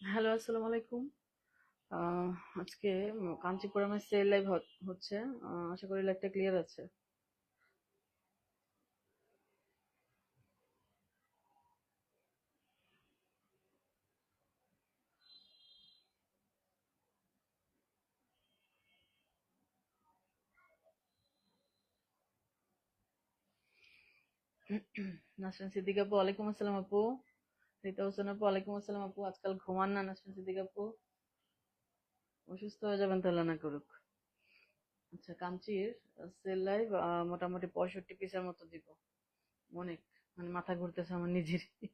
Hello, আসসালামু আলাইকুম। আহ, আজকে কাঞ্চিপুরমের সেল লাইভ হচ্ছে। আশা করি লাইভটা ক্লিয়ার আছে। নাসরিন সিদ্দিক আপু, ওয়ালাইকুম আসসালাম আপু। রিতা হোসেন আপু, ওয়ালাইকুম আসসালাম আপু। আজকাল ঘুমান না নাসরিন সিদ্দিক আপু? অসুস্থ হয়ে যাবেন তাহলে না করুক। আচ্ছা, কাঞ্চির সেল লাইভ মোটামুটি 65 পিসের মতো দিব। অনেক, মানে মাথা ঘুরতেছে আমার নিজেরই।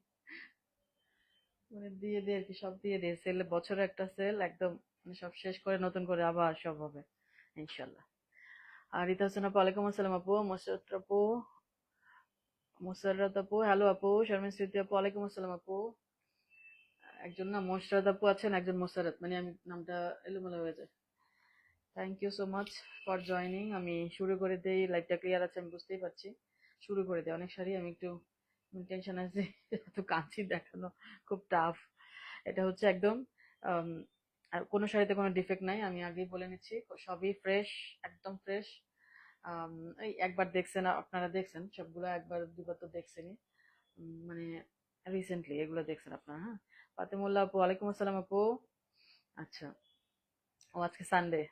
মানে দিয়ে দিয়ে আর কি, সব দিয়ে দিয়ে সেল, বছরে একটা সেল একদম, মানে সব শেষ করে নতুন করে আবার সব হবে ইনশাল্লাহ। আর রিতা হোসেন আপু, ওয়ালাইকুম আসসালাম আপু। মোসাদ্দেক আপু, মুসাররাত আপু, হ্যালো আপু। শারমিন স্মৃতি আপু, ওয়ালাইকুম আসসালাম আপু। একজন না মোশরাত আপু আছেন, একজন মোসাররাত, মানে আমি নামটা এলোমেলো হয়ে যায়। Thank you so much for joining. আমি শুরু করে দেই, লাইভটা ক্লিয়ার আছে আমি বুঝতেই পারছি। শুরু করে দিই, অনেক সারি আমি একটু টেনশন আছে। এত কাঁচি দেখানো খুব টাফ। এটা হচ্ছে একদম আম, আর কোনো শাড়িতে কোনো ডিফেক্ট নাই, আমি আগেই বলে নিচ্ছি। সবই ফ্রেশ, একদম ফ্রেশ। আম, এই একবার দেখছেন, আপনারা দেখছেন সবগুলো, একবার দুবার তো দেখছেনই। মানে রিসেন্টলি এগুলো দেখছেন আপনারা, হ্যাঁ। ফাতেমুল্লাহ আপু, ওয়ালাইকুম আসসালাম আপু। আচ্ছা, ও আজকে সানডে,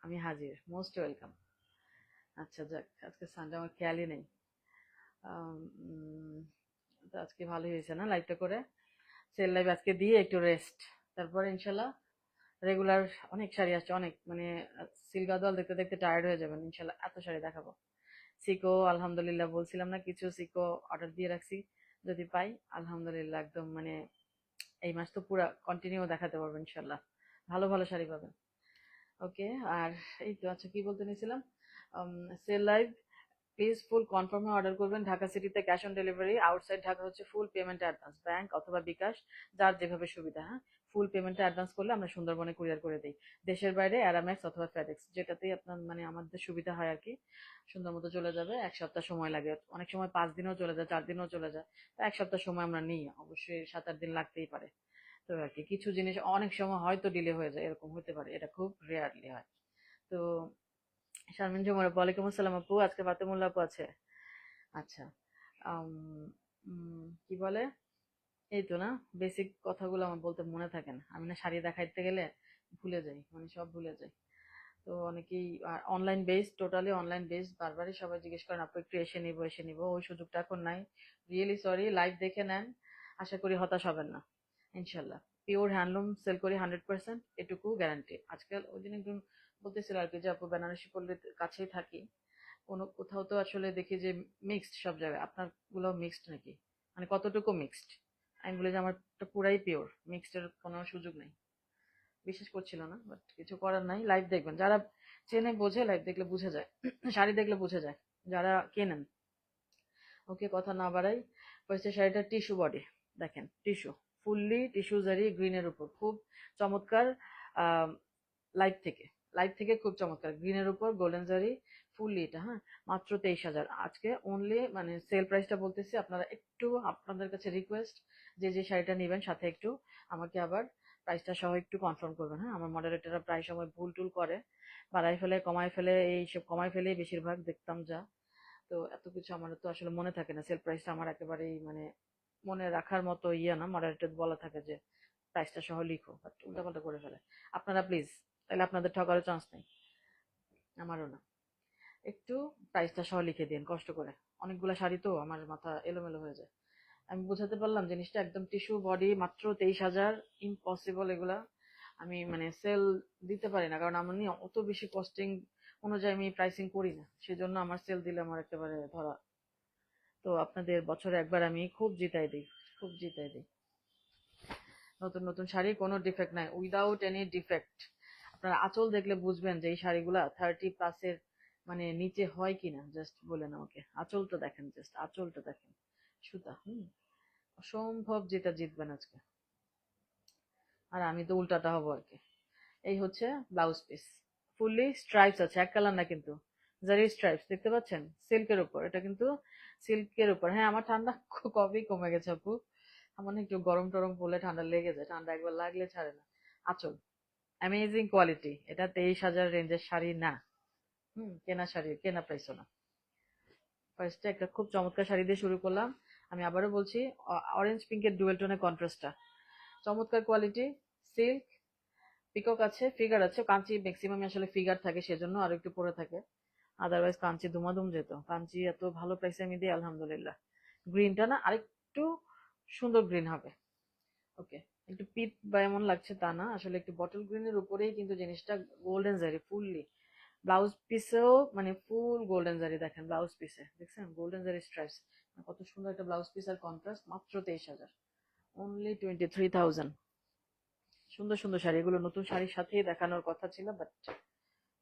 আমি হাজির, মোস্ট ওয়েলকাম। আচ্ছা যাক, আজকে সানডে আমার খেয়ালই নেই। আম, উম, তো আজকে ভালোই হয়েছে না লাইভটা করে। সেল লাইভ আজকে দিয়ে একটু রেস্ট, তারপরে ইনশাল্লাহ রেগুলার। অনেক শাড়ি আসছে, অনেক, মানে সিলগাদওয়াল দেখতে দেখতে টায়ার্ড হয়ে যাবেন ইনশাল্লাহ, এত শাড়ি দেখাবো। সিকো আলহামদুলিল্লাহ বলছিলাম না, কিছু সিকো অর্ডার দিয়ে রাখছি, যদি পাই আলহামদুলিল্লাহ একদম, মানে এই মাস তো পুরা কন্টিনিউ দেখাতে পারবো ইনশাল্লাহ। ভালো ভালো শাড়ি পাবেন। ওকে। আর এই তো, আচ্ছা কি বলতে নিয়েছিলাম, সেল লাইভ প্লিজ ফুল কনফার্মে অর্ডার করবেন। ঢাকা সিটিতে cash on delivery, outside Dhaka হচ্ছে ফুল পেমেন্ট অ্যাডভান্স, ব্যাংক অথবা বিকাশ, যার যেভাবে সুবিধা, হ্যাঁ। ফুল পেমেন্টে অ্যাডভান্স করলে আমরা সুন্দরবনে কুরিয়ার করে দিই। দেশের বাইরে অ্যারামেক্স অথবা ফেডেক্স, যেটাতেই আপনার, মানে আমাদের সুবিধা হয় আর কি। সুন্দর মতো চলে যাবে, 1 সপ্তাহ সময় লাগে, অনেক সময় 5 দিনও চলে যায়, 4 দিনও চলে যায়। তো 1 সপ্তাহ সময় আমরা নিই, অবশ্যই 7-8 দিন লাগতেই পারে। তো আর কি, কিছু জিনিস অনেক সময় হয়তো ডিলে হয়ে যায়, এরকম হতে পারে, এটা খুব রেয়ারলি হয়। তো শারমিন জুমার আপু, ওয়ালাইকুম আসসালাম আপু। আজকে ফাতেমুল্লাহ আপু আছে। আচ্ছা। আম, কি বলে, এই তো না, বেসিক কথাগুলো আমার বলতে মনে থাকে না, আমি না শাড়ি দেখাইতে গেলে ভুলে যাই, মানে সব ভুলে যাই। তো অনেকেই online based, totally online based, বারবারই সবাই জিজ্ঞেস করেন আপু একটু এসে নিবো এসে নিবো, ওই সুযোগটা এখন নাই। রিয়েলি সরি, লাইভ দেখে নেন, আশা করি হতাশ হবেন না ইনশাল্লাহ। পিওর হ্যান্ডলুম সেল করি 100%, এটুকু গ্যারান্টি। আজকাল ওই দিন একজন বলতেছিল আর কি, যে আপু বেনারসি পল্লীর কাছেই থাকি, কোনো কোথাও তো আসলে দেখি যে মিক্সড সব জায়গায়, আপনার গুলো মিক্সড নাকি, মানে কতটুকু মিক্সড? আমি বলি যে আমারটা পুরাই পিওর, মিক্সড এর কোনো সুযোগ নেই। বিশ্বাস করছিল না, বাট কিছু করার নাই, লাইভ দেখবেন। যারা চেনে বোঝে লাইভ দেখলে বুঝে যায়, শাড়ি দেখলে বুঝে যায় যারা কেনেন। ওকে, কথা না বাড়াই। ফার্স্টে শাড়িটা টিস্যু বডি, দেখেন টিস্যু, ফুললি টিস্যু জারি গ্রিনের উপর, খুব চমৎকার। লাইভ থেকে, লাইভ থেকে খুব চমৎকার, গ্রিনের উপর গোল্ডেন জারি, ফুললি এটা, হ্যাঁ। মাত্র 23,000 আজকে অনলি, মানে সেল প্রাইসটা বলতেছি। আপনারা একটু, আপনাদের কাছে রিকোয়েস্ট, যে যে শাড়িটা নেবেন সাথে একটু আমাকে আবার প্রাইসটা সহ একটু কনফার্ম করবেন, হ্যাঁ। আমার মডারেটররা প্রায় সময় ভুল টুল করে, বাড়াই ফেলে কমাই ফেলে, এইসব কমাই ফেলেই বেশিরভাগ দেখতাম যা। তো এত কিছু আমার তো আসলে মনে থাকে না, সেল প্রাইসটা আমার একেবারেই, মানে মনে রাখার মতো ইয়ে না। মডারেটর বলা থাকে যে প্রাইসটা সহ লিখো, বাট উল্টাপাল্টা করে ফেলে। আপনারা প্লিজ, তাহলে আপনাদের ঠকারও চান্স নেই, আমারও না। একটু প্রাইসটা সহ লিখে দিন কষ্ট করে। অনেকগুলা শাড়ি তো, আমার মাথা এলোমেলো হয়ে যায়। আমি বুঝাতে পারলাম জিনিসটা, একদম টিস্যু বডি, মাত্র 23,000। ইম্পসিবল এগুলা, আমি মানে সেল দিতে পারি না, কারণ আমার নিয়ে অত বেশি কস্টিং অনুযায়ী আমি প্রাইসিং করি না, সেজন্য আমার সেল দিলে আমার একেবারে ধরা। তো আপনাদের বছরে একবার আমি খুব জিতাই দিই, খুব জিতাই দিই। নতুন নতুন শাড়ি কোনো ডিফেক্ট নাই, উইদাউট এনি ডিফেক্ট। আপনারা আঁচল দেখলে বুঝবেন যে এই শাড়িগুলা 30+-এর মানে নিচে হয় কিনা। জাস্ট বলেন আমাকে, আঁচলটা দেখেন, জাস্ট আঁচলটা দেখেন, সুতা। অসম্ভব যেটা জিতবেন আজকে। আর আমি তো উল্টাটা হবো আর কি। এই হচ্ছে ব্লাউজ পিস, ফুললি স্ট্রাইপস আছে, এক কালার না কিন্তু, জারি স্ট্রাইপস দেখতে পাচ্ছেন, সিল্কের উপর। এটা কিন্তু সিল্কের উপর। হ্যাঁ, আমার ঠান্ডা কবেই কমে গেছে আপু। আমার না একটু গরম টরম পড়লে ঠান্ডা লেগে যায়, ঠান্ডা একবার লাগলে ছাড়ে না। আঁচল অ্যামেজিং কোয়ালিটি। এটা 23,000 রেঞ্জের শাড়ি না, কেনা শাড়ি, কেনা প্রাইসও না। ফার্স্টে একটা খুব চমৎকার শাড়ি দিয়ে শুরু করলাম। আমি আবারও বলছি, অরেঞ্জ পিঙ্কের ডুয়েল টোনের কন্ট্রাস্টটা, চমৎকার কোয়ালিটি। সিল্ক, পিকক আছে, ফিগার আছে। কাঞ্চি ম্যাক্সিমাম আসলে ফিগার থাকে, সেজন্য আরো একটু পরে থাকে। আদারওয়াইজ কাঞ্চি দুমাদুম যেত। কাঞ্চি এত ভালো প্রাইসে আমি দিই আলহামদুলিল্লাহ। গ্রিনটা না আরেকটু সুন্দর গ্রিন হবে। ওকে, একটু পিট বা এমন লাগছে তা না, আসলে একটু বটল গ্রিনের উপরেই কিন্তু জিনিসটা গোল্ডেন জারি ফুললি। ব্লাউজ পিসেও মানে ফুল গোল্ডেন জারি, দেখেন ব্লাউজ পিসে দেখছেন গোল্ডেন জারি স্ট্রাইপস। কত সুন্দর একটা ব্লাউজ পিস আর কন্ট্রাস্ট। মাত্র 23,000, অনলি 23,000। সুন্দর সুন্দর শাড়ি, এগুলো নতুন শাড়ির সাথেই দেখানোর কথা ছিল, বাট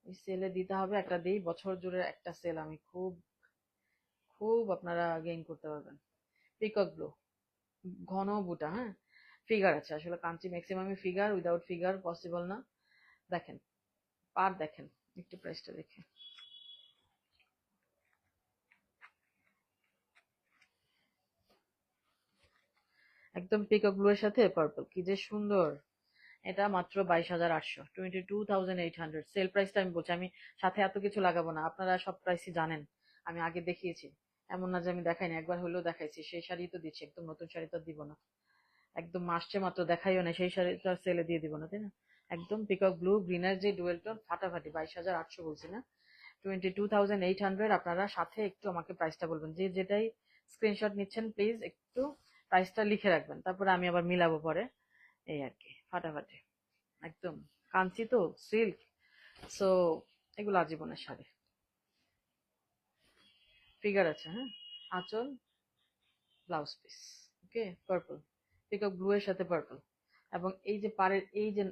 ওই সেলে দিতে হবে। একটা দিই, বছর জুড়ে একটা সেল আমি খুব খুব আপনারা গেইন করতে পারবেন। পিকক ব্লু, ঘন বুটা, হ্যাঁ, ফিগার আছে। আসলে কাঞ্চি ম্যাক্সিমামই ফিগার, উইদাউট ফিগার পসিবল না। দেখেন পার, দেখেন একটু প্রাইসটা দেখে। একদম পিকক ব্লু এর সাথে পার্পল, কি যে সুন্দর। এটা মাত্র 22,800, 22,800 সেল প্রাইসটা আমি বলছি। আমি সাথে এত কিছু লাগাবো না, আপনারা সব প্রাইসই জানেন, আমি আগে দেখিয়েছি। এমন না যে আমি দেখাইনি, একবার হলেও দেখাইছি। সেই শাড়ি তো দিচ্ছি, একদম নতুন শাড়ি তো দিব না। একদম আসছে মাত্র, দেখাইও না, সেই শাড়িটা সেলে দিয়ে দিব না, তাই না? একদম পিকক ব্লু গ্রিনের যে ডুয়েল টোন, ফাটাফাটি। 22,800 বলছি না, 22,800। আপনারা সাথে একটু আমাকে প্রাইসটা বলবেন, যে যেটাই স্ক্রিনশট নিচ্ছেন প্লিজ একটু প্রাইসটা লিখে রাখবেন, তারপরে আমি আবার মিলাবো পরে। এই আর কি, ফাটাফাটি একদম। কাঞ্চি তো সিল্ক, সো এগুলো আজীবনের শাড়ি। ফিগার আছে, হ্যাঁ, আঁচল, ব্লাউজ পিস। ওকে, পার্পল, পিকক ব্লু এর সাথে পার্পল। এবং এই যে পাড়ের এই যে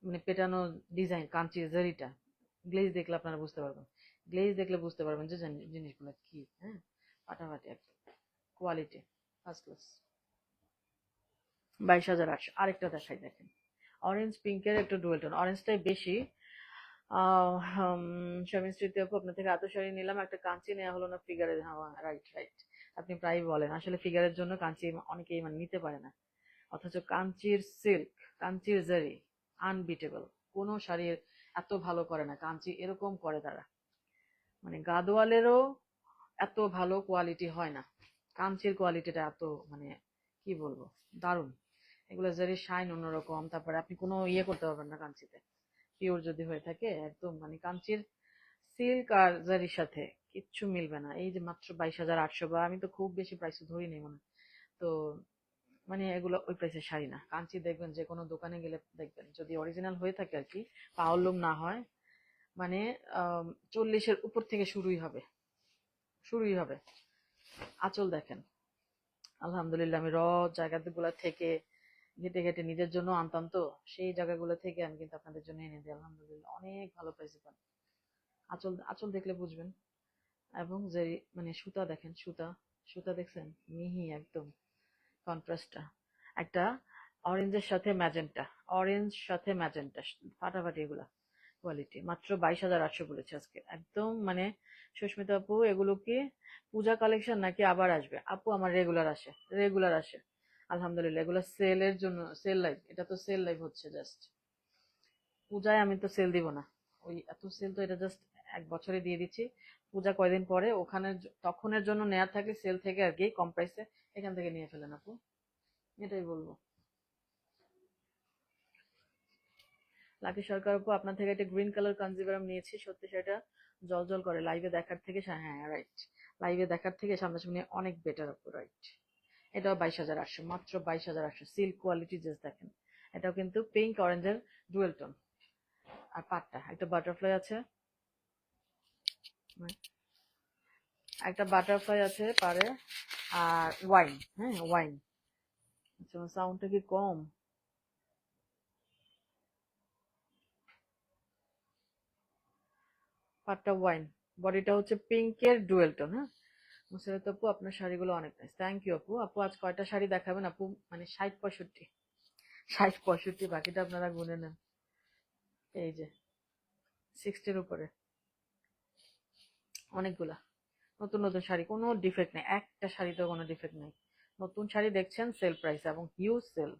মানে পেটানো ডিজাইন, কাঞ্চির জারিটা, গ্লেজ দেখলে আপনারা বুঝতে পারবেন। গ্লেজ দেখলে বুঝতে পারবেন যে জিনিসগুলো কি। হ্যাঁ, ফাটাফাটি একদম, কোয়ালিটি ফার্স্ট ক্লাস। 22,800। আরেকটা দেখাই, দেখেন অরেঞ্জ পিঙ্কের একটু ডুয়েল টোন, অরেঞ্জটাই বেশি। স্বামী স্মৃতি আপু, আপনার থেকে এত শাড়ি নিলাম, একটা কাঞ্চি নেওয়া হলো না ফিগারের। হওয়া রাইট রাইট, আপনি প্রায় বলেন আসলে ফিগারের জন্য কাঞ্চি অনেকেই মানে নিতে পারে না। অথচ কাঞ্চির সিল্ক, কাঞ্চির জারি আনবিটেবল। কোনো শাড়ি এত ভালো করে না কাঞ্চি, এরকম করে তারা। মানে গাদোয়ালেরও এত ভালো কোয়ালিটি হয় না, কাঞ্চির কোয়ালিটিটা এত মানে কি বলবো, দারুণ। এগুলো জারি শাইন অন্যরকম, তারপরে আপনি কোনো ইয়ে করতে পারবেন না কাঞ্চিতে, পিওর যদি হয়ে থাকে একদম। মানে কাঞ্চির সিল্ক আর জারির সাথে কিচ্ছু মিলবে না। এই যে মাত্র 22,800, বা আমি তো খুব বেশি প্রাইস ধরি নেই মনে হয়। তো মানে এগুলো ওই প্রাইসের শাড়ি না। কাঞ্চি দেখবেন যে কোনো দোকানে গেলে দেখবেন, যদি অরিজিনাল হয়ে থাকে আর কি, পাওয়ারলুম না হয়, মানে 40-এর উপর থেকে শুরুই হবে, শুরুই হবে। আঁচল দেখেন, আলহামদুলিল্লাহ আমি জায়গাগুলো থেকে ঘেটে ঘেটে নিজের জন্য আনতাম, তো সেই জায়গাগুলো থেকে আমি কিন্তু আপনাদের জন্য এনে দিই আলহামদুলিল্লাহ, অনেক ভালো প্রাইসে পান। আঁচল আঁচল দেখলে বুঝবেন। এবং যে মানে সুতা দেখেন, সুতা, সুতা দেখছেন, মিহি একদম কন্ট্রাস্টটা। একটা অরেঞ্জের সাথে ম্যাজেন্টা, অরেঞ্জ সাথে ম্যাজেন্টা, ফাটাফাটি এগুলা কোয়ালিটি। মাত্র 22,800 বলেছে আজকে, একদম মানে। সুস্মিতা আপু, এগুলো কি পূজা কালেকশন নাকি আবার আসবে? আপু আমার রেগুলার আসে, রেগুলার আসে আলহামদুলিল্লাহ। এগুলো সেলের জন্য, সেল লাইভ, এটা তো সেল লাইভ হচ্ছে জাস্ট। পূজায় আমি তো সেল দিব না, ওই এত সেল তো, এটা জাস্ট এক বছরে দিয়ে দিচ্ছি। পূজা কয়দিন পরে, ওখানে তখনের জন্য নেয়ার থাকলে সেল থেকে আর কি কম প্রাইসে এখান থেকে নিয়ে ফেলেন আপু, এটাই বলবো। লাকি সরকার আপু, আপনার থেকে একটা গ্রিন কালার কাঞ্জিভারাম নিয়েছি, সত্যি সেটা জল জল করে লাইভে দেখার থেকে। হ্যাঁ রাইট, লাইভে দেখার থেকে সামনাসামনি অনেক বেটার আপু, রাইট। এটাও 22,800, মাত্র 22,800। সিল্ক কোয়ালিটি জাস্ট দেখেন। এটাও কিন্তু পিঙ্ক অরেঞ্জের ডুয়েল টোন। আর পাটটা একটা বাটারফ্লাই আছে, একটা বাটারফ্লাই আছে পারে, আর ওয়াইন, হ্যাঁ ওয়াইন। আচ্ছা সাউন্ডটা কি কম? পাটটা ওয়াইন, বডিটা হচ্ছে পিঙ্কের ডুয়েল টোন। হ্যাঁ মুসারাত আপু, আপনার শাড়িগুলো অনেক নাইস। থ্যাংক ইউ আপু। আপু আজ কয়টা শাড়ি দেখাবেন আপু? মানে 60-65, 60-65, বাকিটা আপনারা গুনে নেন। এই যে 60-র উপরে অনেকগুলা নতুন নতুন শাড়ি, কোনো ডিফেক্ট নেই, একটা শাড়িতেও কোনো ডিফেক্ট নেই। নতুন শাড়ি দেখছেন সেল প্রাইস, এবং হিউজ সেল,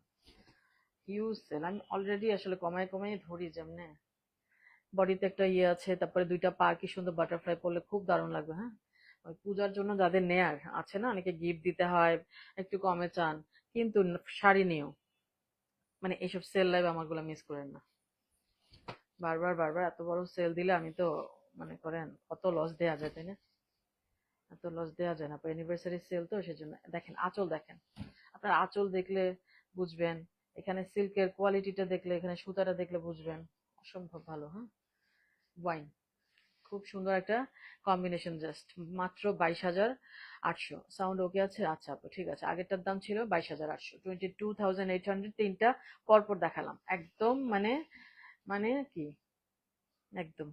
হিউজ সেল। আমি অলরেডি আসলে কমায় কমায় ধরি, যেমনে বডিতে একটা ইয়ে আছে, তারপরে দুইটা পা কি সুন্দর বাটারফ্লাই পরলে খুব দারুণ লাগবে। হ্যাঁ ওই পূজার জন্য যাদের নেয়ার আছে না, অনেকে গিফট দিতে হয়, একটু কমে চান, কিন্তু শাড়ি নিয়েও মানে এইসব সেল লাইভ আমারগুলো মিস করেন না। বারবার বারবার এত বড় সেল দিলে আমি তো মনে করেন কত লস দেয়া যায়, তাই না? এত লস দেওয়া যায় না। অ্যানিভার্সারি সেল তো সেজন্য। দেখেন আঁচল, দেখেন আপনার আঁচল দেখলে বুঝবেন, এখানে সিল্কের কোয়ালিটিটা দেখলে, এখানে সুতাটা দেখলে বুঝবেন, অসম্ভব ভালো। হ্যাঁ ওয়াইন, খুব সুন্দর একটা কম্বিনেশন। জাস্ট মাত্র 22,800। সাউন্ড ওকে আছে? আচ্ছা আপু ঠিক আছে। আগেরটার দাম ছিল 22,800, 22,800। তিনটা পরপর দেখালাম একদম, মানে মানে কি একদম,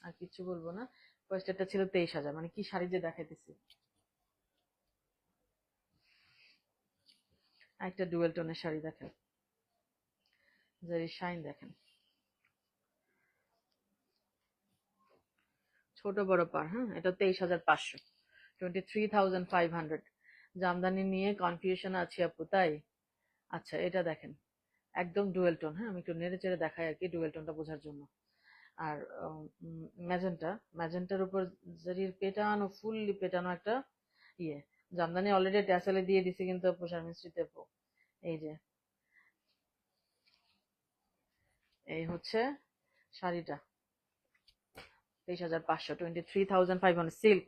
আর কিছু বলবো না। ফার্স্টেরটা ছিল 23,000, মানে কি শাড়ি যে দেখাইতেছি। একটা ডুয়েল টোনের শাড়ি দেখেন, জারি শাইন দেখেন, ছোট বড় পার। হ্যাঁ এটা 23,500, 23,500। জামদানি নিয়ে কনফিউশন আছে আপু, তাই? আচ্ছা এটা দেখেন, একদম ডুয়েল টোন। হ্যাঁ আমি একটু নেড়ে চেড়ে দেখাই আর কি, ডুয়েল টোনটা বোঝার জন্য। আর ম্যাজেন্টা, ম্যাজেন্টার উপর জারির পেটানো, ফুললি পেটানো একটা ইয়ে। জামদানি অলরেডি ট্যাসেলে দিয়ে দিছি কিন্তু আপু, শারমিস্ত্রিতে আপু। এই যে এই হচ্ছে শাড়িটা, 23,500, 23,500। সিল্ক,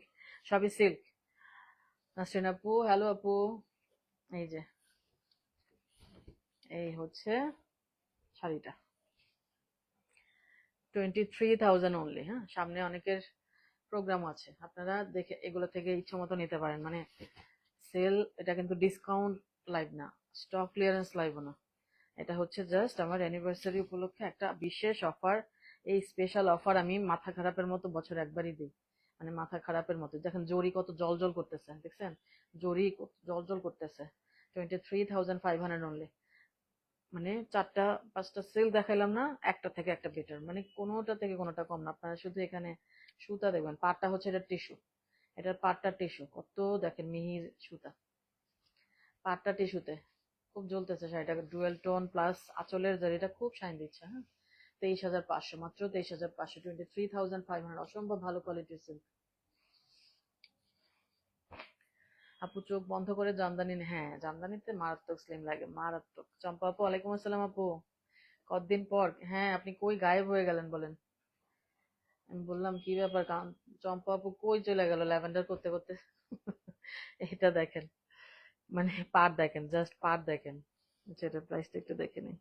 সবই সিল্ক। নাসরিন আপু হ্যালো আপু। এই যে এই হচ্ছে শাড়িটা, 23,000 অনলি। হ্যাঁ সামনে অনেকের প্রোগ্রাম আছে, আপনারা দেখে এগুলো থেকে ইচ্ছা মতো নিতে পারেন। মানে সেল, এটা কিন্তু ডিসকাউন্ট লাইভ না, স্টক ক্লিয়ারেন্স লাইভও না, এটা হচ্ছে জাস্ট আমার অ্যানিভার্সারি উপলক্ষে একটা বিশেষ অফার। এই স্পেশাল অফার আমি মাথা খারাপের মতো বছর একবারই দিই, মানে মাথা খারাপের মতো। দেখেন জরি কত জল জল করতেছে, দেখছেন জরি কত জল জল করতেছে। 23,500 অনলি। মানে 4টা 5টা সেল দেখাইলাম না, একটা থেকে একটা বেটার, মানে কোনোটা থেকে কোনোটা কম না। আপনারা শুধু এখানে সুতা দেখবেন, পাটটা হচ্ছে এটা টিস্যু, এটার পাটটা টিস্যু, কত দেখেন মিহির সুতা, পাটটা টিস্যুতে খুব জ্বলতেছে শাড়িটা। ডুয়েল টোন প্লাস আঁচলের জারিটা খুব শাইন দিচ্ছে। হ্যাঁ 23,500, মাত্র 23,500, 23,500, অসম্ভব ভালো কোয়ালিটির সিল্ক। আপু চোখ বন্ধ করে জামদানি হ্যাঁ জামদানিতে মারাত্মক স্লিম লাগে, মারাত্মক। চম্পা আপু ওয়ালাইকুম আসসালাম আপু, কতদিন পর। হ্যাঁ আপনি কই গায়েব হয়ে গেলেন বলেন। আমি বললাম কি ব্যাপার, চম্পা আপু কই চলে গেল ল্যাভেন্ডার করতে করতে। এটা দেখেন, মানে পার দেখেন, জাস্ট পার দেখেন। যেটা প্রাইসটা একটু দেখে নিই।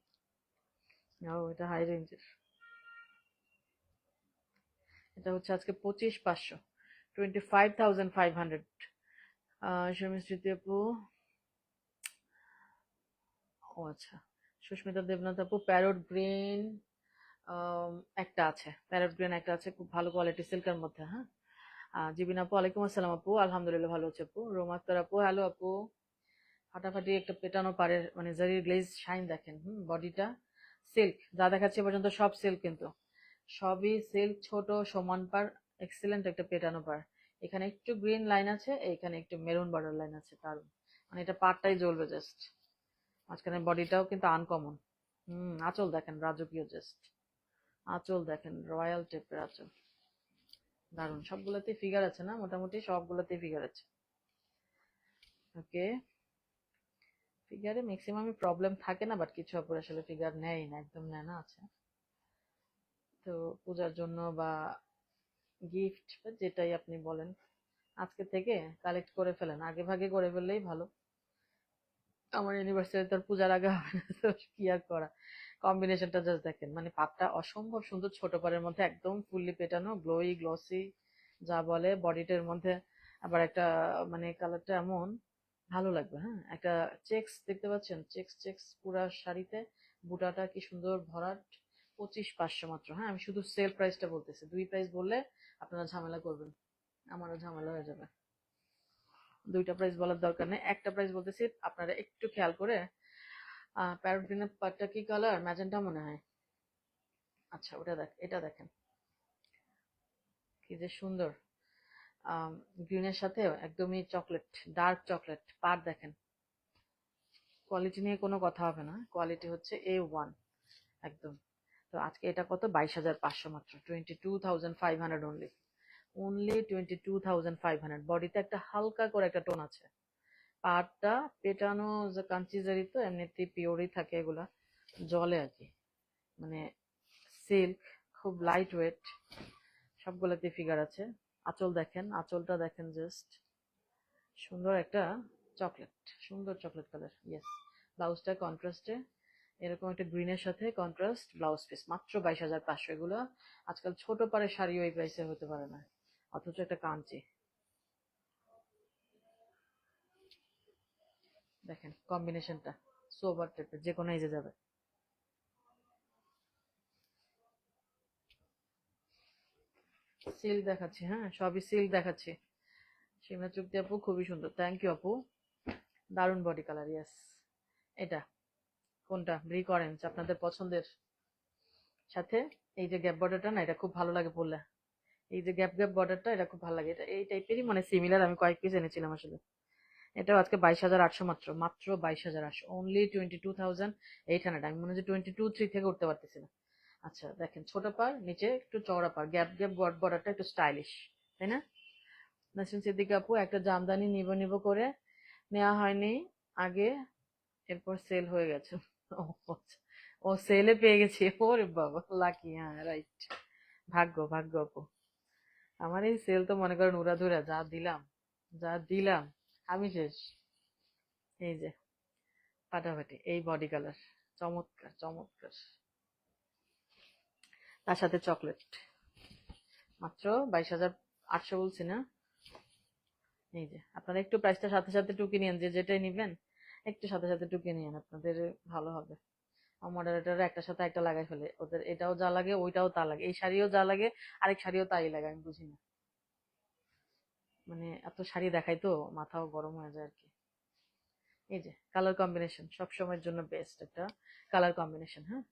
ও এটা হাই রেঞ্জের, এটা হচ্ছে আজকে 25,500, 25,500। শর্মিস স্মৃতি আপু, ও আচ্ছা। সুস্মিতা দেবনাথ আপু প্যারট গ্রিন একটা আছে, প্যারট গ্রিন একটা আছে, খুব ভালো কোয়ালিটি সিল্কের মধ্যে। হ্যাঁ জিবিন আপু ওয়ালাইকুম আসসালাম আপু, আলহামদুলিল্লাহ ভালো আছে আপু। রোমাক্তার আপু হ্যালো আপু। ফাটাফাটি একটা পেটানো পারের, মানে জারির গ্লেজ শাইন দেখেন। বডিটা সিল্ক, যা দেখাচ্ছে এ পর্যন্ত সব সিল্ক, কিন্তু সবই সিল্ক, ছোট সমান পার, এক্সিলেন্ট একটা পেটানো পার। এখানে একটু গ্রিন লাইন আছে, এখানে একটু মেরুন বর্ডার লাইন আছে, দারুন। মানে এটা পারটাই জ্বলবে জাস্ট। মাঝখানে বডিটাও কিন্তু আনকমন। আঁচল দেখেন রাজকীয়, জাস্ট আঁচল দেখেন রয়্যাল টাইপের আঁচল, দারুন। সবগুলোতেই ফিগার আছে না, মোটামুটি সবগুলোতেই ফিগার আছে। ওকে, ফিগারে ম্যাক্সিমামই প্রবলেম থাকে না, বাট কিছু আপুর আসলে ফিগার নেয় না, একদম নেয় না আছে। তো পূজার জন্য বা গিফট বা যেটাই আপনি বলেন, আজকে থেকে কালেক্ট করে ফেলেন, আগে ভাগে করে ফেললেই ভালো। আমার ইউনিভার্সিটি তোর পূজার আগে হবে না তো কি আর করা। কম্বিনেশনটা জাস্ট দেখেন, মানে পাটটা অসম্ভব সুন্দর, ছোট পাড়ের মধ্যে একদম ফুললি পেটানো, গ্লোই গ্লসি, যা বলে বডিটার মধ্যে আবার একটা মানে কালারটা এমন ভালো লাগবে। হ্যাঁ, একটা চেক্স দেখতে পাচ্ছেন, চেক্স চেক্স পুরা শাড়িতে বুটাটা কি সুন্দর ভরাট। 25,500 মাত্র। হ্যাঁ, আমি শুধু সেল প্রাইসটা বলতেছি, দুই প্রাইস বললে আপনারা ঝামেলা করবেন, আমারও ঝামেলা হয়ে যাবে। দুইটা প্রাইস বলার দরকার নেই, একটা প্রাইস বলতেছি, আপনারা একটু খেয়াল করে। প্যারট গ্রিনের পাটটা কি কালার, ম্যাজেন্টা মনে হয়। আচ্ছা, ওটা এটা দেখেন কি যে সুন্দর। গ্রিনের সাথে একদমই চকলেট, ডার্ক চকলেট পাড় দেখেন। কোয়ালিটি নিয়ে কোনো কথা হবে না, কোয়ালিটি হচ্ছে A1 একদম। তো আজকে এটা কত, 22,500 মাত্র, 22,500 অনলি। অনলি 22,500। বডিতে একটা হালকা করে একটা টোন আছে। পাড়টা পেটানো যে কাঞ্চিজারি, তো এমনিতেই পিওরই থাকে এগুলা, জলে আর কি, মানে সিল্ক, খুব লাইট ওয়েট, সবগুলোতে ফিগার আছে। আঁচল দেখেন, আঁচলটা দেখেন, জাস্ট সুন্দর একটা চকলেট, সুন্দর চকলেট কালার। ইয়েস, ব্লাউজটা কন্ট্রাস্টে এরকম একটা গ্রিনের সাথে কন্ট্রাস্ট ব্লাউজ পিস, মাত্র 22,500। এগুলো আজকাল ছোট পারে শাড়িও এই প্রাইসে হতে পারে না, অথচ একটা কাঞ্চি দেখেন, কম্বিনেশনটা সোবার টাইপের, যে কোনো এজে যাবে। সিল্ক দেখাচ্ছি, হ্যাঁ সবই সিল্ক দেখাচ্ছি। সীমা চুক্তি আপু খুবই সুন্দর, থ্যাংক ইউ আপু, দারুণ বডি কালার। ইয়েস, এটা কোনটা, ব্রিক অরেঞ্জ আপনাদের পছন্দের সাথে এই যে গ্যাপ বর্ডারটা না, এটা খুব ভালো লাগে পরলে। এই যে গ্যাপ গ্যাপ বর্ডারটা, এটা খুব ভালো লাগে। এটা এই টাইপেরই মানে সিমিলার, আমি কয়েক পিস এনেছিলাম আসলে। এটাও আজকে 22,800 মাত্র, মাত্র 22,800, অনলি 22,800। আমি মনে হয় 22,300 থেকে উঠতে পারতেছি না। আচ্ছা দেখেন, ছোট পার, নিচে একটু চওড়া পার, গ্যাপ গ্যাপ বর্ডারটা একটু স্টাইলিশ, তাই না? নাসরিন সিদ্দিকা আপু, একটা জামদানি নিব নিব করে নেওয়া হয়নি আগে, এরপর সেল হয়ে গেছে। ও আচ্ছা। ও সেলে পেয়ে গেছি, ওরে বাবা লাকি, হ্যাঁ রাইট। ভাগ্য ভাগ্য আপু, আমার এই সেল তো মনে করেন উড়াধুরা, যা দিলাম, যা দিলাম, আমি শেষ। এই যে ফাটাফাটি এই বডি কালার, চমৎকার চমৎকার, তার সাথে চকলেট, মাত্র 22,800 বলছি না? এই যে আপনারা একটু প্রাইসটা সাথে সাথে টুকি নিয়েন, যে যেটাই নিবেন একটু সাথে সাথে টুকি নিয়েন, আপনাদের ভালো হবে। আমার মডারেটররা একটার সাথে একটা লাগাই ফেলে, ওদের এটাও যা লাগে ওইটাও তা লাগে, এই শাড়িও যা লাগে আরেক শাড়িও তাই লাগে, আমি বুঝি না। মানে এত শাড়ি দেখাই তো মাথাও গরম হয়ে যায় আর কি। এই যে কালার কম্বিনেশন সব সময়ের জন্য বেস্ট একটা কালার কম্বিনেশন। হ্যাঁ,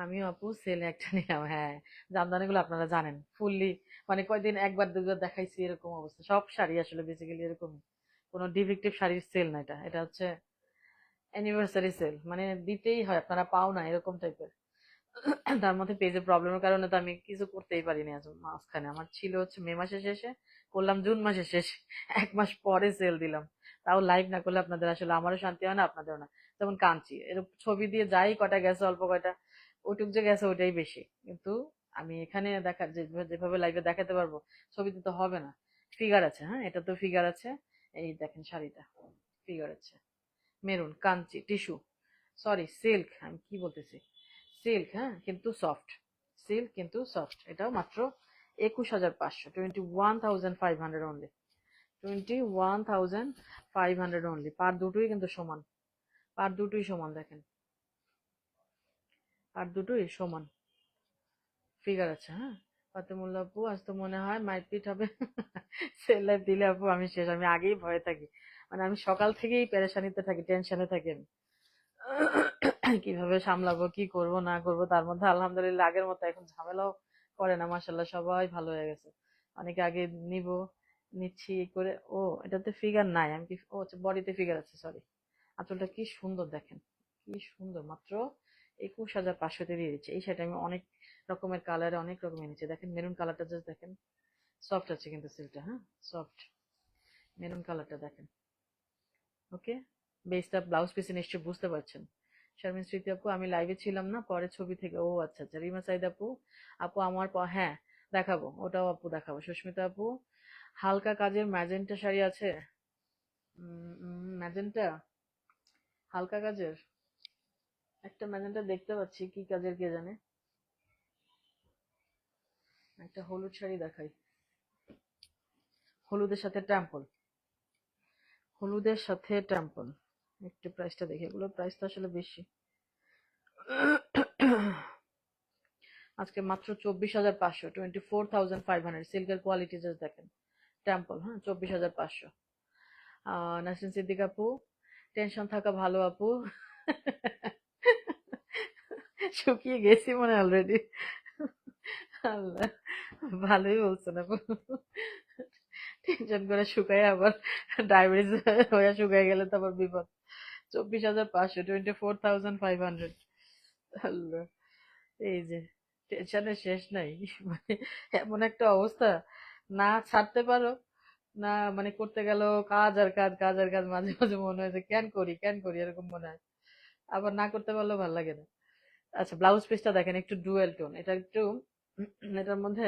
আমিও আপু সেলে একটা নিলাম। হ্যাঁ, জামদানি গুলো আপনারা জানেন ফুললি, মানে কয়দিন একবার দুবার দেখাইছি এরকম অবস্থা। সব শাড়ি আসলে বেসিক্যালি এরকম, কোনো ডিফেক্টিভ শাড়ির সেল না এটা, এটা হচ্ছে অ্যানিভার্সারি সেল, মানে দিতেই হয়, আপনারা পাও না এরকম টাইপের। তার মধ্যে পেজের প্রবলেমের কারণে তো আমি কিছু করতেই পারিনি আজ মাঝখানে। আমার ছিল হচ্ছে মে মাসে শেষে, করলাম জুন মাসে শেষে, 1 মাস পরে সেল দিলাম। তাও লাইভ না করলে আপনাদের আসলে আমারও শান্তি হয় না, আপনাদেরও না। যেমন কাঞ্চি এরকম ছবি দিয়ে যাই কটা গেছে, অল্প কয়টা, ওইটুক যে গেছে ওইটাই বেশি। কিন্তু আমি এখানে দেখা যেভাবে লাইভে দেখাতে পারবো, ছবিতে তো হবে না। ফিগার আছে, হ্যাঁ এটা তো ফিগার আছে। এই দেখেন শাড়িটা ফিগার আছে, maroon Kanchi tissue, sorry silk, আমি কি বলতেছি, সিল্ক, হ্যাঁ কিন্তু সফট, সিল্ক কিন্তু সফট। এটাও মাত্র 21,500, 21,500 অনলি, 21,500 অনলি। পার দুটোই কিন্তু সমান, পার দুটোই সমান দেখেন, পার দুটোই সমান ফিগার আছে। হ্যাঁ, ফাতেমুল্লাহ আপু, আজ তো মনে হয় মারপিট হবে। সেল লাইফ দিলে আপু আমি শেষ, আমি আগেই ভয়ে থাকি, মানে আমি সকাল থেকেই পেরেশানিতে থাকি, টেনশনে থাকি আমি। কিভাবে সামলাবো, কি করব না করব। তার মধ্যে আলহামদুলিল্লাহ আগের মতো এখন ঝামেলাও করে না, মাশাল্লাহ সবাই ভালো হয়ে গেছে। অনেকে আগে নিব নিচ্ছি করে, ও এটাতে ফিগার নাই, আমি কি, ও আচ্ছা বডিতে ফিগার আছে, সরি। আঁচলটা কি সুন্দর দেখেন, কি সুন্দর, মাত্র 21,500 দিয়ে দিচ্ছে। এই শাড়িটা আমি অনেক রকমের কালারে অনেক রকম এনেছি, দেখেন মেরুন কালারটা জাস্ট দেখেন, সফট আছে কিন্তু সিল্কটা, হ্যাঁ সফট, মেরুন কালারটা দেখেন। ওকে, বেসটা ব্লাউজ পিসে নিশ্চয়ই বুঝতে পারছেন। শারমিন স্মৃতি আপু, আমি লাইভে ছিলাম না, পরে ছবি থেকে, ও আচ্ছা আচ্ছা। রিমা সাইদ আপু, আপু আমার হ্যাঁ দেখাবো, ওটাও আপু দেখাবো। সুস্মিতা আপু, হালকা কাজের ম্যাজেন্টা শাড়ি আছে, ম্যাজেন্টা হালকা কাজের একটা ম্যাজেন্টা দেখতে পাচ্ছি, কি কাজের কে জানে। একটা হলুদ শাড়ি দেখাই, হলুদের সাথে টেম্পল, হলুদের সাথে টেম্পল। একটু প্রাইসটা দেখি, এগুলোর প্রাইস তো আসলে বেশি। আজকে মাত্র 24,500, 24,500 সিল্কের কোয়ালিটি জাস্ট দেখেন। টেম্পল, হ্যাঁ, 24,500। নাসরিন সিদ্দিক আপু, টেনশন থাকা ভালো আপু। শুকিয়ে গেছি মনে অলরেডি। আল্লাহ, ভালোই বলছেন আপু। টেনশন করে শুকায় আবার ডায়াবেটিস হয়ে শুকায় গেলে তো আবার বিপদ। 24,500, 24,500। আল্লাহ, এই যে টেনশনের শেষ নাই। মানে এমন একটা অবস্থা, না ছাড়তে পারো না, মানে করতে গেল কাজ আর কাজ, কাজ আর কাজ, মাঝে মাঝে মনে হয় যে কেন করি কেন করি এরকম মনে হয়। আবার না করতে পারলেও ভালো লাগে না। আচ্ছা, ব্লাউজ পিসটা দেখেন, একটু ডুয়েল টোন, এটা একটু এটার মধ্যে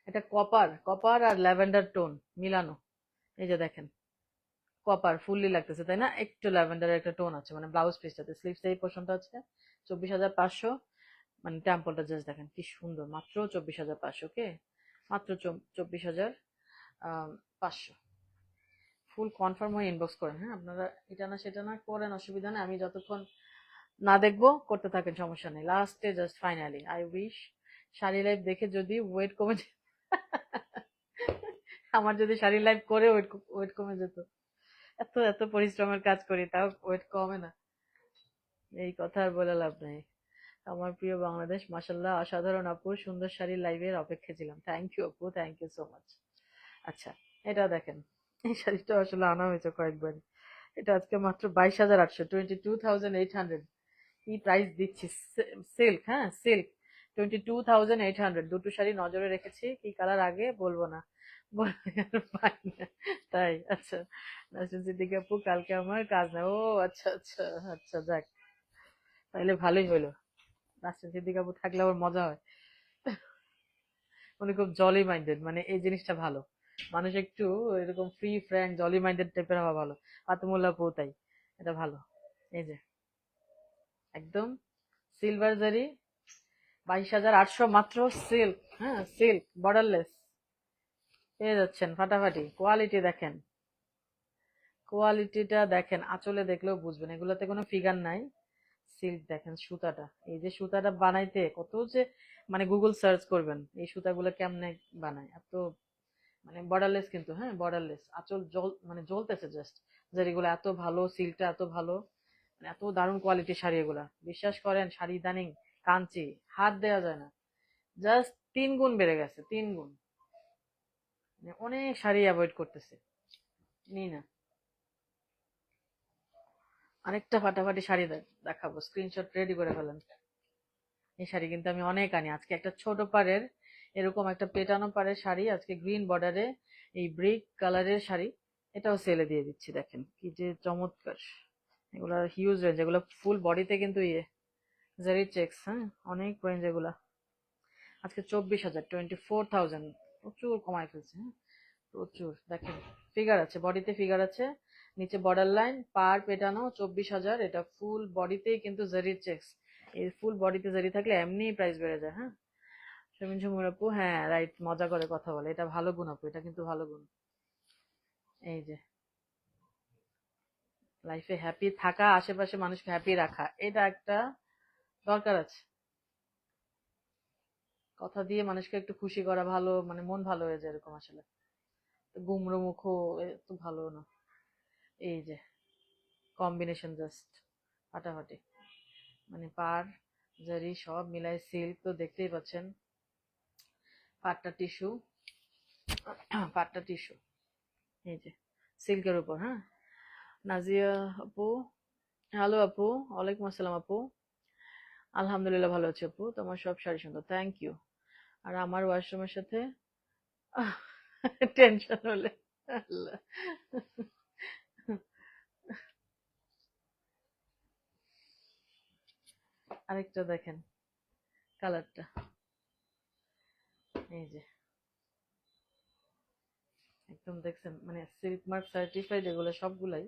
এটা কপার, কপার আর ল্যাভেন্ডার টোন মিলানো। এই যে দেখেন, কপার ফুললি লাগতেছে তাই না, একটু ল্যাভেন্ডারের একটা টোন আছে মানে ব্লাউজ পিসটাতে। স্লিভস এই পোর্শনটা আছে 24,500। মানে টেম্পলটা জাস্ট দেখেন কি সুন্দর, মাত্র 24,500। ওকে, মাত্র 24,500। ফুল কনফার্ম হয়ে ইনবক্স করেন, হ্যাঁ, আপনারা এটা না সেটা না করেন, অসুবিধা নেই, আমি যতক্ষণ না দেখবো করতে থাকেন, সমস্যা নেই। লাস্টে just finally I wish sari live দেখে যদি ওয়েট কমে আমার যদি শাড়ি লাইভ করে ওয়েট ওয়েট কমে যেত। এত এত পরিশ্রমের কাজ করি তাও ওয়েট কমে না, এই কথা আর বলে লাভ নাই। আমার প্রিয় বাংলাদেশ, মাশাল্লাহ, অসাধারণ আপু, সুন্দর শাড়ি লাইভের অপেক্ষা ছিলাম। থ্যাংক ইউ আপু, থ্যাংক ইউ সো মাচ। আচ্ছা, এটা দেখেন, এই শাড়িটা আসলে আনা হয়েছে কয়েকবার। এটা আজকে মাত্র 22,800, 22,800। কি প্রাইস দিচ্ছি, সিল্ক, হ্যাঁ সিল্ক, 22,800। দুটো শাড়ি নজরে রেখেছি, কি কালার আগে বলবো না, পাই না। তাই, আচ্ছা। নাসরিন সিদ্দিকী আপু, কালকে আমার কাজ না। ও আচ্ছা আচ্ছা আচ্ছা, যাক, তাইলে ভালোই হলো। নাসরিন সিদ্দিকী আপু থাকলে আবার মজা হয়। উনি খুব জলি মাইন্ডেড, মানে এই জিনিসটা ভালো। মানুষ একটু এরকম ফ্রি ফ্র্যাঙ্ক জলি মাইন্ডেড টাইপের হওয়া ভালো। ফাতেমুল্লাহ আপু তাই, এটা ভালো। এই যে একদম সিলভার জারি, 22,800 মাত্র। সিল্ক, হ্যাঁ সিল্ক বর্ডারলেস পেয়ে যাচ্ছেন ফাটাফাটি। কোয়ালিটি দেখেন, কোয়ালিটিটা দেখেন, আঁচলে দেখলেও বুঝবেন এগুলোতে কোনো ফিগার নাই। সিল্ক দেখেন, সুতাটা, এই যে সুতাটা বানাইতে কত যে, মানে গুগল সার্চ করবেন এই সুতাগুলো কেমনে বানায়, এত মানে বর্ডারলেস কিন্তু, হ্যাঁ বর্ডারলেস, আঁচল জল মানে জ্বলতেছে জাস্ট। এগুলো এত ভালো, সিল্কটা এত ভালো, মানে এত দারুণ কোয়ালিটির শাড়ি এগুলা, বিশ্বাস করেন। শাড়ি ইদানিং কাঞ্চি হাত দেওয়া যায় না, জাস্ট 3 গুণ বেড়ে গেছে, 3 গুণ। মানে অনেক শাড়ি অ্যাভয়েড করতেছে, নি না। আরেকটা ফাটাফাটি শাড়ি দেখাবো, স্ক্রিনশট রেডি করে ফেলেন। এই শাড়ি কিন্তু আমি অনেক আনি। আজকে একটা ছোট পাড়ের এরকম একটা পেটানো পাড়ের শাড়ি, আজকে গ্রিন বর্ডারে এই ব্রিক কালারের শাড়ি, এটাও সেলে দিয়ে দিচ্ছি। দেখেন কি যে চমৎকার, এগুলা হিউজ রেঞ্জ, এগুলো ফুল বডিতে কিন্তু ইয়ে জারি চেক্স, হ্যাঁ অনেক রেঞ্জ এগুলা। আজকে 24,000, 24,000, প্রচুর কমায় ফেলছে, হ্যাঁ প্রচুর। দেখেন ফিগার আছে, বডিতে ফিগার আছে, নিচে বর্ডার লাইন, পার পেটানো, 24,000। এটা ফুল বডিতেই কিন্তু জারি চেক্স। এই ফুল বডিতে জারি থাকলে এমনি প্রাইস বেড়ে যায়, হ্যাঁ। সুমিন ঝুমুর আপু, হ্যাঁ রাইট, মজা করে কথা বলে, এটা ভালো গুণ আপু, এটা কিন্তু ভালো গুণ। এই যে লাইফে হ্যাপি থাকা, আশেপাশে মানুষকে হ্যাপি রাখা, এটা একটা দরকার আছে। কথা দিয়ে মানুষকে একটু খুশি করা ভালো, মানে মন ভালো হয়ে যায় এরকম আসলে। গুমড়ো মুখো তো ভালো না। এই যে কম্বিনেশন জাস্ট ফাটাফাটি, মানে পার জারি সব মিলাই সিল্ক তো দেখতেই পাচ্ছেন। পাটটা টিস্যু, পাটটা টিস্যু, এই যে সিল্কের উপর, হ্যাঁ। নাজিয়া আপু, হ্যালো আপু, ওয়ালাইকুম আসসালাম আপু। আলহামদুলিল্লাহ ভালো আছি আপু, তোমার সব শাড়ি সুন্দর, থ্যাংক ইউ। আর আমার ওয়াশরুমের সাথে টেনশন হলে, আল্লাহ। আরেকটা দেখেন কালারটা, এই যে একদম দেখছেন, মানে সিল্ক মার্ক সার্টিফাইড এগুলো সবগুলাই।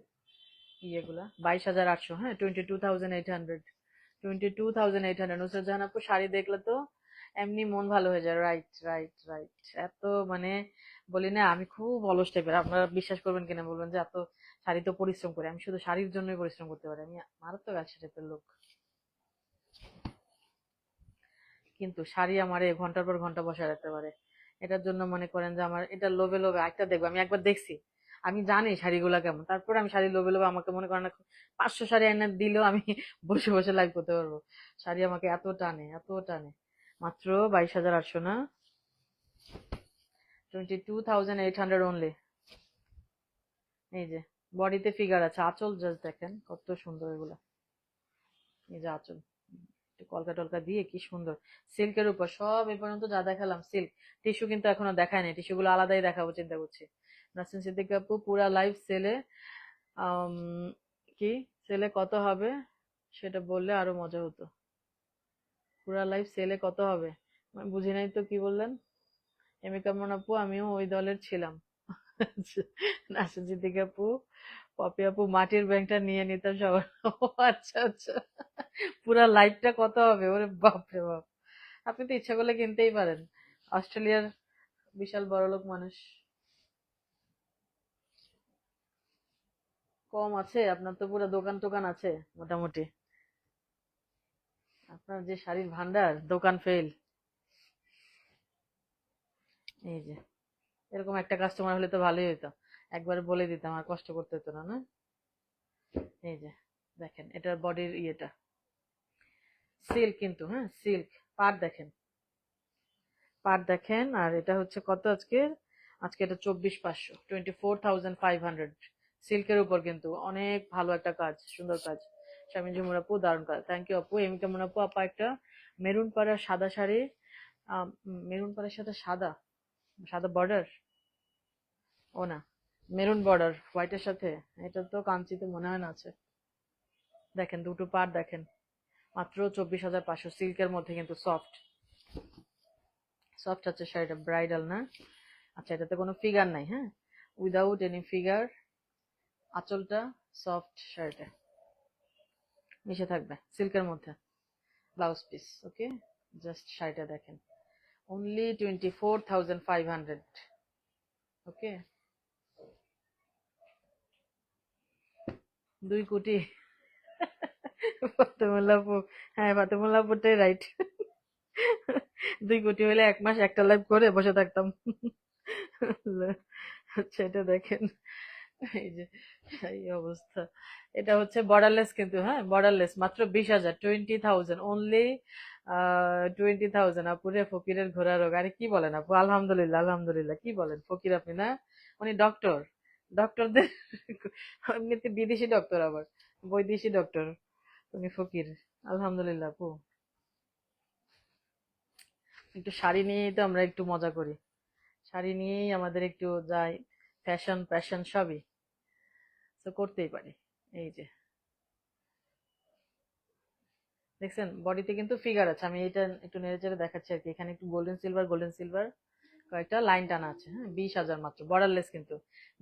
ইয়েগুলা 22,800, হ্যাঁ 22,800, 22,800। নুসরাত জাহান আপু, শাড়ি দেখলে তো এমনি মন ভালো হয়ে যায়। Right, right, right. এত মানে বলি না আমি খুব অলস টাইপের, আপনারা বিশ্বাস করবেন কিনা বলবেন যে এত শাড়ি তো পরিশ্রম করে, আমি শুধু শাড়ির জন্যই পরিশ্রম করতে পারি, আমি মারাত্মক আলসে টাইপের লোক। কিন্তু শাড়ি আমার ঘন্টার পর ঘন্টা বসায় রাখতে পারে। এটার জন্য মনে করেন যে আমার এটা লোভে লোভে একটা দেখবো, আমি একবার দেখছি, আমি জানি শাড়িগুলা কেমন, তারপর আমি শাড়ি লোভে লোভে, আমাকে মনে করেন 500 শাড়ি এনে দিলেও আমি বসে বসে লাইভ করতে পারবো। শাড়ি আমাকে এত টানে, এত টানে। মাত্র 22,800 না, 22,800 অনলি। এই যে বডিতে ফিগার আছে, আঁচল জাস্ট দেখেন কত সুন্দর এগুলা। এই যে আঁচল, একটু কলকা টলকা দিয়ে কি সুন্দর, সিল্কের উপর সব এ পর্যন্ত যা দেখালাম সিল্ক। টিস্যু কিন্তু এখনো দেখায় নাই, টিস্যু গুলো আলাদাই দেখাবো চিন্তা করছি। নাসরিন সিদ্দিকী আপু পুরা লাইভ সেলে কি সেলে কত হবে সেটা বললে আরো মজা হতো। পুরা লাইভ সেলে কত হবে আমি বুঝি নাই তো, কি বললেন? এমি কামরুন আপু আমিও ওই দলের ছিলাম। নাসরিন সিদ্দিকী আপু, পপি আপু মাটির ব্যাংকটা নিয়ে নিতাম সবার। ও আচ্ছা আচ্ছা, পুরা লাইভটা কত হবে? ওরে বাপ রে বাপ, আপনি তো ইচ্ছা করলে কিনতেই পারেন, অস্ট্রেলিয়ার বিশাল বড়লোক মানুষ। কম আছে? আপনার তো পুরো দোকান টোকান আছে মোটামুটি, আপনার যে শাড়ির ভান্ডার, দোকান ফেল। এই যে এরকম একটা কাস্টমার হলে তো ভালোই হতো, একবার বলে দিতাম, আর কষ্ট করতে হতো না, না? এই যে দেখেন এটার বডির ইয়েটা সিল্ক কিন্তু, হ্যাঁ সিল্ক। পার দেখেন, পার দেখেন। আর এটা হচ্ছে কত আজকে? আজকে এটা 24,500, 24,500। সিল্কের উপর কিন্তু অনেক ভালো একটা কাজ, সুন্দর কাজ। শামিন জুমুর আপু দারুণ কাজ, থ্যাংক ইউ আপু। এম কেমন আপু, আপা একটা মেরুন পাড়ার সাদা শাড়ি, মেরুন পাড়ার সাথে সাদা, সাদা বর্ডার, ও না, মেরুন বর্ডার হোয়াইটের সাথে, এটা তো কাঞ্চিতে মনে হয় না আছে। দেখেন দুটো পার দেখেন, মাত্র 24,500, সিল্কের মধ্যে কিন্তু সফট, সফট আছে শাড়িটা, ব্রাইডাল না? আচ্ছা এটাতে কোনো ফিগার নাই, হ্যাঁ, উইদাউট এনি ফিগার। আঁচলটা সফট, শাড়িটা মিশে থাকবে সিল্কের মধ্যে, ব্লাউজ পিস। ওকে, জাস্ট শাড়িটা দেখেন, অনলি 24,500। ওকে, 2 কোটি। ফাতেমুল্লাহ আপু, হ্যাঁ ফাতেমুল্লাহ আপুটাই রাইট। 2 কোটি হলে 1 মাস একটা লাইভ করে বসে থাকতাম। আচ্ছা এটা দেখেন, এই যে এই অবস্থা। এটা হচ্ছে বর্ডারলেস কিন্তু, হ্যাঁ বর্ডারলেস, মাত্র 20,000, 20,000 অনলি, 20,000। আপুরে ফকিরের ঘোড়া রোগ, আরে কি বলেন আপু, আলহামদুলিল্লাহ আলহামদুলিল্লাহ, কি বলেন, ফকির আপনি না? উনি ডক্টর, ডক্টরদের এমনিতে বিদেশি ডক্টর, আবার বৈদেশি ডক্টর, উনি ফকির। আলহামদুলিল্লাহ আপু। একটু শাড়ি নিয়েই তো আমরা একটু মজা করি, শাড়ি নিয়েই আমাদের একটু যাই, ফ্যাশন প্যাশন সবই তো করতেই পারি। এই যে দেখছেন বডিতে কিন্তু ফিগার আছে, আমি এটা একটু নেড়ে চেড়ে দেখাচ্ছি আর কি, এখানে একটু গোল্ডেন সিলভার, গোল্ডেন সিলভার কয়েকটা লাইন টানা আছে, হ্যাঁ 20,000 মাত্র, বর্ডারলেস কিন্তু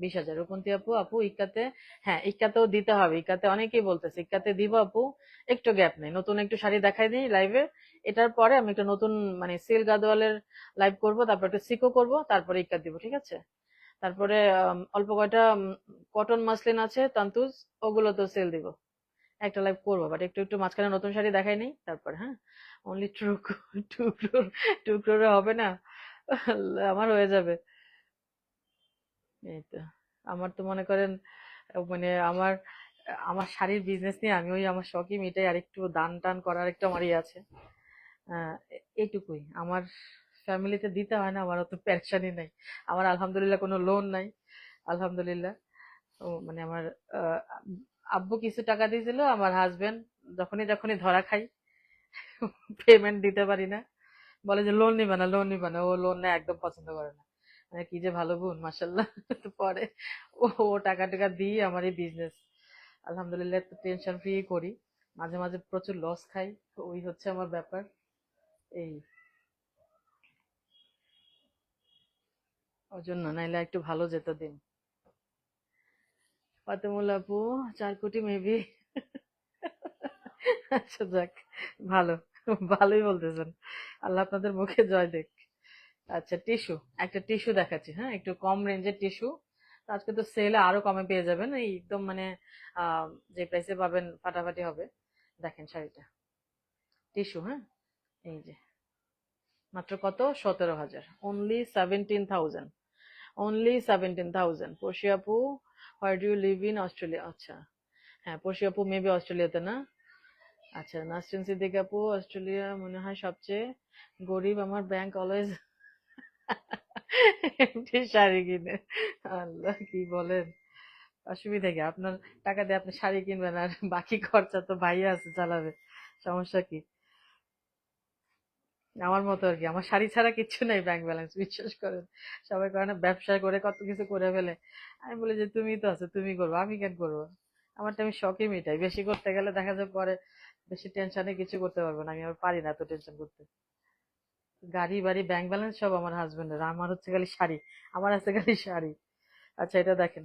20,000। রূপন্তী আপু, আপু ইক্কাতে, হ্যাঁ ইক্কাতেও দিতে হবে, ইক্কাতে অনেকেই বলতেছে ইক্কাতে দিব আপু, একটু গ্যাপ নেই, নতুন একটু শাড়ি দেখাই দিই লাইভে, এটার পরে আমি একটা নতুন মানে সিল গাদোয়ালের লাইভ করব, তারপর একটা সিকো করব, তারপরে ইক্কাত দিব, ঠিক আছে? তারপরে অল্প কয়টা কটন মাসলিন আছে তান্তুজ, ওগুলো তো সেল দিব, একটা লাইভ করবো, বাট একটু একটু মাঝখানে নতুন শাড়ি দেখাই নেই তারপর, হ্যাঁ। অনলি টু ক্রোর, 2 ক্রোরে হবে না, আমার হয়ে যাবে। এই তো, আমার তো মনে করেন মানে আমার আমার শাড়ির বিজনেস নিয়ে আমি ওই আমার শখই মিটাই, আর একটু দান টান করার একটু আমার ইয়ে আছে। এইটুকুই আমার, ফ্যামিলিতে দিতে হয় না, আমার অত পেরেশানি নাই। আমার আলহামদুলিল্লাহ কোনো লোন নাই, আলহামদুলিল্লাহ। ও মানে আমার আহ, আব্বু কিছু টাকা দিয়েছিল, আমার হাজবেন্ড যখনই যখনই ধরা খাই পেমেন্ট দিতে পারি না, বলে যে লোন নিবা না, লোন নিবা না, ও লোন নেয় একদম পছন্দ করে না। মানে কি যে ভালো বোন মাশাল্লাহ। তো পরে ও ও টাকা টাকা দিয়ে আমার এই বিজনেস আলহামদুলিল্লাহ একটু টেনশন ফ্রি করি, মাঝে মাঝে প্রচুর লস খাই, তো ওই হচ্ছে আমার ব্যাপার। এই ওর জন্য নাইলে একটু ভালো যেত দিন। ফাতেমুল আপু, 4 কোটি মেবি। আচ্ছা যাক, ভালো। ভালোই বলতেছেন, আল্লাহ আপনাদের মুখে জয় দেখ। আচ্ছা, টিস্যু, একটা টিস্যু দেখাচ্ছি, হ্যাঁ, একটু কম রেঞ্জের টিস্যু। আজকে তো সেলে আরো কমে পেয়ে যাবেন, এই একদম মানে আহ, যে প্রাইসে পাবেন ফাটাফাটি হবে। দেখেন শাড়িটা, টিস্যু, হ্যাঁ, এই যে মাত্র কত, 17,000, অনলি 17,000, অনলি 17,000। পড়শি আপু, where do you live in Australia? আচ্ছা, হ্যাঁ, পড়শি আপু মেবি অস্ট্রেলিয়াতে না। আচ্ছা, নাসরিন সিদ্দিক আপু, অস্ট্রেলিয়া মনে হয় সবচেয়ে গরিব, আমার ব্যাংক অলওয়েজ এমটি শাড়ি কিনে। আল্লাহ, কি বলেন, অসুবিধা কি আপনার? টাকা দিয়ে আপনি শাড়ি কিনবেন আর বাকি খরচা তো ভাইয়া আছে চালাবে, সমস্যা কি? আমার মতো আর কি, আমার শাড়ি ছাড়া কিচ্ছু নাই ব্যাংক ব্যালেন্স, বিশ্বাস করেন। সবাই করে না ব্যবসা করে কত কিছু করে ফেলে, আমি বলি যে তুমি তো আছো, তুমি করবো, আমি কেন করবো? আমারটা আমি শখই মিটাই, বেশি করতে গেলে দেখা যায় পরে বেশি টেনশনে কিছু করতে পারবো না, আমি আবার পারি না এত টেনশন করতে। গাড়ি বাড়ি ব্যাংক ব্যালেন্স সব আমার হাজবেন্ডের, আমার হচ্ছে খালি শাড়ি, আমার আছে খালি শাড়ি। আচ্ছা, এটা দেখেন,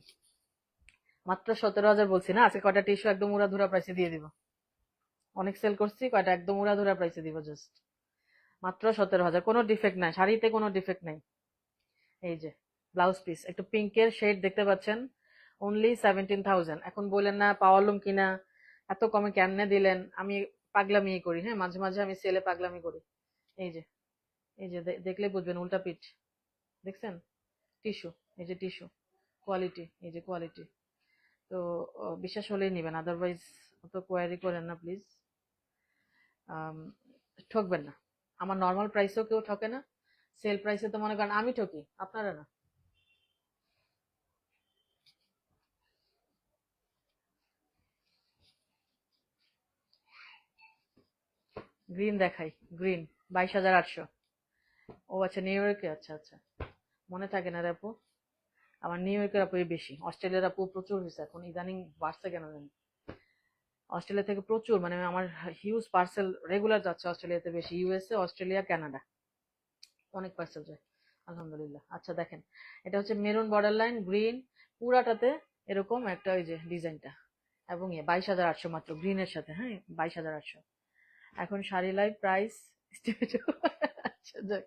মাত্র 17,000 বলছি না, আজকে কয়টা টিস্যু একদম উড়াধুরা প্রাইসে দিয়ে দিব। অনেক সেল করছি, কয়টা একদম উড়াধুরা প্রাইসে দিব জাস্ট। মাত্র 17,000, কোনো ডিফেক্ট নাই শাড়িতে, কোনো ডিফেক্ট নাই। এই যে ব্লাউজ পিস, একটু পিঙ্কের শেড দেখতে পাচ্ছেন, অনলি 17,000। এখন বললেন না পাওয়ালুম কিনা, এত কমে কেমনে দিলেন? আমি পাগলামি করি, হ্যাঁ, মাঝে মাঝে আমি সেলে পাগলামি করি। এই যে, এই যে দেখলে বুঝবেন, উল্টা পিঠ দেখছেন, টিস্যু, এই যে টিস্যু, কোয়ালিটি, এই যে কোয়ালিটি। তো বিশ্বাস হলেই নিবেন, আদারওয়াইজ অত কোয়ারি করেন না প্লিজ। ঠকবেন না, আমার নর্মাল প্রাইসেও কেউ ঠকে না, সেল প্রাইসে তো মনে করেন আমি ঠকি, আপনারা না। গ্রিন দেখাই, গ্রিন, 22,800। ও আচ্ছা, নিউ ইয়র্কে, আচ্ছা আচ্ছা, মনে থাকে না রে আপু, আমার নিউ ইয়র্কের আপু বেশি, অস্ট্রেলিয়ার আপু প্রচুর হয়েছে এখন, ইদানিং বাড়ছে কেন জানি। অস্ট্রেলিয়া থেকে প্রচুর, মানে আমার হিউজ পার্সেল রেগুলার যাচ্ছে অস্ট্রেলিয়াতে বেশি, ইউএসএ, অস্ট্রেলিয়া, কানাডা, অনেক পার্সেল যায় আলহামদুলিল্লাহ। আচ্ছা দেখেন, এটা হচ্ছে মেরুন বর্ডার লাইন, গ্রিন, পুরাটাতে এরকম একটা ওই যে ডিজাইনটা, এবং 22,800 মাত্র গ্রিনের সাথে, হ্যাঁ, 22,800। এখন শাড়ি লাইভ প্রাইস। আচ্ছা যাক,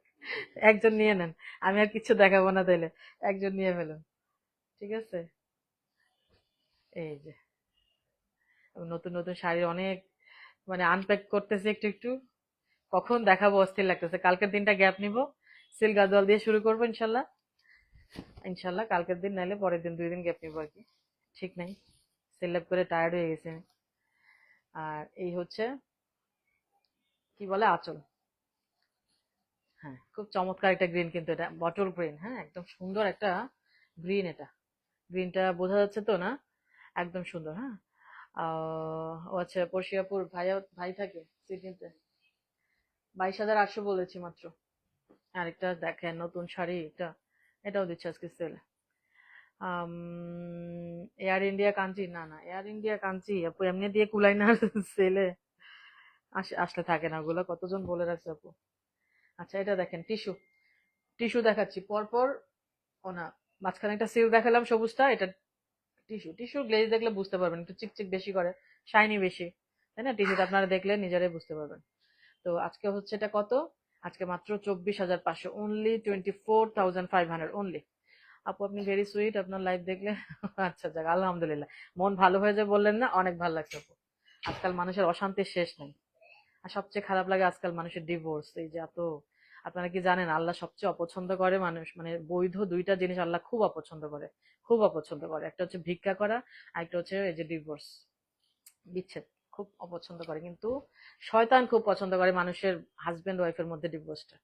একজন নিয়ে নেন, আমি আর কিছু দেখাবো না তাইলে, একজন নিয়ে ফেলুন, ঠিক আছে। এই যে নতুন নতুন শাড়ি অনেক, মানে আনপ্যাক করতেছি একটু একটু, কখন দেখাবো অস্থির লাগতেছে, কালকের দিনটা গ্যাপ নিব, সিল গাদোয়াল দিয়ে শুরু করবো ইনশাল্লাহ। ইনশাল্লাহ কালকের দিন নাইলে পরের দিন, 2 দিন গ্যাপ নিবো আর কি, ঠিক নাই, সেল লাইভ করে টায়ার্ড হয়ে গেছি আমি। আর এই হচ্ছে কি বলে আঁচল, হ্যাঁ, খুব চমৎকার একটা গ্রিন, কিন্তু এটা বটল গ্রিন, হ্যাঁ, একদম সুন্দর একটা গ্রিন, এটা গ্রিনটা বোঝা যাচ্ছে তো না, একদম সুন্দর, হ্যাঁ। ও আচ্ছা, পর্ষিয়াপুর ভাইয়া, ভাই থাকে সিডনিতে। 22,800 বলেছি মাত্র। আরেকটা দেখেন, নতুন শাড়ি এটা, এটাও দিচ্ছে আজকে সেল। এয়ার ইন্ডিয়া কাঞ্চি, না না, এয়ার ইন্ডিয়া কাঞ্চি আপু এমনি দিয়ে কুলাই না সেলে, আসলে থাকে না ওগুলো, কতজন বলে রাখছে আপু। আচ্ছা, এটা দেখেন টিস্যু, টিস্যু দেখাচ্ছি পরপর, ও না, মাঝখানে একটা সিল দেখালাম সবুজটা, এটা টিস্যু, টিস্যু গ্লেজ দেখলে বুঝতে পারবেন, একটু চিকচিক বেশি করে, শাইনি বেশি, তাই না? টিস্যুটা আপনারা দেখলে নিজেরাই বুঝতে পারবেন। তো আজকে হচ্ছে এটা কত, আজকে মাত্র 24,500, অনলি 24,500 অনলি। আপু আপনি ভেরি সুইট, আপনার লাইভ দেখলে আচ্ছা যাক, আলহামদুলিল্লাহ, মন ভালো হয়ে যায় বললেন না, অনেক ভালো লাগছে আপু। আজকাল মানুষের অশান্তির শেষ নেই, আর সবচেয়ে খারাপ লাগে আজকাল মানুষের ডিভোর্স, এই যে এত। আপনারা কি জানেন আল্লাহ সবচেয়ে অপছন্দ করে মানুষ, মানে বৈধ দুইটা জিনিস আল্লাহ খুব অপছন্দ করে, খুব অপছন্দ করে, একটা হচ্ছে ভিক্ষা করা, আর একটা হচ্ছে এই যে ডিভোর্স, বিচ্ছেদ, খুব অপছন্দ করে। কিন্তু শয়তান খুব পছন্দ করে মানুষের হাজবেন্ড ওয়াইফের মধ্যে ডিভোর্সটা,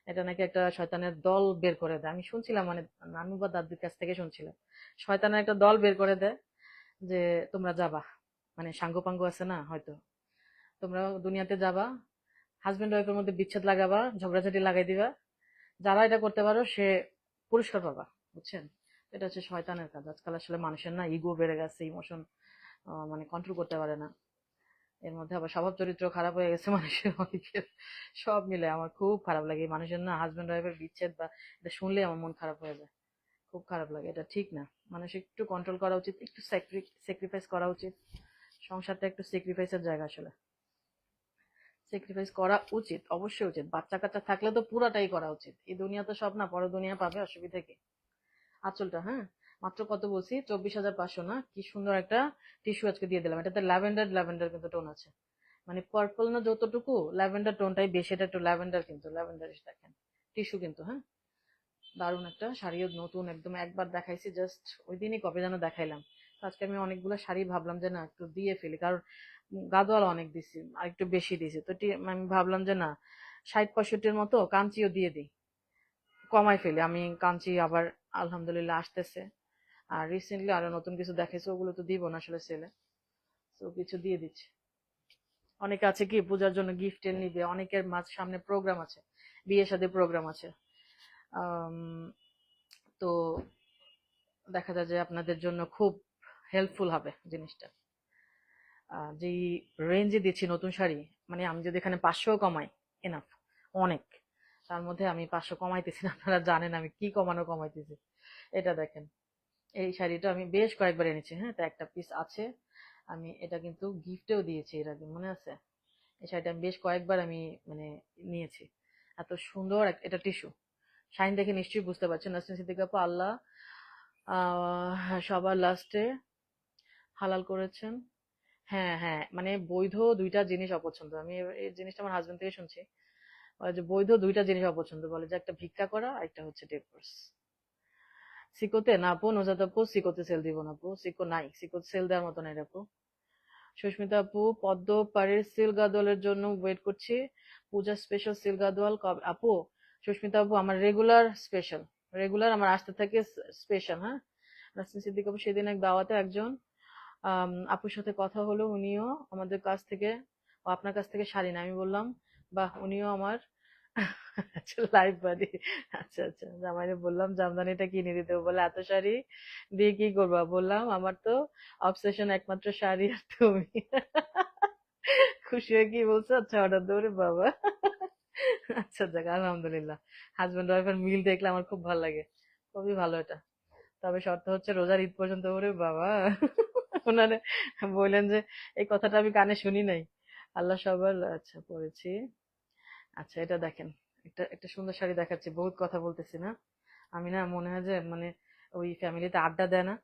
এটা নাকি একটা শয়তানের দল বের করে দেয়, আমি শুনছিলাম, মানে নানু বা দাদির কাছ থেকে শুনছিলাম, শয়তানের একটা দল বের করে দেয়, যে তোমরা যাবা, মানে সাঙ্গ পাঙ্গ আছে না হয়তো, তোমরা দুনিয়াতে যাবা, হাজবেন্ড ওয়াইফের মধ্যে বিচ্ছেদ লাগাবা, ঝগড়াঝাটি লাগাই দিবা, যারা এটা করতে পারো সে পুরস্কার পাবা, বুঝছেন? এটা হচ্ছে শয়তানের কাজ। আজকাল আসলে মানুষের না ইগো বেড়ে গেছে, ইমোশন মানে কন্ট্রোল করতে পারে না, এর মধ্যে আবার স্বভাব চরিত্র খারাপ হয়ে গেছে মানুষের অনেকের, সব মিলে আমার খুব খারাপ লাগে এই মানুষের না হাজবেন্ড ওয়াইফের বিচ্ছেদ, বা এটা শুনলে আমার মন খারাপ হয়ে যায়, খুব খারাপ লাগে, এটা ঠিক না। মানুষ একটু কন্ট্রোল করা উচিত, একটু স্যাক্রিফাইস করা উচিত, সংসারটা একটু স্যাক্রিফাইসের জায়গা আসলে। স্যাক্রিফাইস করা উচিত, অবশ্যই উচিত। বাচ্চা কাচ্চা থাকলে তো পুরাটাই করা উচিত। এই দুনিয়া তো সব না, পর দুনিয়া পাবে, অসুবিধা কি? আঁচলটা, হ্যাঁ, মাত্র কত বলছি, 24,500 না? কি সুন্দর একটা টিস্যু আজকে দিয়ে দিলাম। এটাতে ল্যাভেন্ডার ল্যাভেন্ডার কিন্তু টোন আছে, মানে পার্পল না যতটুকু, ল্যাভেন্ডার টোনটাই বেশি। এটা একটু ল্যাভেন্ডার, কিন্তু ল্যাভেন্ডার দেখেন টিস্যু কিন্তু, হ্যাঁ। দারুণ একটা শাড়িও, নতুন একদম, একবার দেখাইছি জাস্ট ওই দিনই, কবে যেন দেখাইলাম। তো আজকে আমি অনেকগুলো শাড়ি ভাবলাম যে না একটু দিয়ে ফেলি, কারণ গাদোয়ালা অনেক দিছি আর একটু বেশি দিছি, তো আমি ভাবলাম যে না 60-65-র মতো কাঞ্চিও দিয়ে দিই, কমাই ফেলি। আমি কাঞ্চি আবার আলহামদুলিল্লাহ আসতেছে, আর রিসেন্টলি আরো নতুন কিছু দেখাইছে, ওগুলো তো দিব না আসলে সেলে, তো কিছু দিয়ে দিচ্ছি। অনেকে আছে কি পূজার জন্য গিফটের নিবে, অনেকের মাঝ সামনে প্রোগ্রাম আছে, বিয়ে শাদী প্রোগ্রাম আছে। আম, তো দেখা যায় যে আপনাদের জন্য খুব হেল্পফুল হবে জিনিসটা। যেই রেঞ্জে দিচ্ছি নতুন শাড়ি, মানে আমি যদি এখানে 500 কমাই, এনাফ, অনেক। তার মধ্যে আমি 500 কমাইতেছি না, আপনারা জানেন আমি কি কমাইতেছি। এটা দেখেন, এই শাড়িটা আমি বেশ কয়েকবার এনেছি, হ্যাঁ, তো একটা পিস আছে, আমি এটা কিন্তু গিফটেও দিয়েছি এর আগে, মনে আছে? এই শাড়িটা আমি বেশ কয়েকবার আমি মানে নিয়েছি। এত সুন্দর এটা টিস্যু, শাইন দেখে নিশ্চয়ই বুঝতে পারছেন। নাসরিন সিদ্দিকা আপু, আল্লাহ সবার লাস্টে হালাল করেছেন। হ্যাঁ হ্যাঁ, মানে বৈধ দুইটা জিনিস অপছন্দ। আমি এই জিনিসটা আমার হাজবেন্ড থেকে শুনছি, যে বৈধ দুইটা জিনিস অপছন্দ, বলে যে একটা ভিক্ষা করা আর একটা হচ্ছে ডিভোর্স। সিকোতে না আপু, নজাত আপু, সিকোতে সেল দিব না আপু, সিকো নাই, সিকোতে সেল দেওয়ার মতো নাই আপু। সুস্মিতা আপু, পদ্ম পাড়ের সিল গাদোয়ালের জন্য ওয়েট করছি, পূজা স্পেশাল সিল গাদোয়াল কবে আপু? সুস্মিতা আপু, আমার রেগুলার স্পেশাল, রেগুলার আমার আসতে থাকে স্পেশাল, হ্যাঁ। নাসরিন সিদ্দিক আপু, সেদিন এক দাওয়াতে একজন আপুর সাথে কথা হলো, উনিও আমাদের কাছ থেকে, ও আপনার কাছ থেকে শাড়ি না, আমি বললাম বাহ, উনিও আমার আচ্ছা লাইভ বাদী, আচ্ছা আচ্ছা, জামাইরে বললাম জামদানিটা কিনে দিতে, বলে এত শাড়ি দিয়ে কি করবা? বললাম আমার তো অবসেশন একমাত্র শাড়ি আর তুমি। খুশি হয়ে কি বলছো, আচ্ছা অর্ডার দৌড়ে বাবা। আচ্ছা যাক, আলহামদুলিল্লাহ, হাজবেন্ড ওয়াইফের মিল দেখলে আমার খুব ভালো লাগে, খুবই ভালো এটা। তবে শর্ত হচ্ছে রোজার ঈদ পর্যন্ত। ওরে বাবা, ওনারে বললেন যে এই কথাটা আমি কানে শুনি নাই। আল্লাহ সবার, আচ্ছা পড়েছি। আচ্ছা এটা দেখেন, একটা একটা সুন্দর শাড়ি দেখাচ্ছি, বহুত কথা বলতেছি না আমি, না মনে হয় যে মানে ওই ফ্যামিলিতে আড্ডা দেয় না,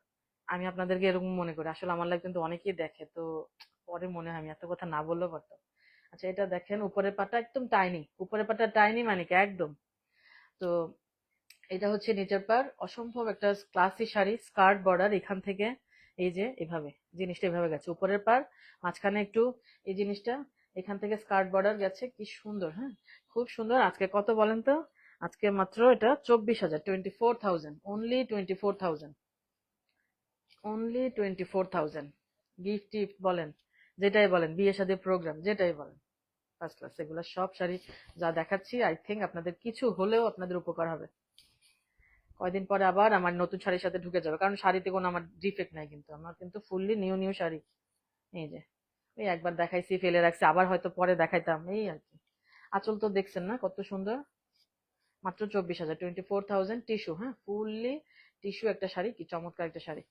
আমি আপনাদেরকে এরকম মনে করি, আসলে আমার লাইফ কিন্তু অনেকেই দেখে, তো পরে মনে হয় আমি এত কথা না বললেও পারতাম। আচ্ছা এটা দেখেন, উপরের পাটা একদম টাইনি, উপরের পাটা টাইনি মানে কি একদম। তো এটা হচ্ছে নিচের পার, অসম্ভব একটা ক্লাসি শাড়ি, স্কার্ট বর্ডার এখান থেকে, এই যে এভাবে জিনিসটা এভাবে গেছে, উপরের পার মাঝখানে একটু এই জিনিসটা, এখান থেকে স্কার্ট বর্ডার গেছে, কি সুন্দর, হ্যাঁ, খুব সুন্দর। আজকে কত বলেন তো? আজকে মাত্র এটা 24,000, 24,000, অনলি 24,000, অনলি 24,000। গিফট টিফট বলেন, যেটাই বলেন, বিয়ে শাদী প্রোগ্রাম যেটাই বলেন, ফার্স্ট ক্লাস। এগুলো সব শাড়ি যা দেখাচ্ছি, আই থিঙ্ক আপনাদের কিছু হলেও আপনাদের উপকার হবে। কয়দিন পরে আবার আমার নতুন শাড়ির সাথে ঢুকে যাবে, কারণ শাড়িতে কোনো আমার ডিফেক্ট নাই, কিন্তু আমার কিন্তু ফুললি নিউ নিউ শাড়ি। এই যে এই একবার দেখাইছি, ফেলে রাখছি, আবার হয়তো পরে দেখাইতাম, এই আর কি। আঁচল তো দেখছেন না কত সুন্দর, মাত্র 24,000, 24,000, টিস্যু, হ্যাঁ, ফুললি টিস্যু একটা শাড়ি, কি চমৎকার একটা শাড়ি।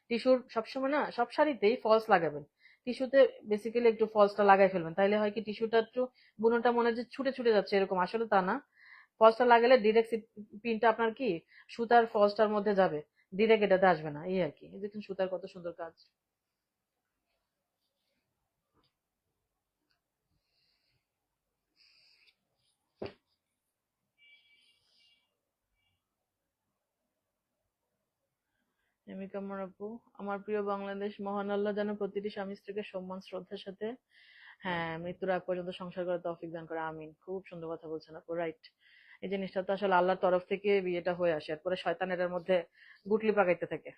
টিস্যুর সবসময় না, সব শাড়িতেই ফলস লাগাবেন, টিস্যুতে বেসিক্যালি একটু ফলসটা লাগাই ফেলবেন, তাইলে হয় কি টিস্যুটা একটু বুনোটা মনে হয় যে ছুটে ছুটে যাচ্ছে এরকম, আসলে তা না। ফলসটা লাগালে ডিরেক্ট পিনটা আপনার কি সুতার ফলসটার মধ্যে যাবে, ডিরেক্ট এটাতে আসবে না, এই আর কি। এই দেখুন সুতার কত সুন্দর কাজ। এমিকা আমার আপু, আমার প্রিয় বাংলাদেশ, মহান আল্লাহ যেন প্রতিটি স্বামী স্ত্রীকে সম্মান শ্রদ্ধার সাথে, হ্যাঁ, মৃত্যুর আগ পর্যন্ত সংসার করার তৌফিক দান করে, আমিন। খুব সুন্দর কথা বলছেন আপু, রাইট। এই জিনিসটা তো আসলে আল্লাহর তরফ থেকে বিয়েটা হয়ে আসে, এরপরে শয়তানের এর মধ্যে গুটলি পাকাইতে থাকে।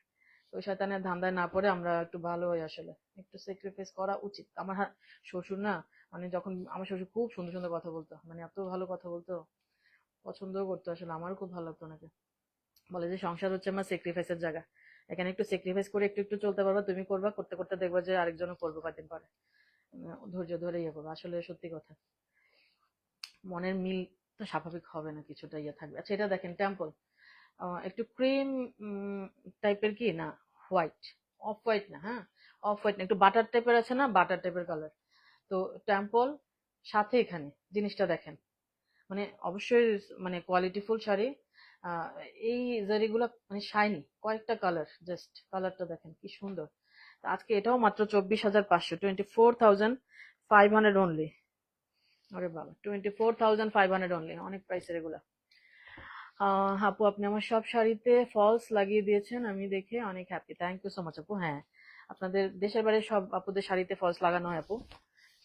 তো ওই শয়তানের ধান্দায় না পড়ে আমরা একটু ভালো হই, আসলে একটু স্যাক্রিফাইস করা উচিত। আমার শ্বশুর না, মানে যখন আমার শ্বশুর খুব সুন্দর সুন্দর কথা বলতো, মানে এত ভালো কথা বলতো, পছন্দও করতো, আসলে আমারও খুব ভালো লাগতো ওনাকে। বলে যে সংসার হচ্ছে আমার স্যাক্রিফাইসের জায়গা, এখানে একটু স্যাক্রিফাইস করে একটু একটু চলতে পারবা, তুমি করবা, করতে করতে দেখবা যে আরেকজনও করবে কয়েকদিন পরে, ধৈর্য ধরে ইয়ে করবো, আসলে সত্যি কথা। মনের মিল তো স্বাভাবিক হবে না, কিছুটা ইয়ে থাকবে। আচ্ছা এটা দেখেন, টেম্পল, একটু ক্রিম টাইপের, কি না হোয়াইট, অফ হোয়াইট না, হ্যাঁ, অফ হোয়াইট না, একটু বাটার টাইপের আছে না, বাটার টাইপের কালার। তো টেম্পল, সাথে এখানে জিনিসটা দেখেন, মানে অবশ্যই মানে কোয়ালিটিফুল শাড়ি। আহ, এই জারিগুলো মানে শাইনি, কয়েকটা কালার, জাস্ট কালারটা দেখেন কি সুন্দর। তো আজকে এটাও মাত্র 24,500, 24,500 অনলি। আরে বাবা, 24,500 অনলি, অনেক প্রাইসের এগুলা। আপু আপনি আমার সব শাড়িতে ফলস লাগিয়ে দিয়েছেন, আমি দেখে অনেক happy, thank you so much আপু। হ্যাঁ, আপনাদের দেশের বাড়ির সব আপুদের শাড়িতে ফলস লাগানো হয় আপু,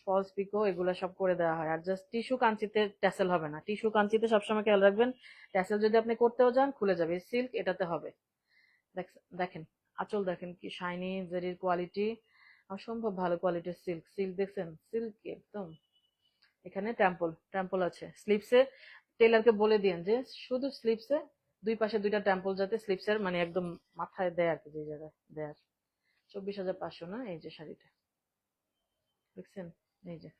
ফলস পিকো এগুলো সব করে দেওয়া হয়। আর জাস্ট টিস্যু কাঞ্চিতে ট্যাসেল হবে না, টিস্যু কাঞ্চিতে সবসময় খেয়াল রাখবেন, ট্যাসেল যদি আপনি করতেও যান খুলে যাবে। সিল্ক এটাতে হবে। দেখেন আঁচল দেখেন কি শাইনি, জেরির কোয়ালিটি অসম্ভব ভালো কোয়ালিটির সিল্ক। সিল্ক দেখছেন, সিল্ক একদম। এখানে টেম্পল টেম্পল আছে স্লিপসে, টেলারকে বলে দিন যে শুধু স্লিপসে দুই পাশে দুইটা টেম্পল যাতে স্লিপসের মানে একদম মাথায় দেয় আর কি, যে জায়গায় দেয়। 24,500 না, এই যে শাড়িটা দেখছেন, এই যে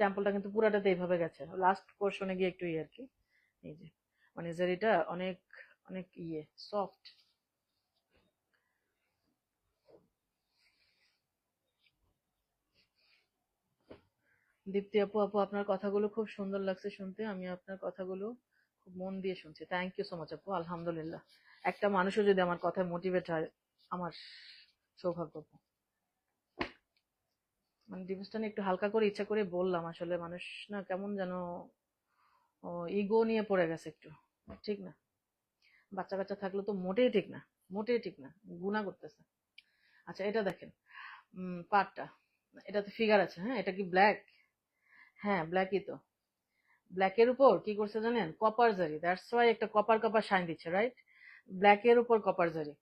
টেম্পলটা কিন্তু পুরাটাতে এইভাবে গেছে, লাস্ট পোর্শনে গিয়ে একটু ইয়ে আর কি। এই যে মানে জারিটা অনেক অনেক ইয়ে সফট। দীপ্তি আপু, আপু আপনার কথাগুলো খুব সুন্দর লাগছে শুনতে, আমি আপনার কথাগুলো খুব মন দিয়ে শুনছি, থ্যাংক ইউ সো মাচ আপু। আলহামদুলিল্লাহ, একটা মানুষও যদি আমার কথায় মোটিভেট হয় আমার সৌভাগ্য আপু। মানে ডিভোর্সটা নিয়ে একটু হালকা করে ইচ্ছা করে বললাম, আসলে মানুষ না কেমন যেন ইগো নিয়ে পড়ে গেছে একটু, ঠিক না? বাচ্চা কাচ্চা থাকলে তো মোটেই ঠিক না, মোটেই ঠিক না, গুণা করতেছে। আচ্ছা এটা দেখেন, পাটটা, এটাতে ফিগার আছে, হ্যাঁ এটা কি ব্ল্যাক? হ্যাঁ ব্ল্যাকই তো। ব্ল্যাকের উপর কি করছে জানেন, কপার জারি, দ্যাটস ওয়াই একটা কপার কপার শাইন দিচ্ছে, রাইট? ব্ল্যাকের উপর কপার জারি,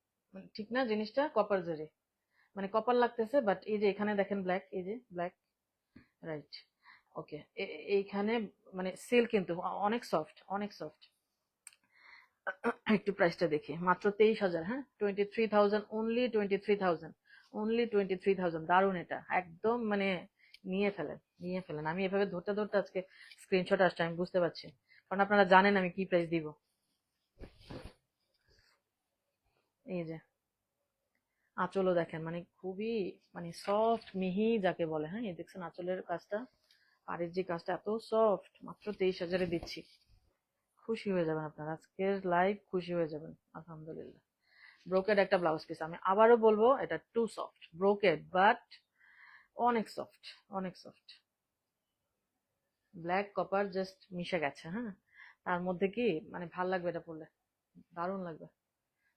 ঠিক না জিনিসটা? কপার জারি মানে কপার লাগতেছে, বাট এই যে এখানে দেখেন ব্ল্যাক, এই যে ব্ল্যাক, রাইট? ওকে, এইখানে মানে সিল্ক কিন্তু অনেক সফট, অনেক সফট। একটু প্রাইসটা দেখি, মাত্র 23,000, হ্যাঁ 23,000 অনলি, 23,000 অনলি, 23,000। দারুণ, এটা একদম মানে নিয়ে ফেলেন, নিয়ে ফেলেন। আমি এভাবে ধরতে ধরতে আজকে স্ক্রিনশট আসছে, আমি বুঝতে পারছি, কারণ আপনারা জানেন আমি কি প্রাইস দিব। এই যে আঁচলও দেখেন, মানে খুবই মানে সফট মিহি যাকে বলে, হ্যাঁ এই দেখছেন আঁচলের কাজটা, পাড়ের যে কাজটা এত সফট, মাত্র 23,000-এ দিচ্ছি। খুশি হয়ে যাবেন আপনারা, আজকের লাইভ খুশি হয়ে যাবেন আলহামদুলিল্লাহ। ব্রোকেড একটা ব্লাউজ পিস, আমি আবারও বলবো এটা টু সফট, ব্রোকেড বাট অনেক সফট, অনেক সফট। ব্ল্যাক কপার জাস্ট মিশে গেছে, হ্যাঁ তার মধ্যে কি মানে ভাল লাগবে এটা পরলে, দারুণ লাগবে।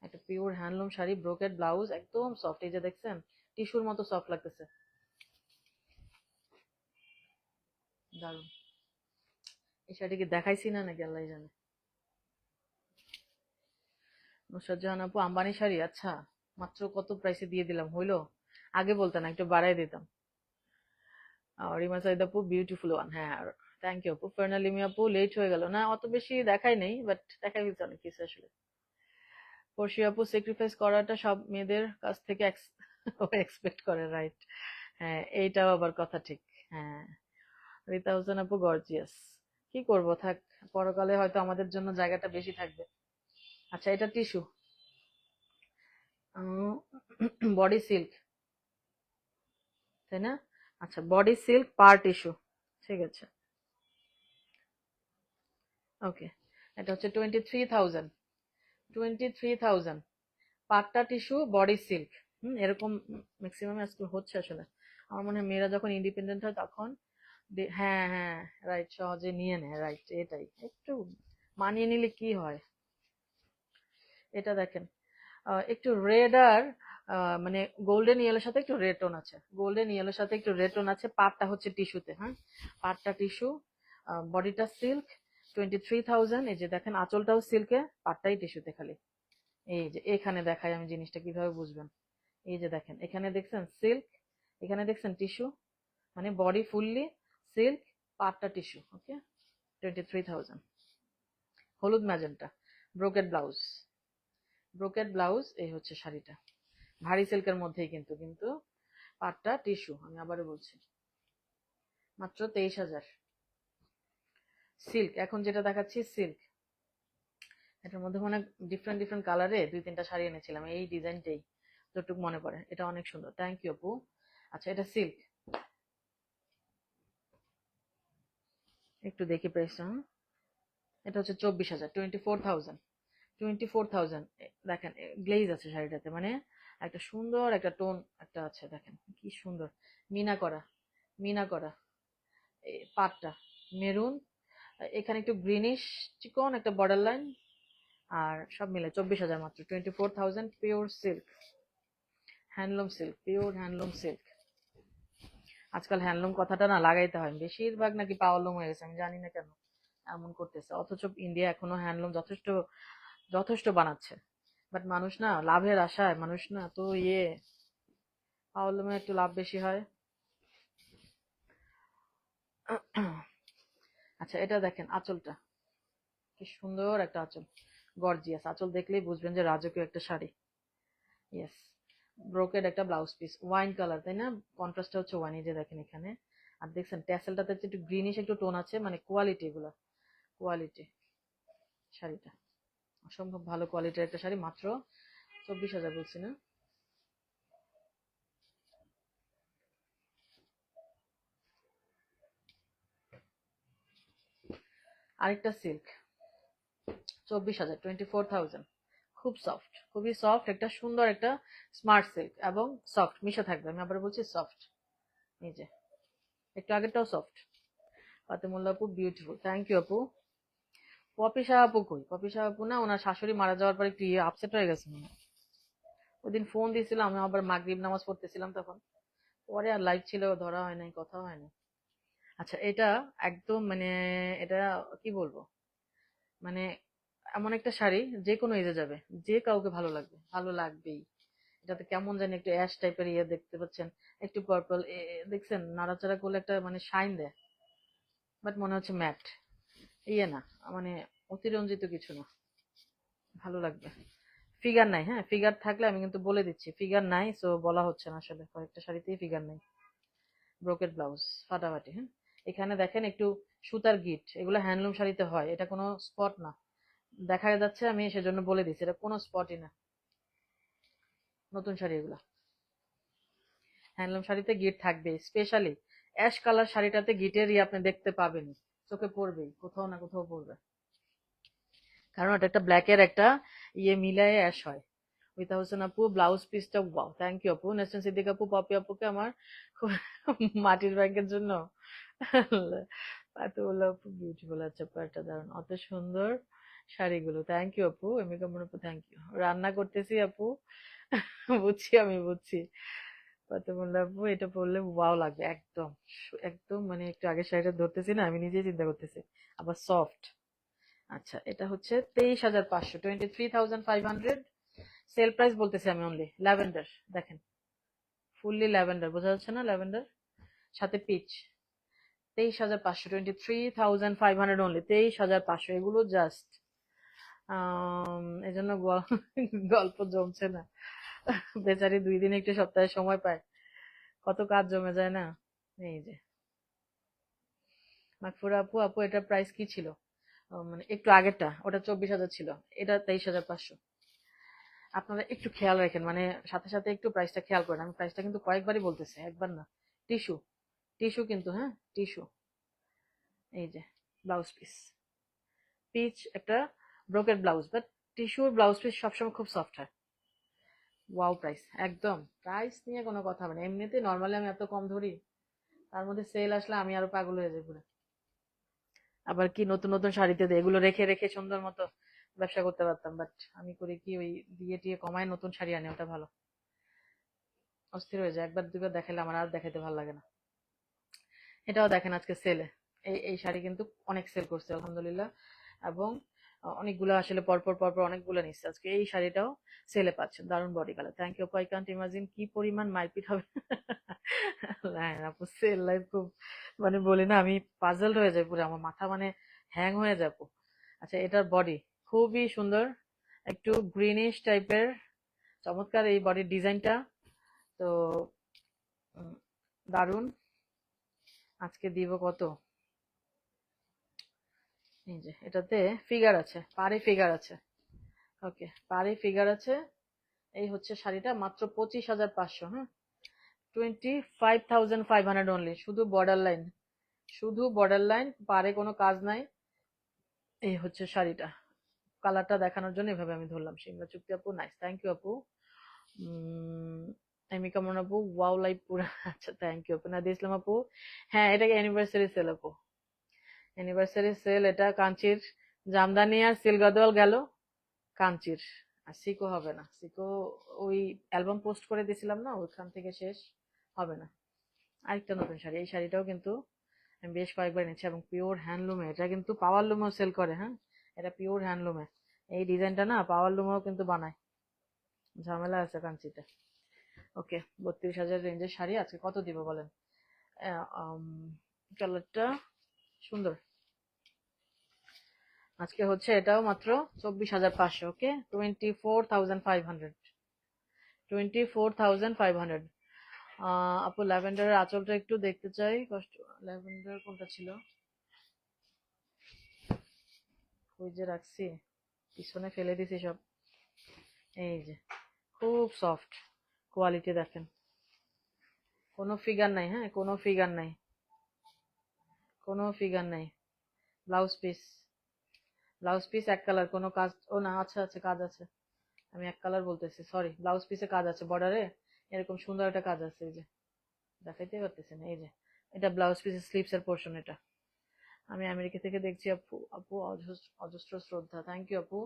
একটা pure handloom sari, brocade blouse, একদম সফট, এই যে দেখছেন টিস্যুর মতো সফট লাগতেছে, দারুণ। এই শাড়ি কি দেখাইছি না নাকি আল্লাহ জানে। নুসরাত জাহান আপু, আম্বানি শাড়ি, আচ্ছা মাত্র কত প্রাইসে দিয়ে দিলাম, হইলো? আগে বলতেন, একটু বাড়াই দিতাম। রিমা সাইদ আপু, বিউটিফুল ওয়ান, হ্যাঁ থ্যাংক ইউ আপু। ফার্নালিমি আপু, লেট হয়ে গেল না, অত বেশি দেখাই নেই, বাট দেখাই ফেলছে অনেক কিছু আসলে। পড়শি আপু, স্যাক্রিফাইস করাটা সব মেয়েদের কাছ থেকে এক্সপেক্ট করে, রাইট? হ্যাঁ এইটাও আবার কথা ঠিক। হ্যাঁ, রীতা হোসেন আপু গর্জিয়াস, কি করব থাক, পরকালে হয়তো আমাদের জন্য জায়গাটা বেশি থাকবে। আচ্ছা এটা টিস্যু, বডি সিল্ক, তাই না? আচ্ছা বডি সিল্ক পার টিস্যু, ঠিক আছে, ওকে। এটা হচ্ছে 23,000, 23,000 পাট্টা টিস্যু বডি সিল্ক। এরকম ম্যাক্সিমাম আজকাল হচ্ছে আসলে। আমার মনে হয় মেয়েরা যখন ইন্ডিপেন্ডেন্ট হয় তখন হ্যাঁ হ্যাঁ, রাইট, সহজে নিয়ে নেয়, রাইট, এটাই একটু মানিয়ে নিলে কি হয়। এটা দেখেন, একটু রেড আর মানে গোল্ডেন ইয়েলোর সাথে একটু রেড টোন আছে, গোল্ডেন ইয়েলোর সাথে একটু রেড টোন আছে। পাটটা হচ্ছে টিস্যুতে, হ্যাঁ পাটটা টিস্যু, বডিটা সিল্ক, 23,000। এই যে দেখেন আঁচলটাও সিল্কে, পাটটাই টিস্যুতে খালি। এই যে এখানে দেখাই আমি জিনিসটা কিভাবে বুঝবেন, এই যে দেখেন এখানে দেখছেন সিল্ক, এখানে দেখছেন টিস্যু, মানে বডি ফুললি সিল্ক, পাটটা টিস্যু, ওকে। 23,000, হলুদ magenta, brocade blouse, brocade blouse, এই হচ্ছে শাড়িটা, ভারী সিল্কের মধ্যেই কিন্তু, কিন্তু পাটটা টিস্যু, আমি আবারও বলছি, মাত্র 23,000। সিল্ক, এখন যেটা দেখাচ্ছি সিল্ক, এটার মধ্যে মনে ডিফারেন্ট ডিফারেন্ট কালারে দুই তিনটা শাড়ি এনেছিলাম, এই ডিজাইনটাই যতটুকু মনে পড়ে, এটা অনেক সুন্দর, থ্যাংক ইউ আপু। আচ্ছা এটা সিল্ক, একটু দেখি প্রাইসটা। এটা হচ্ছে 24,000, 24,000 দেখেন গ্লেজ আছে শাড়িটাতে, মানে একটা সুন্দর একটা টোন একটা আছে, দেখেন কি সুন্দর মিনা করা, মিনা করা পাটটা মেরুন, এখানে একটু গ্রিনিশ চিকন একটা বর্ডার লাইন, আর সব মিলে 24,000 মাত্র, 24,000 pure silk, handloom silk, pure handloom silk. আজকাল হ্যান্ডলুম কথাটা না লাগাইতে হয়, বেশিরভাগ নাকি পাওয়ারলুম হয়ে গেছে, আমি জানি না কেন এমন করতেছে, অথচ ইন্ডিয়া এখনো হ্যান্ডলুম যথেষ্ট যথেষ্ট বানাচ্ছে, বাট মানুষ না লাভের আশায়, মানুষ না তো পাওয়ারলুমে একটু লাভ বেশি হয়। আচ্ছা এটা দেখেন আঁচলটা, কি সুন্দর একটা আঁচল, গর্জিয়াস আঁচল, দেখলেই বুঝবেন যে রাজকীয় একটা শাড়ি। ইয়েস, ব্রোকেড একটা ব্লাউজ পিস, ওয়াইন কালার, তাই না? কন্ট্রাস্টটা হচ্ছে ওয়াইন, এই যে দেখেন এখানে। আর দেখছেন ট্যাসেলটাতে একটু গ্রিনিশ একটু টোন আছে, মানে কোয়ালিটি, এগুলা কোয়ালিটি শাড়িটা, অসম্ভব ভালো কোয়ালিটির একটা শাড়ি, মাত্র 24,000 বলছি না? আরেকটা সিল্ক, 24,000, 24,000, খুব সফট, খুবই সফট, একটা সুন্দর একটা স্মার্ট সিল্ক, এবং সফট মিশে থাকবে, আমি আবার বলছি সফট, এই যে একটু আগেরটাও সফট। ফাতেমুল্লাহ আপু বিউটিফুল, থ্যাংক ইউ আপু। পপি শাহ আপু কই? পপি শাহ আপু না, ওনার শাশুড়ি মারা যাওয়ার পর একটু আপসেট হয়ে গেছে মনে হয়। ওইদিন ফোন দিয়েছিলাম, আমি আবার মাগরিব নামাজ পড়তেছিলাম তখন, পরে আর লাইভ ছিল, ধরা হয় নাই, কথা হয় নাই। আচ্ছা এটা একদম মানে, এটা কি বলবো, মানে এমন একটা শাড়ি যে কোনো এজে যাবে, যে কাউকে ভালো লাগবে, ভালো লাগবেই। এটাতে কেমন জানি একটু অ্যাশ টাইপের দেখতে পাচ্ছেন, একটু পার্পল, দেখছেন নাড়াচাড়া করলে একটা মানে শাইন দেয়, বাট মনে হচ্ছে ম্যাট, না, মানে অতিরঞ্জিত কিছু না, ভালো লাগবে। ফিগার নাই, হ্যাঁ ফিগার থাকলে আমি কিন্তু বলে দিচ্ছি, ফিগার নাই, সো বলা হচ্ছে না, আসলে কয়েকটা শাড়িতেই ফিগার নাই। ব্রোকেড ব্লাউজ ফাটাফাটি, হ্যাঁ। এখানে দেখেন একটু সুতার গিট, এগুলো হ্যান্ডলুম শাড়িতে হয়, এটা কোনো স্পট না, দেখা যাচ্ছে, আমি সেজন্য বলে দিচ্ছি এটা কোনো স্পটই না, নতুন শাড়ি এগুলো, হ্যান্ডলুম শাড়িতে গিট থাকবে, স্পেশালি অ্যাশ কালার শাড়িটাতে গিটের আপনি দেখতে পাবেন, চোখে পড়বেই, কোথাও না কোথাও পড়বে, কারণ এটা একটা ব্ল্যাকের একটা মিলায়ে অ্যাশ হয়। মিতা হোসেন আপু ব্লাউজ পিসটা ওয়াও, থ্যাংক ইউ আপু। নেসরিন সিদ্দিক আপু পপি আপুকে আমার খুব মাটির ব্যাংকের জন্য পাতুল্লাহ আপু বিউটিফুল, আচ্ছা পারটা দারুন, অত সুন্দর শাড়িগুলো, থ্যাংক ইউ আপু। এমি কামরুন আপু থ্যাংক ইউ। রান্না করতেছি আপু, বুঝছি, আমি বুঝছি। পাতুল্লাহ আপু এটা পরলে ওয়াও লাগবে একদম, একদম মানে একটু আগে শাড়িটা ধরতেছি না, আমি নিজেই চিন্তা করতেছি, আবার সফট। আচ্ছা এটা হচ্ছে 23,500, 23,500, সেল প্রাইস বলতেছি আমি, অনলি ল্যাভেন্ডার, দেখেন ফুললি ল্যাভেন্ডার, বোঝা যাচ্ছে না, ল্যাভেন্ডার সাথে পিচ, 23,500, 23,500 অনলি, 23,500, এগুলো জাস্ট এই জন্য গল্প জমছে না, বেচারি 2 দিন একটু সপ্তাহে সময় পায়, কত কাজ জমে যায় না। এই যে মাকফুরা আপু, আপু এটার প্রাইস কি ছিল? মানে একটু আগেরটা ওটা 24,000 ছিল, এটা 23,500। আপনারা একটু খেয়াল রাখেন, মানে সাথে সাথে একটু প্রাইসটা খেয়াল করেন, আমি প্রাইসটা কিন্তু কয়েকবারই বলতেছি, একবার না। টিস্যু, টিস্যু কিন্তু, হ্যাঁ টিস্যু, এই যে ব্লাউজ পিস, পিচ একটা ব্রোকেড ব্লাউজ, বাট টিস্যুর ব্লাউজ পিস সবসময় খুব সফট হয়। ওয়াও প্রাইস, একদম প্রাইস নিয়ে কোনো কথা হবে না, এমনিতে নর্মালি আমি এত কম ধরি, তার মধ্যে সেল আসলে আমি আরো পাগল হয়ে যাই পুরো। আবার কি নতুন নতুন শাড়িতে দেয়, এগুলো রেখে রেখে সুন্দর মতো ব্যবসা করতে পারতাম, বাট আমি করি কি, ওই দিয়ে টিয়ে কমায় নতুন শাড়ি আনে, ওটা ভালো, অস্থির হয়ে যায়, একবার দুবার দেখালে আমার আর দেখাতে ভালো লাগে না। এটাও দেখেন আজকে সেলে, এই এই শাড়ি কিন্তু অনেক সেল করছে আলহামদুলিল্লাহ, এবং অনেকগুলো আসলে পরপর পরপর অনেকগুলো নিচ্ছে, আজকে এই শাড়িটাও সেলে পাচ্ছেন, দারুণ body colour, thank you. I can't imagine কি পরিমাণ মারপিট হবে। হ্যাঁ আপু সেল লাইফ খুব, মানে বলি না আমি পাজলড হয়ে যাই পুরো, আমার মাথা মানে হ্যাং হয়ে যাবো। আচ্ছা এটার বডি খুবই সুন্দর, একটু গ্রিনিশ টাইপের, চমৎকার এই বডির ডিজাইনটা, তো দারুণ। আজকে দিব কত, এই যে এটাতে ফিগার আছে, পারে ফিগার আছে, ওকে পারে ফিগার আছে, এই হচ্ছে শাড়িটা মাত্র 25,500, হ্যাঁ 25,500 অনলি, শুধু বর্ডার লাইন, শুধু বর্ডার লাইন, পারে কোনো কাজ নাই। এই হচ্ছে শাড়িটা, কালারটা দেখানোর জন্য এভাবে আমি ধরলাম। সিমলা চুক্তি আপু, নাইস, থ্যাংক ইউ আপু। আমি কেমন আপু, ওয়াও লাইভ পুরা আচ্ছা, থ্যাংক ইউ আপু। নাদিয়া ইসলাম আপু, হ্যাঁ এটাকে অ্যানিভার্সারি সেল আপু, অ্যানিভার্সারি সেল। এটা কাঞ্চির জামদানি আর সিলগাদোয়াল গেল, কাঞ্চির। আর সিকো হবে না, সিকো ওই অ্যালবাম পোস্ট করে দিয়েছিলাম না, ওইখান থেকে শেষ, হবে না। আরেকটা নতুন শাড়ি, এই শাড়িটাও কিন্তু আমি বেশ কয়েকবার নিচ্ছি, এবং পিওর হ্যান্ডলুমে। এটা কিন্তু পাওয়ার লুমেও সেল করে, হ্যাঁ এটা পিওর হ্যান্ডলুমে। এই ডিজাইনটা না পাওয়ার লুমেও কিন্তু বানায়, ঝামেলা আছে কাঞ্চিতে। ওকে, 32,000 রেঞ্জের শাড়ি আজকে কত দিব বলেন? কালারটা সুন্দর। আজকে হচ্ছে এটাও মাত্র 24,500। ওকে, 24,500, 24,500। আপু ল্যাভেন্ডারের আঁচলটা একটু দেখতে চাই, কষ্ট। ল্যাভেন্ডার কোনটা ছিল, ওই যে রাখছি, পিছনে ফেলে দিছি সব। এই যে, খুব সফট কোয়ালিটি, দেখেন কোনো ফিগার নাই, হ্যাঁ কোনো ফিগার নাই, কোনো ফিগার নাই। ব্লাউজ পিস, ব্লাউজ পিস এক কালার, কোনো কাজ ও না, আচ্ছা আচ্ছা কাজ আছে, আমি এক কালার বলতেছি, সরি। ব্লাউজ পিসে কাজ আছে, বর্ডারে এরকম সুন্দর একটা কাজ আছে, এই যে দেখাইতে পারতেছি না, এই যে এটা ব্লাউজ পিসের স্লিপস এর পোর্শন। এটা আমি আমেরিকা থেকে দেখছি আপু। আপু অজস্র শ্রদ্ধা, থ্যাংক ইউ আপু।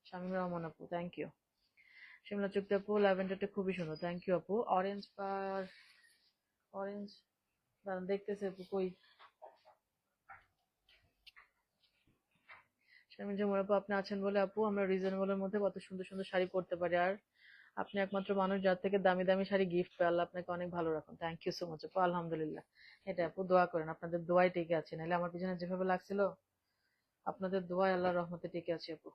শামীম রহমান আপু, থ্যাংক ইউ। শিমলা চুক্তি আপু, ল্যাভেন্ডারটা খুবই সুন্দর, থ্যাংক ইউ আপু। অরেঞ্জ পার, অরেঞ্জ, দাঁড়ান দেখতেছে আপু, কই শারমিন জামুর আপু, আপনি আছেন বলে আপু আমরা রিজনেবলের মধ্যে কত সুন্দর সুন্দর শাড়ি পরতে পারি। আর আপনি একমাত্র মানুষ যার থেকে দামি দামি শাড়ি গিফট পাই, আল্লাহ আপনাকে অনেক ভালো রাখুন। থ্যাংক ইউ সো মাচ আপু, আলহামদুলিল্লাহ। এটা আপু দোয়া করেন, আপনাদের দোয়াই টিকে আছে, নাহলে আমার পিছনে যেভাবে লাগছিল, আপনাদের দোয়ায় আল্লাহর রহমতে টিকে আছে আপু।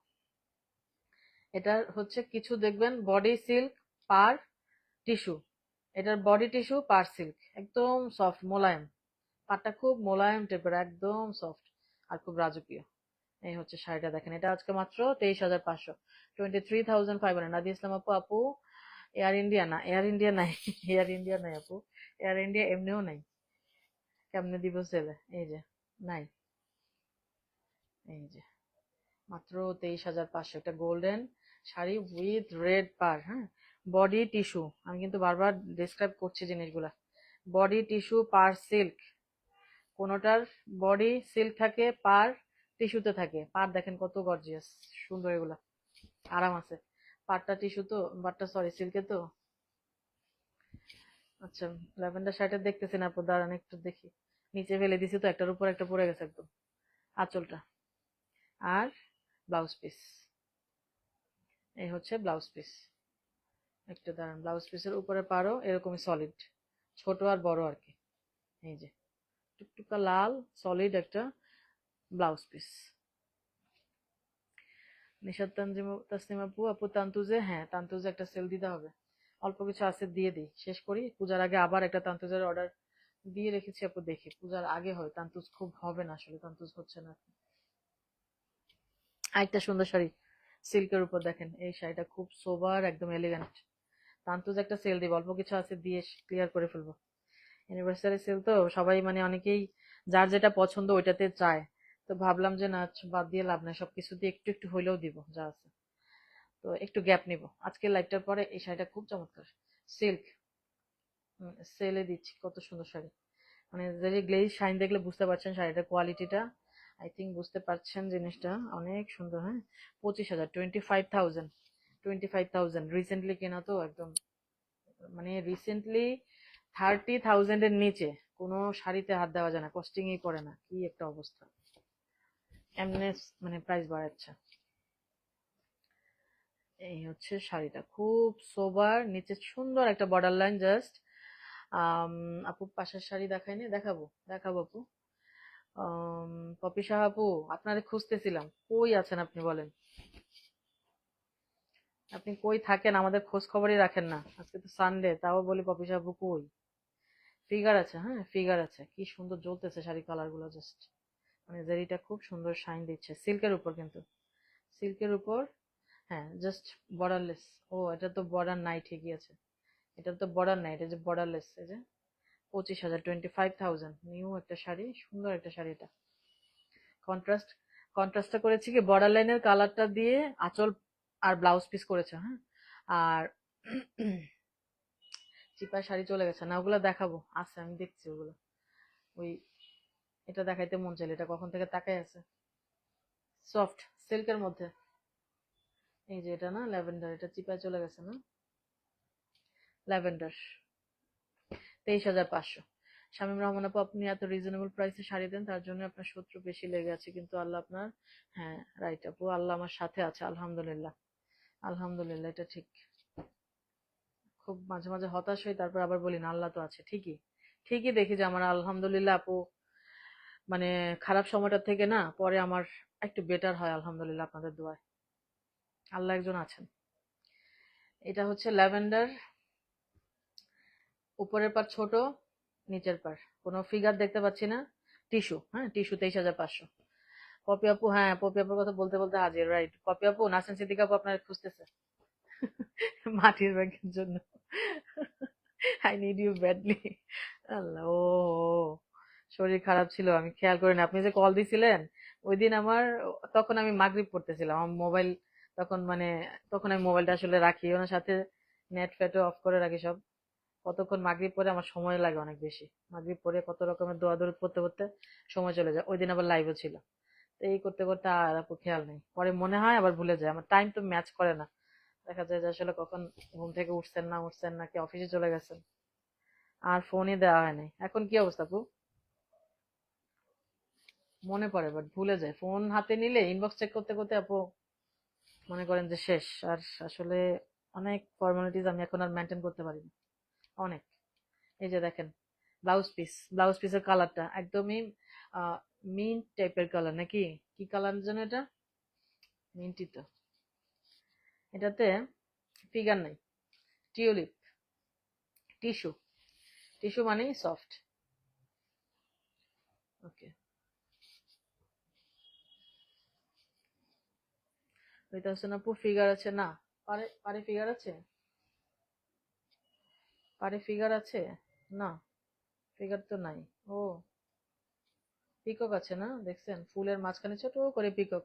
এটা হচ্ছে কিছু দেখবেন বডি সিল্ক পার টিস্যু, এটার বডি টিস্যু পার সিল্ক, একদম সফট মোলায়েম, পাটটা খুব মোলায়েম টাইপের, একদম সফট আর খুব রাজকীয়। এই হচ্ছে শাড়িটা, দেখেন এটা আজকে মাত্র 23,500, 23,500। নাদিয়া ইসলাম আপু, আপু এয়ার ইন্ডিয়া না, এয়ার ইন্ডিয়া নাই এয়ার ইন্ডিয়া নাই আপু, এয়ার ইন্ডিয়া এমনিও নাই, কেমনে দিব সেলে, এই যে নাই, এই যে মাত্র 23,500, একটা গোল্ডেন শাড়ি উইথ রেড পার, হ্যাঁ বডি টিস্যু, আমি কিন্তু বারবার ডিসক্রাইব করছি জিনিসগুলা। বডি টিস্যু পার সিল্ক, কোনোটার বডি সিল্ক থাকে, পার টিস্যুতে থাকে। পার দেখেন কত গর্জিয়াস সুন্দর, এগুলা আরাম আছে। পাটটা টিস্যু তো, পাটটা সরি সিল্কে তো। আচ্ছা, ল্যাভেন্ডার শাড়িটা দেখতেছি না আপু, দাঁড়ান একটু দেখি, নিচে ফেলে দিছি তো, একটার উপর একটা পড়ে গেছে একদম। আঁচলটা আর ব্লাউজ পিস, এই হচ্ছে ব্লাউজ পিস। একটু দাঁড়ান, ব্লাউজ পিসের উপরে পারো এরকমই সলিড, ছোট আর বড় আর কি। এই যে টুকটুকা লাল সলিড একটা ব্লাউজ পিস। নিশাদ তাসনিম আপু, আপু তান্তুজে, হ্যাঁ তান্তুজে একটা সেল দিতে হবে, অল্প কিছু আছে দিয়ে দিই, শেষ করি পূজার আগে। আবার একটা তান্তুজের অর্ডার দিয়ে রেখেছি আপু, দেখি পূজার আগে হয়। তান্তুজ খুব হবে না আসলে, তান্তুজ হচ্ছে না। আরেকটা সুন্দর শাড়ি সিল্কের উপর, দেখেন এই শাড়িটা খুব সোবার, একদম এলিগেন্ট। তান্তুজ একটা সেল দিব, অল্প কিছু আছে দিয়ে ক্লিয়ার করে ফেলবো। অ্যানিভার্সারি সেল তো সবাই মানে অনেকেই যার যেটা পছন্দ ওইটাতে চায়, তো ভাবলাম যে না বাদ দিয়ে লাভ নাই, সবকিছু দিয়ে একটু একটু হইলেও দিব যা আছে। তো একটু গ্যাপ নিব, আজকে লাইভটার পরে। এই শাড়িটা খুব চমৎকার, সিল্ক, সেলে দিচ্ছি, কত সুন্দর শাড়ি। মানে যে গ্লেজ শাইন দেখলে বুঝতে পারছেন শাড়িটার কোয়ালিটিটা, আই থিঙ্ক বুঝতে পারছেন জিনিসটা, অনেক সুন্দর। হ্যাঁ 25,000, 25,000, 25,000 রিসেন্টলি কেনা তো একদম, মানে রিসেন্টলি 30,000 এর নিচে কোনো শাড়িতে হাত দেওয়া যায় না, কস্টিংই পড়ে না, কি একটা অবস্থা, এমনি মানে প্রাইস বাড়াচ্ছে। এই হচ্ছে শাড়িটা, খুব সোবার, নিচে সুন্দর একটা বর্ডার লাইন জাস্ট। আপু পাশের শাড়ি দেখাইনি, দেখাবো, দেখাবো আপু। পপি সাহা আপু, আপনারে খুঁজতেছিলাম, কই আছেন আপনি বলেন, আপনি কই থাকেন, আমাদের খোঁজ খবরই রাখেন না। আজকে তো সানডে, তাও বলি পপি সাহা আপু কই। ফিগার আছে, হ্যাঁ ফিগার আছে, কি সুন্দর জ্বলতেছে শাড়ি কালার গুলো জাস্ট, মানে জেরিটা খুব সুন্দর শাইন দিচ্ছে, সিল্কের উপর কিন্তু, সিল্কের উপর। হ্যাঁ জাস্ট বর্ডারলেস। ও এটা তো বর্ডার নাই, ঠিকই আছে, এটা তো বর্ডার নাই, এটা যে বর্ডারলেস, এই যে 25,000, 25,000, নিউ একটা শাড়ি, সুন্দর একটা শাড়ি। এটা কন্ট্রাস্ট, কন্ট্রাস্টটা করেছি কি বর্ডার লাইনের কালারটা দিয়ে আঁচল আর ব্লাউজ পিস করেছে, হ্যাঁ। আর চিপা শাড়ি চলে গেছে না, ওগুলো দেখাবো, আছে আমি দেখছি ওগুলো। ওই এটা দেখাইতে মন চাইলে, এটা কখন থেকে তাকাই আছে। সফট সিল্কের মধ্যে, এই যে এটা না ল্যাভেন্ডার, এটা চিপায় চলে গেছে না, ল্যাভেন্ডার। 23,500। শামীম রহমান আপু, আপনি এত রিজনেবল প্রাইসে শাড়ি দেন, তার জন্য আপনার শত্রু বেশি লেগে আছে, কিন্তু আল্লাহ আপনার, হ্যাঁ রাইট আপু, আল্লাহ আমার সাথে আছে, আলহামদুলিল্লাহ। আলহামদুলিল্লাহ, এটা ঠিক। খুব মাঝে মাঝে হতাশ হই, তারপর আবার বলি না আল্লাহ তো আছে, ঠিকই। ঠিকই দেখি যে আমার আলহামদুলিল্লাহ আপু, মানে খারাপ সময়টা থেকে না পরে আমার একটু বেটার হয় আলহামদুলিল্লাহ, আপনাদের দোয়ায়। আল্লাহ একজন আছেন। এটা হচ্ছে ল্যাভেন্ডার, উপরের পার ছোট, নিচের পার কোনো ফিগার দেখতে পাচ্ছি না। টিস্যু, হ্যাঁ টিস্যু, 23,500। পপি আপু, হ্যাঁ পপি আপুর কথা বলতে বলতে হাজির, রাইট। পপি আপু, নাসিন সিদ্দিক আপু আপনার খুঁজতেছে মাটির ব্যাগের জন্য। I need you badly. আল্লাহ, ও শরীর খারাপ ছিল, আমি খেয়াল করিনি আপনি যে কল দিছিলেন ওই দিন আমার। তখন আমি মাগরিব পড়তেছিলাম, আমার মোবাইল তখন মানে, তখন আমি মোবাইলটা আসলে রাখি ওনার সাথে, নেট ফেটও অফ করে রাখি সব। কতক্ষণ মাগরিব পরে আমার সময় লাগে অনেক বেশি, মাগরিব পরে কত রকমের দোয়া দরুদ পড়তে পড়তে সময় চলে যায়। ওই দিন আবার লাইভও ছিল, তো এই করতে করতে আর আপু খেয়াল নেই, পরে মনে হয় আবার ভুলে যায়, আমার টাইম তো ম্যাচ করে না। দেখা যায় যে আসলে কখন ঘুম থেকে উঠছেন না উঠছেন, নাকি অফিসে চলে গেছেন, আর ফোনই দেওয়া হয় নাই। এখন কি অবস্থা আপু? মনে পড়ে বাট ভুলে যায়, ফোন হাতে নিলে ইনবক্স চেক করতে করতে আপু মনে করেন যে শেষ। আর আসলে অনেক ফর্মালিটিস আমি এখন আর মেনটেন করতে পারি না, অনেক। এই যে দেখেন ব্লাউজ পিস, ব্লাউজ পিসের কালারটা একদমই মিন্ট টাইপের কালার, নাকি কি কালার যেন এটা, মিন্টই তো। এটাতে ফিগার নাই, টিউলিপ, টিস্যু, টিস্যু মানেই সফট। ওকে, ওইটা হচ্ছে না আপু, ফিগার আছে না, পারে পারে ফিগার আছে, পারে ফিগার আছে না, ফিগার তো নাই। ও, পিকক আছে না, দেখছেন ফুলের মাঝখানে ছোট করে পিকক,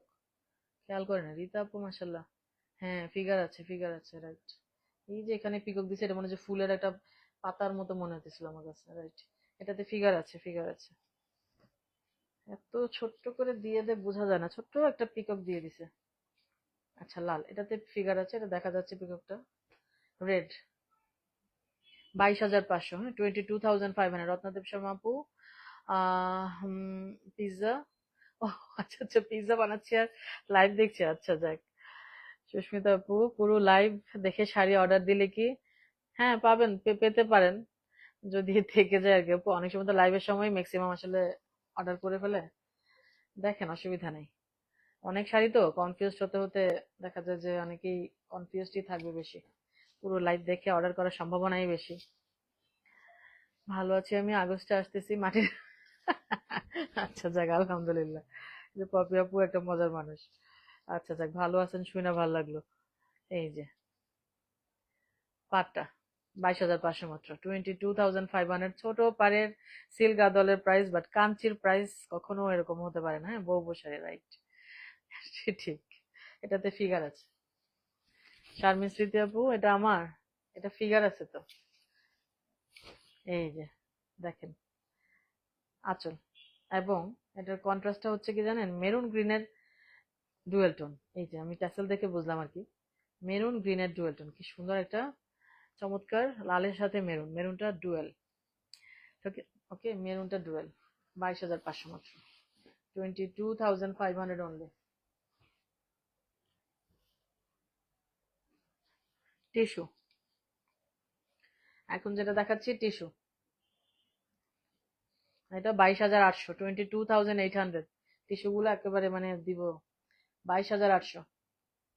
খেয়াল করে না রীতা আপু, মাসাল্লাহ। হ্যাঁ ফিগার আছে, ফিগার আছে, রাইট। এই যে এখানে পিকক দিছে, এটা মনে হচ্ছে ফুলের একটা পাতার মতো মনে হতেছিল আমার কাছে, রাইট। এটাতে ফিগার আছে, ফিগার আছে। এত ছোট্ট করে দিয়ে দে, বোঝা যায় না, ছোট্ট একটা পিকক দিয়ে দিছে। আচ্ছা লাল, এটাতে ফিগার আছে, এটা দেখা যাচ্ছে পিককটা। রেড, 22,500, হ্যাঁ 22,500। রত্নদেব শর্মা আপু, পিৎজা, ও আচ্ছা আচ্ছা, পিৎজা বানাচ্ছি আর লাইভ দেখছি, আচ্ছা যাক। সুস্মিতা আপু, পুরো লাইভ দেখে শাড়ি অর্ডার দিলে কি, হ্যাঁ পাবেন, পেতে পারেন যদি থেকে যায় আর কি আপু। অনেক সময় তো লাইভের সময় ম্যাক্সিমাম আসলে অর্ডার করে ফেলে, দেখেন অসুবিধা নেই। অনেক শাড়ি তো কনফিউজ হতে হতে দেখা যায় যে অনেকেই কনফিউজডই থাকবে বেশি, পুরো লাইভ দেখে অর্ডার করার সম্ভাবনাই বেশি। ভালো আছি আমি, আগস্টে আসতেছি মাটির। আচ্ছা যাক, আলহামদুলিল্লাহ। যে পপি আপু একটা মজার মানুষ। আচ্ছা যাক, ভালো আছেন শুনে ভালো লাগলো। এই যে পাটটা, 22,500 মাত্র, 22,500। ছোট পাড়ের সিল্ক আদলের প্রাইস, বাট কাঞ্চির প্রাইস কখনো এরকম হতে পারে না, হ্যাঁ বউ বসারে, রাইট। ঠিক, এটাতে ফিগার আছে। শারমিন স্মৃতি আপু, এটা আমার, এটা ফিগার আছে তো। এই যে দেখেন আঁচল, এবং এটার কন্ট্রাস্টটা হচ্ছে কি জানেন, মেরুন গ্রিনের ডুয়েল টোন। এই যে আমি ট্যাসেল দেখে বুঝলাম আর কি, মেরুন গ্রিনের ডুয়েল টোন, কি সুন্দর একটা চমৎকার, লালের সাথে মেরুন, মেরুনটা ডুয়েল। ওকে, ওকে মেরুনটা ডুয়েল, 22,500 মাত্র, 22,500 অনলি। টিস্যু, এখন যেটা দেখাচ্ছি টিস্যু, এটা 22,800, 22,800। টিস্যু গুলো একেবারে মানে দিব 22,800।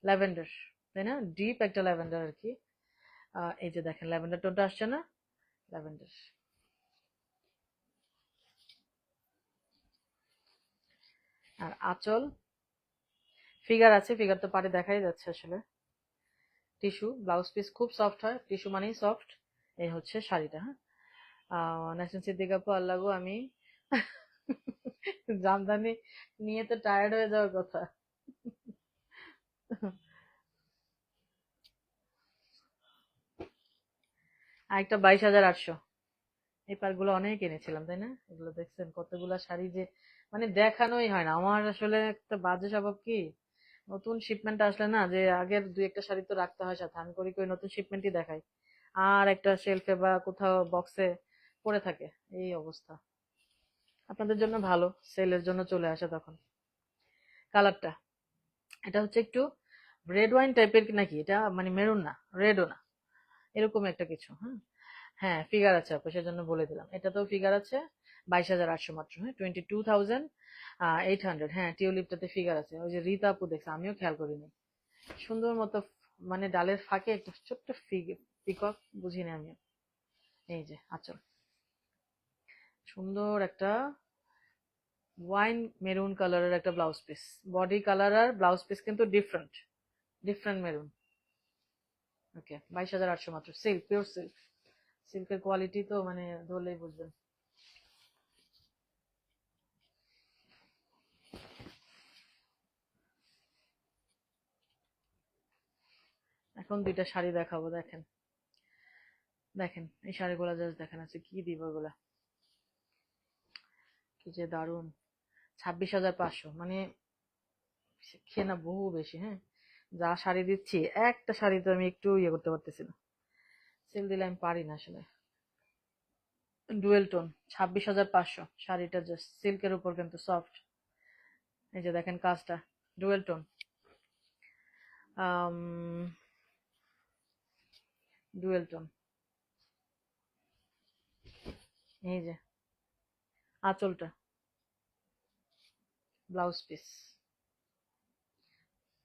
ল্যাভেন্ডার, তাই না, ডিপ একটা ল্যাভেন্ডার আর কি। এই যে দেখেন ল্যাভেন্ডার টোনটা আসছে না, ল্যাভেন্ডার। আর আঁচল, ফিগার আছে, ফিগার তো পারে দেখাই যাচ্ছে আসলে। টিস্যু ব্লাউজ পিস খুব সফট হয়, টিস্যু মানেই সফট। এই হচ্ছে শাড়িটা, হ্যাঁ নাসরিন সিদ্দিকা আপু, আল্লাহ গো, আমি জামদানি নিয়ে তো টায়ার্ড হয়ে যাওয়ার কথা। আর একটা 22,800, এই পারগুলো অনেক এনেছিলাম তাই না? এগুলো দেখছেন কতগুলা শাড়ি যে, মানে দেখানোই হয় না। আমার আসলে একটা বাজে স্বভাব কি, নতুন শিপমেন্ট আসলে না, যে আগের দুই একটা শাড়ি তো রাখতে হয় সাথে, আমি করি কই নতুন শিপমেন্টই দেখাই, আর একটা শেলফে বা কোথাও বক্সে পড়ে থাকে। এই অবস্থা। আপনাদের জন্য ভালো, সেলের জন্য চলে আসে তখন। কালারটা, এটা হচ্ছে একটু রেড ওয়াইন টাইপের নাকি এটা, মানে মেরুন না, রেডও না, এরকম একটা কিছু। হ্যাঁ, হ্যাঁ ফিগার আছে আপু, সেজন্য বলে দিলাম। এটাতেও ফিগার আছে। 22,800 মাত্র। হ্যাঁ, 22,800। হ্যাঁ, টিউলিপটাতে ফিগার আছে। ওই যে রীতা আপু দেখছে, আমিও খেয়াল করিনি। সুন্দর মতো মানে ডালের ফাঁকে একটা ছোট্ট পিকক, বুঝিনি আমিও। এই যে আচল, সুন্দর একটা ওয়াইন মেরুন কালারের একটা ব্লাউজ পিস। বডি কালার আর ব্লাউজ পিস কিন্তু ডিফারেন্ট, ডিফারেন্ট মেরুন। ওকে, 22,800 মাত্র। Silk, pure silk. সিল্কের কোয়ালিটি তো মানে ধরলেই বুঝবেন। এখন দুইটা শাড়ি দেখাবো, দেখেন। দেখেন এই শাড়িগুলা, জাস্ট দেখেন আছে কি দিব এগুলা, কি যে দারুন। 26,500, মানে খেয়ে না বহু বেশি। হ্যাঁ, যা শাড়ি দিচ্ছি, একটা শাড়ি তো আমি একটু ইয়ে করতে পারতেছি না, সেল দিলে আমি পারি না আসলে। ডুয়েল টোন, 26,500 শাড়িটা, জাস্ট সিল্কের উপর কিন্তু সফট। এই যে দেখেন কাজটা, ডুয়েল টোন, ডুয়েল টোন। এই যে আঁচলটা, ব্লাউজ পিস,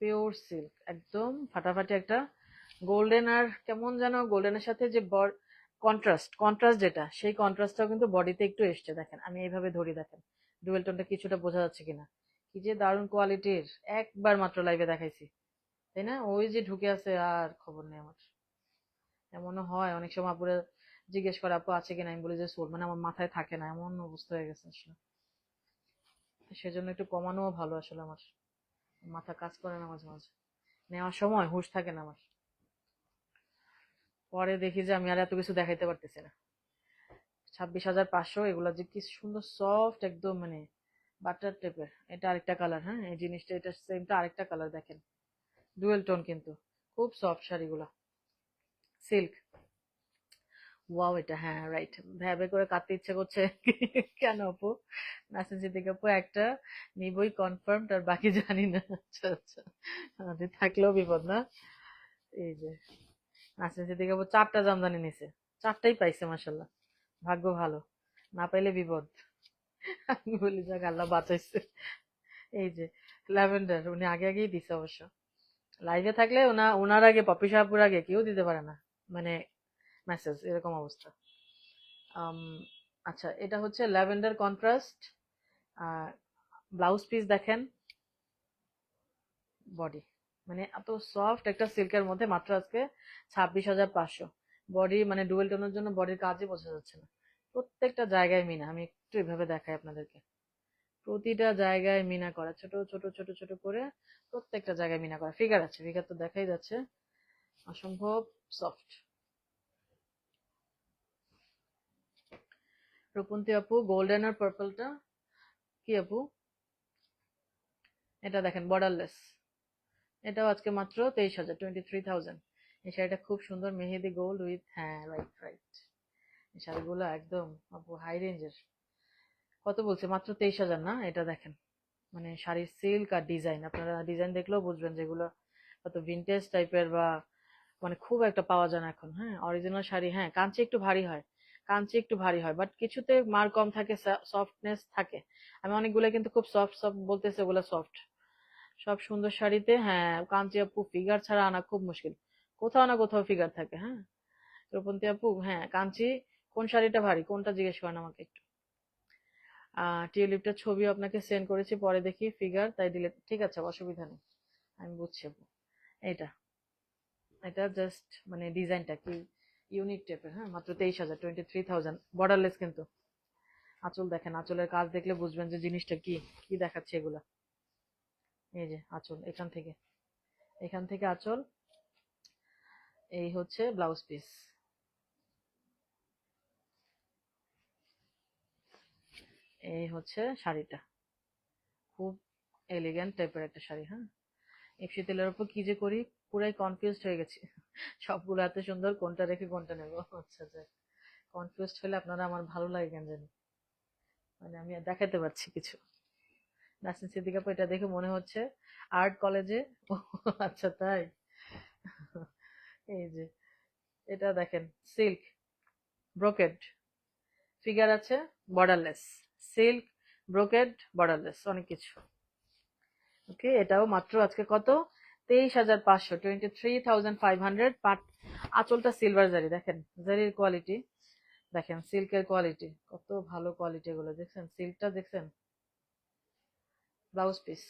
পিওর সিল্ক, একদম ফাটাফাটি একটা গোল্ডেন, আর কেমন যেন গোল্ডেনের সাথে যে কন্ট্রাস্ট, কন্ট্রাস্ট যেটা, সেই কন্ট্রাস্টটাও কিন্তু বডিতে একটু এসছে। দেখেন আমি এইভাবে ধরি, দেখেন ডুয়েল টোনটা কিছুটা বোঝা যাচ্ছে কিনা। কি যে দারুণ কোয়ালিটির, একবার মাত্র লাইভে দেখাইছি তাই না? ওই যে ঢুকে আছে, আর খবর নেই আমার। এমনও হয় অনেক সময় আপুরা জিজ্ঞেস করে আপু আছে কিনা, আমি বলি যে সোল, মানে আমার মাথায় থাকে না, এমন অবস্থা হয়ে গেছে আসলে। সেজন্য একটু কমানো ভালো আসলে আমার, মাথা কাজ করে না মাঝে মাঝে, নেওয়ার সময় হুঁশ থাকে না আমার। পরে দেখি যে আমি আর এত কিছু দেখাইতে পারতেছি না। 26,500, এগুলা যে কি সুন্দর সফট একদম, মানে বাটার টাইপের। এটা আরেকটা কালার। হ্যাঁ, এই জিনিসটা, এটা সেমটা আরেকটা কালার, দেখেন ডুয়েল টোন কিন্তু, খুব সফট শাড়িগুলা, সিল্ক। ওয়াও, এটা হ্যাঁ রাইট, ভ্যাবে করে কাটতে ইচ্ছে করছে। কেন আপু? নাসিন সিদ্দিক আপু একটা নিবই কনফার্ম, আর বাকি জানি না। আচ্ছা আচ্ছা, আমাদের থাকলেও বিপদ না। এই যে নাসিন সিদ্দিক আপু 4টা জামদানি নিছে, 4টাই পাইছে মাশাল্লাহ, ভাগ্য ভালো, না পাইলে বিপদ। আমি বলি যাক আল্লাহ বাঁচাইছে। এই যে ল্যাভেন্ডার, উনি আগে আগেই দিছে অবশ্য, লাইভে থাকলে ওনার আগে, পপি সাহাপুর আগে কেউ দিতে পারে না, মানে মেসেজ, এরকম অবস্থা। আম, আচ্ছা, এটা হচ্ছে ল্যাভেন্ডার কন্ট্রাস্ট ব্লাউজ পিস, দেখেন বডি, মানে এত সফট একটা সিল্কের মধ্যে, মাত্র আজকে 26,500। বডি মানে ডুয়েল টোনের জন্য বডির কাজই বোঝা যাচ্ছে না, প্রত্যেকটা জায়গায় মিনা। আমি একটু এভাবে দেখাই আপনাদেরকে, প্রতিটা জায়গায় মিনা করা, ছোট ছোট ছোট ছোট করে প্রত্যেকটা জায়গায় মিনা করা। ফিগার আছে, ফিগার তো দেখাই যাচ্ছে, অসম্ভব সফট। রূপন্তী আপু, গোল্ডেন আর পার্পলটা কি আপু? এটা দেখেন বর্ডারলেস, এটাও আজকে মাত্র 23,000, 23,000। এই শাড়িটা খুব সুন্দর, মেহেদি গোল্ড উইথ, হ্যাঁ রাইট রাইট, এই শাড়িগুলো একদম আপু হাই রেঞ্জের। কত বলছে? মাত্র 23,000 না? এটা দেখেন, মানে শাড়ির সিল্ক আর ডিজাইন, আপনারা ডিজাইন দেখলেও বুঝবেন যেগুলো কত ভিনটেজ টাইপের, বা মানে খুব একটা পাওয়া যায় না এখন। হ্যাঁ, অরিজিনাল শাড়ি, হ্যাঁ কাঞ্চি একটু ভারী হয়, কাঞ্চি একটু ভারী হয়, বাট কিছুতে মার কম থাকে, সফটনেস থাকে। আমি অনেকগুলো কিন্তু খুব সফট সফট বলতেছে, ওগুলো সফট। সব সুন্দর শাড়িতে হ্যাঁ কাঞ্চি আপু ফিগার ছাড়া আনা খুব মুশকিল, কোথাও না কোথাও ফিগার থাকে। হ্যাঁ, রূপন্তী আপু, হ্যাঁ কাঞ্চি। কোন শাড়িটা ভারী, কোনটা জিজ্ঞেস করেন আমাকে একটু। টিউলিপটার ছবি আপনাকে সেন্ড করেছি, পরে দেখি ফিগার, তাই দিলে ঠিক আছে, অসুবিধা নেই, আমি বুঝছি আপু। এটা এটা জাস্ট মানে ডিজাইনটা কি, ইউনিক টাইপের, হ্যাঁ, মাত্র 23,000, 23,000, বর্ডারলেস কিন্তু। আঁচল দেখেন, আঁচলের কাজ দেখলে বুঝবেন যে জিনিসটা কি কি দেখাচ্ছে এগুলা। এই যে আঁচল, এখান থেকে আঁচল, এই হচ্ছে ব্লাউজ পিস। এই হচ্ছে শাড়িটা, খুব এলিগেন্ট টাইপের একটা শাড়ি। হ্যাঁ, ইপসি তেলের উপর কি যে করি, পুরাই কনফিউজড হয়ে গেছি। সবগুলো এত সুন্দর, কোনটা রেখে কোনটা নেবো। আচ্ছা আচ্ছা, কনফিউজড হলে আপনারা আমার ভালো লাগে কেন জানি, মানে আমি আর দেখাতে পারছি কিছু। নাসরিন সিদ্দিকা আপু, এটা দেখে মনে হচ্ছে আর্ট কলেজে। আচ্ছা তাই। এই যে এটা দেখেন, সিল্ক, ব্রোকেড, ফিগার আছে, বর্ডারলেস, সিল্ক, ব্রোকেড, বর্ডারলেস, অনেক কিছু। ওকে, এটাও মাত্র আজকে কত, 23,500, 23,500। পাট, আঁচলটা সিলভার জারি, দেখেন জারির কোয়ালিটি, দেখেন সিল্কের কোয়ালিটি কত ভালো কোয়ালিটি, এগুলো দেখছেন, সিল্কটা দেখছেন। ব্লাউজ পিস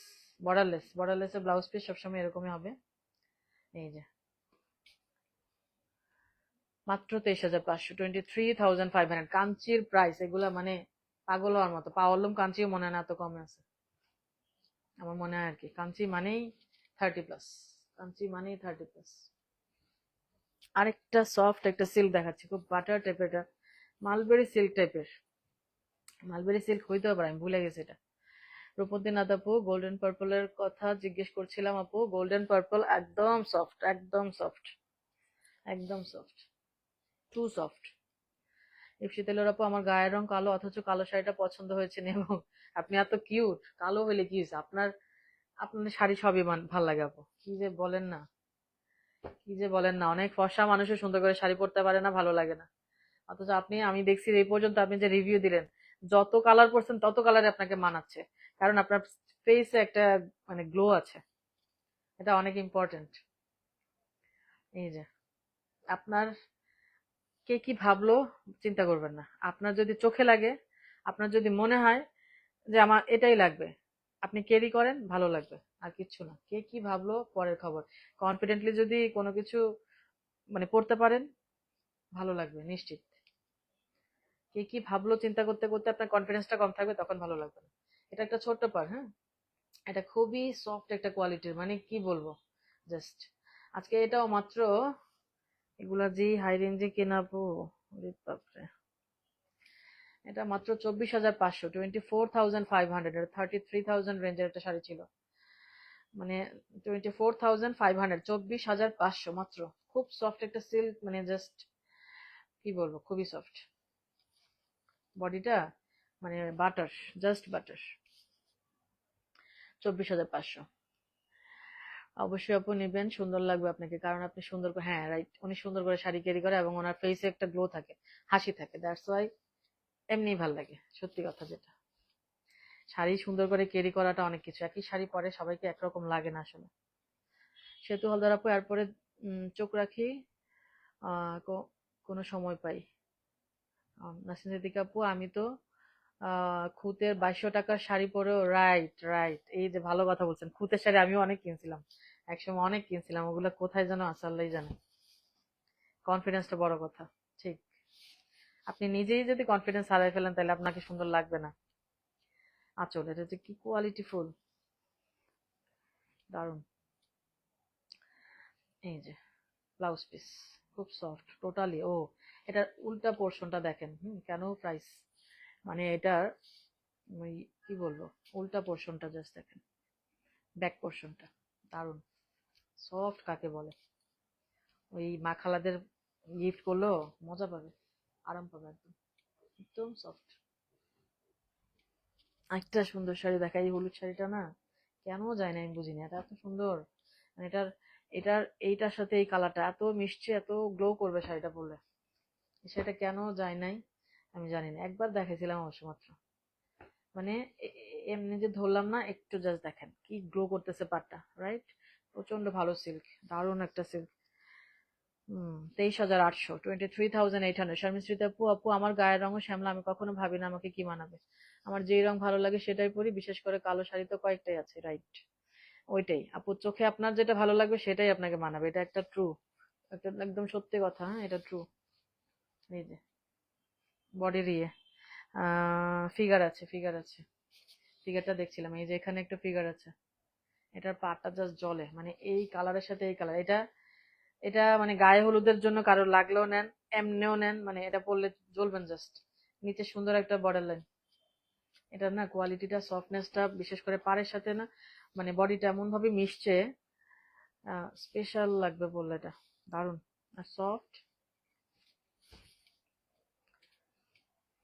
বর্ডারলেস, বর্ডারলেসের ব্লাউজ পিস সবসময় এরকমই হবে। এই যে মাত্র 23,500, 23,500, কাঞ্চির প্রাইস এগুলা, মানে পাগল হওয়ার মতো। পাওয়ারলুম কাঞ্চিও মনে হয় না এত কমে আছে, আমার মনে হয় আর কি। কাঞ্চি মানেই 30+, কাঞ্চি মানেই 30+। আরেকটা সফট একটা সিল্ক দেখাচ্ছি, খুব বাটার টাইপের, এটা মালবেরি সিল্ক টাইপের, মালবেরি সিল্ক হইতেও পারে, আমি ভুলে গেছি এটা। রূপন্তী নাথ আপু, গোল্ডেন পার্পলের কথা জিজ্ঞেস করছিলাম আপু, গোল্ডেন পার্পল একদম সফট, একদম সফট, একদম সফট, টু সফট। ইপসি তেলের আপু, আমার গায়ের রং কালো, অথচ কালো শাড়িটা পছন্দ হয়েছে এবং আপনি এত কিউট, কালো হলে কি হয়েছে আপনার, আপনার শাড়ি সবই ভাল লাগে আপু, কি যে বলেন না, কি যে বলেন না, অনেক ফর্সা মানুষও সুন্দর করে শাড়ি পরতে পারে না, ভালো লাগে না। অথচ আপনি, আমি দেখছি এই পর্যন্ত আপনি যে রিভিউ দিলেন, যত কালার পরছেন তত কালারে আপনাকে মানাচ্ছে, কারণ আপনার ফেসে একটা মানে গ্লো আছে, এটা অনেক ইম্পর্টেন্ট। এই যে আপনার, কে কি ভাবলো চিন্তা করবেন না, আপনার যদি চোখে লাগে, আপনার যদি মনে হয় যে আমার এটাই লাগবে, আপনি ক্যারি করেন, ভালো লাগবে, আর কিচ্ছু না। কে কি ভাবলো পরের খবর, কনফিডেন্টলি যদি কোনো কিছু মানে পড়তে পারেন, ভালো লাগবে নিশ্চিত। কে কি ভাবলো চিন্তা করতে করতে আপনার কনফিডেন্সটা কম থাকবে, তখন ভালো লাগবে না। এটা একটা ছোট্ট পার, হ্যাঁ, এটা খুবই সফট একটা কোয়ালিটির, মানে কি বলবো, জাস্ট। আজকে এটাও মাত্র, এগুলা যে হাই রেঞ্জে কেনাবো, ওরে বাপরে, এটা মাত্র 24,500, 24,500, 33,000 রেঞ্জের একটা শাড়ি ছিল, মানে 24,500, 24,500 মাত্র। খুব সফট একটা সিল্ক, মানে জাস্ট কি বলবো, খুবই সফট বডিটা, মানে বাটার, জাস্ট বাটার। 24,500, অবশ্যই আপু নিবেন, সুন্দর লাগবে আপনাকে, কারণ আপনি সুন্দর করে, হ্যাঁ রাইট, উনি সুন্দর করে শাড়ি ক্যারি করে এবং ওনার ফেসে একটা গ্লো থাকে, হাসি থাকে, দ্যাটস ওয়াই এমনি ভাল লাগে, সত্যি কথা যেটা। শাড়ি সুন্দর করে ক্যারি করাটা অনেক কিছু, একই শাড়ি পরে সবাইকে একরকম লাগে না আসলে। সেতু হলদার আপু, এরপরে চোখ রাখি কোনো সময় পাই। নাসরিন সিদ্দিকা আপু, আমি তো খুতের 2,200 টাকার শাড়ি পরেও, রাইট রাইট, এই যে ভালো কথা বলছেন, খুতের শাড়ি আমিও অনেক কিনছিলাম, একসময় অনেক কিনছিলাম, ওগুলো কোথায় যেন আছে আল্লাহই জানে। কনফিডেন্সটা বড় কথা, ঠিক। আপনি নিজেই যদি কনফিডেন্স হারাই ফেলেন, তাহলে আপনাকে সুন্দর লাগবে না। আঁচল, এটা যে কি কোয়ালিটি ফুল, দারুন। এই যে ব্লাউজ পিস, খুব সফট টোটালি। ও, এটার উল্টা পোর্শনটা দেখেন, কেন প্রাইস, মানে এটার ওই কি বলবো, উল্টা পোর্শনটা জাস্ট দেখেন, ব্যাক পোর্শনটা দারুন। সফট কাকে বলে, ওই মা খালাদের গিফট করলেও মজা পাবে, আরাম পাবে একদম, একদম সফট। একটা সুন্দর শাড়ি দেখাই, এই হলুদ শাড়িটা না কেন যায় না আমি বুঝি না, এটা এত সুন্দর, মানে এটার, এইটার সাথে এই কালারটা এত মিশছে, এত গ্লো করবে শাড়িটা পরলে, সেটা কেন যায় নাই আমি জানি না। একবার দেখাইছিলাম অবশ্য মাত্র, মানে এমনি যে ধরলাম না, একটু জাস্ট দেখেন কি গ্লো করতেছে পাটটা, রাইট, প্রচন্ড ভালো সিল্ক, দারুণ একটা সিল্ক। 23,800, 23,800। শারমিন স্মৃতি আপু, আপু আমার গায়ের রঙও শ্যামলা, আমি কখনো ভাবি না আমাকে কি মানাবে, আমার যেই রং ভালো লাগে সেটাই পরি, বিশেষ করে কালো শাড়ি তো কয়েকটাই আছে, রাইট, ওইটাই আপু, চোখে আপনার যেটা ভালো লাগবে সেটাই আপনাকে মানাবে, এটা একটা ট্রু, একটা একদম সত্যি কথা, হ্যাঁ এটা ট্রু। এই যে বডির ফিগার আছে, ফিগারটা দেখছিলাম, এই যে এখানে একটা ফিগার আছে। এটার পাটটা জাস্ট জ্বলে, মানে এই কালারের সাথে এই কালার। এটা এটা মানে গায়ে হলুদের জন্য কারো লাগলেও নেন, এমনিও নেন, মানে এটা পরলে জ্বলবেন জাস্ট। নিচে সুন্দর একটা বর্ডার লাইন। এটা না কোয়ালিটিটা, সফটনেসটা, বিশেষ করে পাড়ের সাথে না মানে বডিটা এমন ভাবে মিশছে, স্পেশাল লাগবে বললে। এটা দারুণ আর সফট,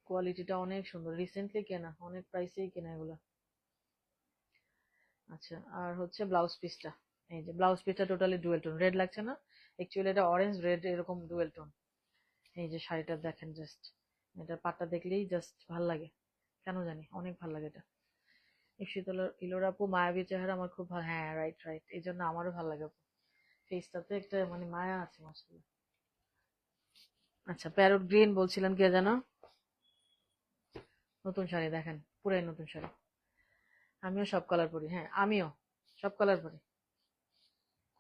কোয়ালিটিটা অনেক সুন্দর। রিসেন্টলি কেনা, অনেক প্রাইসেই কেনা এগুলা। আচ্ছা, আর হচ্ছে ব্লাউজ পিসটা। এই যে ব্লাউজ পিসটা টোটালি ডুয়েল টোন, রেড লাগছে না? অ্যাকচুয়ালি এটা অরেঞ্জ রেড এরকম ডুয়েল টোন। এই যে শাড়িটা দেখেন জাস্ট, এটার পাটটা দেখলেই জাস্ট ভাল লাগে, কেন জানি অনেক ভাল লাগে এটা। ইপসিতলা ইলোরা আপু মায়াবী চেহারা, আমার খুব ভালো। হ্যাঁ, রাইট রাইট, এই জন্য আমারও ভালো লাগে আপু। ফেসটাতে একটা মানে মায়া আছে মাসাল্লাহ। আচ্ছা, প্যারট গ্রিন বলছিলেন কে যেন? নতুন শাড়ি দেখেন, পুরাই নতুন শাড়ি। আমিও সব কালার পরি, হ্যাঁ আমিও সব কালার পরি।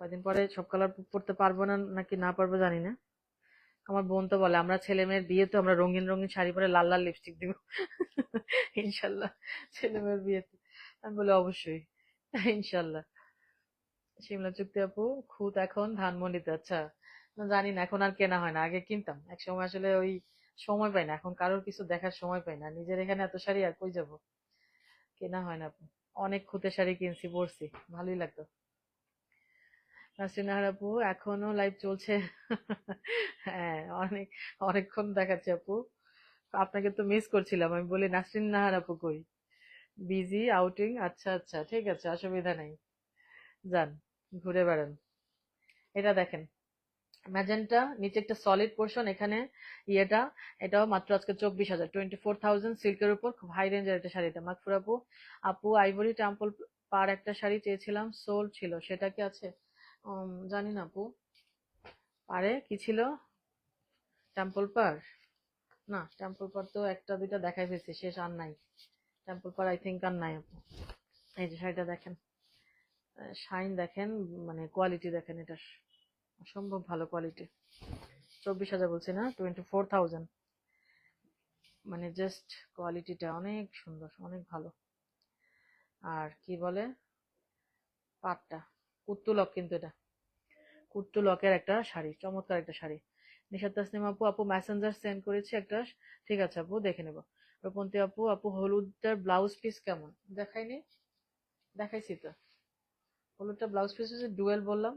কয়দিন পরে সব কালার পরতে পারবো না নাকি না পারবো জানি না। আমার বোন তো বলে আমরা ছেলে মেয়ের বিয়ে তো আমরা রঙিন রঙিন শাড়ি পরে লাল লাল লিপস্টিক দিব। ইনশাল্লাহ, ছেলে মেয়ের বিয়েতে। আমি বলি অবশ্যই, ইনশাল্লাহ। শিমলা চুক্তি আপু, খুদ এখন ধানমন্ডিতে। আচ্ছা, না জানি না, এখন আর কেনা হয় না, আগে কিনতাম এক সময়। আসলে ওই সময় পাই না এখন, কারোর কিছু দেখার সময় পাই না। নিজের এখানে এত শাড়ি আর কই যাব, কেনা হয় না আপু। অনেক খুদে শাড়ি কিনছি, পরছি, ভালোই লাগতো। নাসরিন নাহার আপু, এখনো লাইভ চলছে? হ্যাঁ, অনেকক্ষণ দেখাচ্ছে আপু। আপনাকে তো মিস করছিলাম, আমি বলি নাসরিন নাহার আপু কই? Busy outing? আচ্ছা আচ্ছা, ঠিক আছে, অসুবিধা নেই, যান, ঘুরে বেড়ান। এটা দেখেন, ম্যাজেন্টা, নিচে একটা সলিড পোর্শন, এখানে ইয়েটা। এটাও মাত্র আজকে 24,000, 24,000 সিল্কের উপর, খুব হাই রেঞ্জের একটা শাড়িটা। মাকফুর আপু, আপু আইভরি টেম্পল পার একটা শাড়ি চেয়েছিলাম, সোল ছিল, সেটা কি আছে? জানি না আপু, পারে কি ছিল? টেম্পল পার? না, টেম্পল পার তো একটা দুইটা দেখাই ফেলছি, শেষ আর নাই। টেম্পল পার আই থিঙ্ক আর নাই আপু। এই যে শাড়িটা দেখেন, শাইন দেখেন, মানে কোয়ালিটি দেখেন, এটা অসম্ভব ভালো কোয়ালিটি। 24,000 বলছি না, 24,000। মানে জাস্ট কোয়ালিটিটা অনেক সুন্দর, অনেক ভালো। আর কি বলে, পাটটা কুত্তু লক, কিন্তু এটা কুত্তু লকের একটা শাড়ি, চমৎকার একটা শাড়ি। নিশাত তাসনিম আপু, আপু মেসেঞ্জার সেন্ড করেছি একটা। ঠিক আছে আপু, দেখে নেব। রূপন্তী আপু, আপু হলুদটার ব্লাউজ পিস কেমন? দেখাইনি? দেখাইছি তো। হলুদটা ব্লাউজ পিস হচ্ছে ডুয়েল বললাম,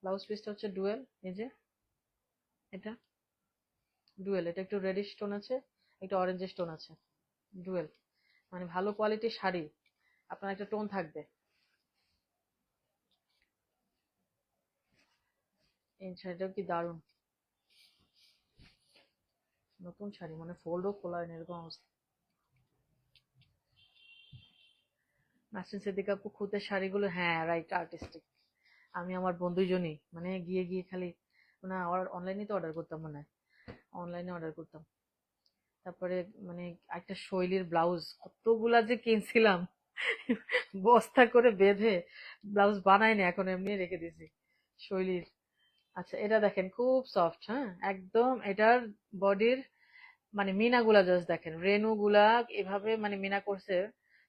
ব্লাউজ পিসটা হচ্ছে ডুয়েল। এই যে এটা ডুয়েল, এটা একটু রেডিশ টোন আছে, একটু অরেঞ্জ টোন আছে, ডুয়েল। মানে ভালো কোয়ালিটির শাড়ি, আপনার একটা টোন থাকবে। এই শাড়িটাও কি দারুণ, নতুন শাড়ি, মানে ফোল্ডও খোলা হয় না এরকম অবস্থা। নাসরিন সিদ্দিকা আপু, খুদের শাড়িগুলো, হ্যাঁ রাইট, আর্টিস্টিক। আমি আমার বন্ধুজনই মানে গিয়ে গিয়ে খালি, না অনলাইনে তো অর্ডার করতাম, মনে হয় অনলাইনে অর্ডার করতাম। তারপরে মানে একটা শৈলীর ব্লাউজ কতগুলা যে কিনছিলাম, বস্তা করে বেঁধে ব্লাউজ বানাইনি, এখন এমনি রেখে দিয়েছি শৈলীর। আচ্ছা, এটা দেখেন, খুব সফট, হ্যাঁ একদম। এটার বডির মানে মিনা গুলা জাস্ট দেখেন, রেনু গুলা এভাবে মানে মিনা করছে,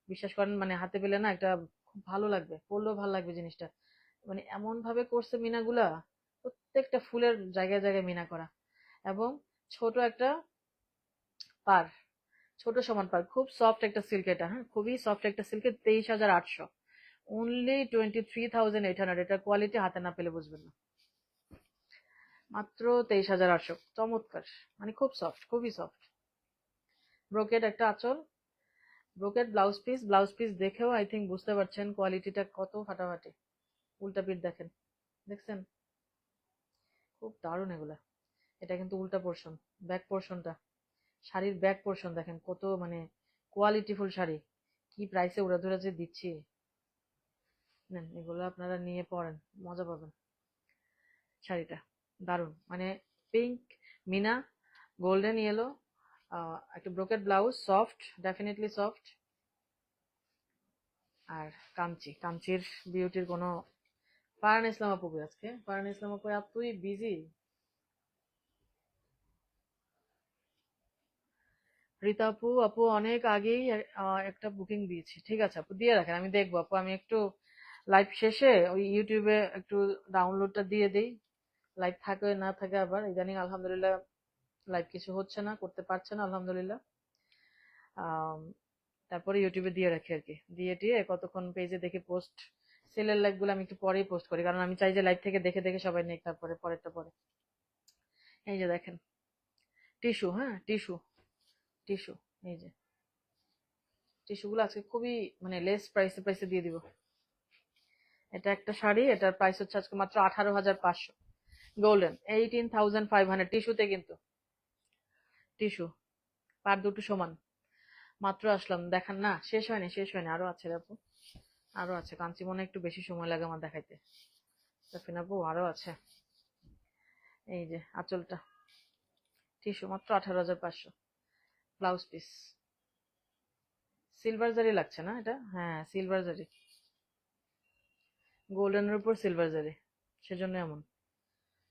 বিশ্বাস করেন মানে হাতে পেলে না একটা খুব ভালো লাগবে, পরলেও ভালো লাগবে জিনিসটা। মানে এমন ভাবে করছে মিনাগুলা, প্রত্যেকটা ফুলের জায়গায় জায়গায় মিনা করা। এবং ছোট একটা পার, ছোট সমান পার, খুব সফট একটা সিল্ক এটা, হ্যাঁ খুবই সফট একটা সিল্কের। 23,800, অনলি 23,800। এটা কোয়ালিটি হাতে না পেলে বুঝবেন না। মাত্র 23,800, চমৎকার, মানে খুব সফট, খুবই সফট। ব্রোকেড একটা আঁচল, brocade blouse piece, blouse piece দেখেও আই থিঙ্ক বুঝতে পারছেন কোয়ালিটিটা কত ফাটাফাটি। উল্টা পিঠ দেখেন, দেখছেন? খুব দারুণ এগুলা। এটা কিন্তু উল্টা পোর্শন, ব্যাক পোর্শনটা, শাড়ির ব্যাক পোর্শন দেখেন কত মানে কোয়ালিটিফুল শাড়ি। কি প্রাইসে উড়াধুরা যে দিচ্ছি, নেন এগুলো আপনারা নিয়ে পরেন, মজা পাবেন। শাড়িটা দারুণ, মানে পিঙ্ক মিনা, গোল্ডেন ইয়েলো, একটা brocade blouse, soft, definitely soft. আর কাঞ্চি, কাঞ্চির বিউটির কোনো, ফারহান ইসলাম আপু কই আজকে? ফারহান ইসলাম আপু এতই বিজি, রীতা আপু, আপু অনেক আগেই একটা বুকিং দিয়েছি। ঠিক আছে আপু, দিয়ে রাখেন, আমি দেখবো আপু। আমি একটু লাইভ শেষে ওই ইউটিউবে একটু ডাউনলোডটা দিয়ে দিই। লাইভ থাকে না থাকে, আবার ইদানিং আলহামদুলিল্লাহ লাইভ কিছু হচ্ছে না, করতে পারছে না আলহামদুলিল্লাহ। আম, তারপরে ইউটিউবে দিয়ে রাখি আর কি, দিয়ে টিয়ে কতক্ষণ পেজে দেখে পোস্ট। সেলের লাইভ গুলো আমি একটু পরেই পোস্ট করি, কারণ আমি চাই যে লাইভ থেকে দেখে দেখে সবাই নেক, তারপরে পরেরটা পরে। এই যে দেখেন, টিস্যু, হ্যাঁ টিস্যু, টিস্যু, এই যে টিস্যু গুলো আজকে খুবই মানে লেস প্রাইসে প্রাইসে দিয়ে দিব। এটা একটা শাড়ি, এটার প্রাইস হচ্ছে আজকে মাত্র 18,500। গোল্ডেন, 18,500 টিস্যুতে কিন্তু। টিস্যু, পার দুটো সমান। মাত্র আসলাম, দেখান না, শেষ হয়নি শেষ হয়নি, আরো আছে রে আপু, আরো আছে। কাঞ্চি মনে একটু বেশি সময় লাগে আমার দেখাইতে। সাফিন আপু আরো আছে। এই যে আঁচলটা, টিস্যু, মাত্র 18,500। ব্লাউজ পিস, সিলভার জারি লাগছে না এটা? হ্যাঁ সিলভার জারি, গোল্ডেনের উপর সিলভার জারি, সেজন্য এমন।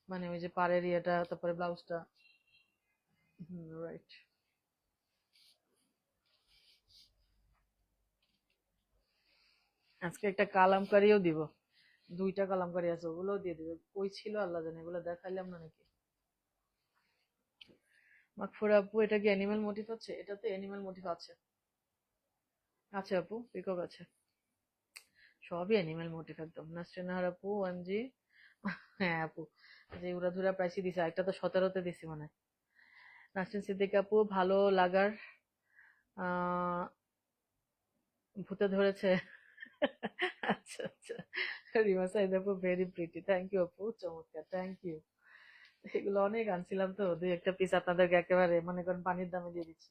মানে ওই যে পাড়ের ইয়েটা, তারপরে ব্লাউজটা। রাইট। আজকে একটা কালামকারিও দিব, দুইটা কালামকারি আছে, ওগুলোও দিয়ে দিবে। কই ছিল আল্লাহ জানে, এগুলো দেখাইলাম না নাকি। মাকফুরা আপু, এটা কি অ্যানিমাল মোটিভ আছে? এটাতে অ্যানিমাল মোটিভ আছে, আছে আপু, পিকক আছে, সবই অ্যানিমাল মোটিভ একদম। নাসরিন নাহার আপু, ওএমজি। হ্যাঁ আপু, যে উড়াধুরা প্রাইসই দিছে, একটা তো 17তে দিছি মনে হয়। নাসরিন সিদ্দিক আপু, ভালো লাগার আহ ভূতে ধরেছে। আচ্ছা আচ্ছা। রিমা সাইদ আপু, ভেরি প্রিটি, থ্যাংক ইউ আপু, চমৎকার, থ্যাংক ইউ। এগুলো অনেক আনছিলাম তো, দুই একটা পিস আপনাদেরকে একেবারে মনে করেন পানির দামে দিয়ে দিচ্ছি।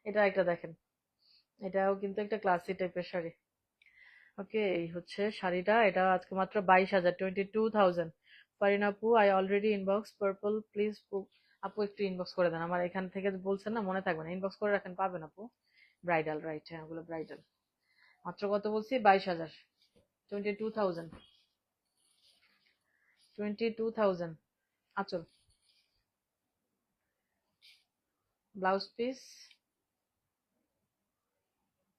এটা একটা দেখেন, এটাও কিন্তু একটা ক্লাসি টাইপের শাড়ি। ওকে, এই হচ্ছে শাড়িটা, এটা আজকে মাত্র 22,000, 22,000। ফারিন আপু, I already inbox purple, please. আপু একটু ইনবক্স করে দেন, আমার এখান থেকে বলছেন না, মনে থাকবে না, ইনবক্স করে রাখেন, পাবেন আপু। ব্রাইডাল, রাইট, হ্যাঁ ওগুলো ব্রাইডাল। মাত্র কত বলছি? 22,000, 22,000, 22,000। আচল, ব্লাউজ পিস,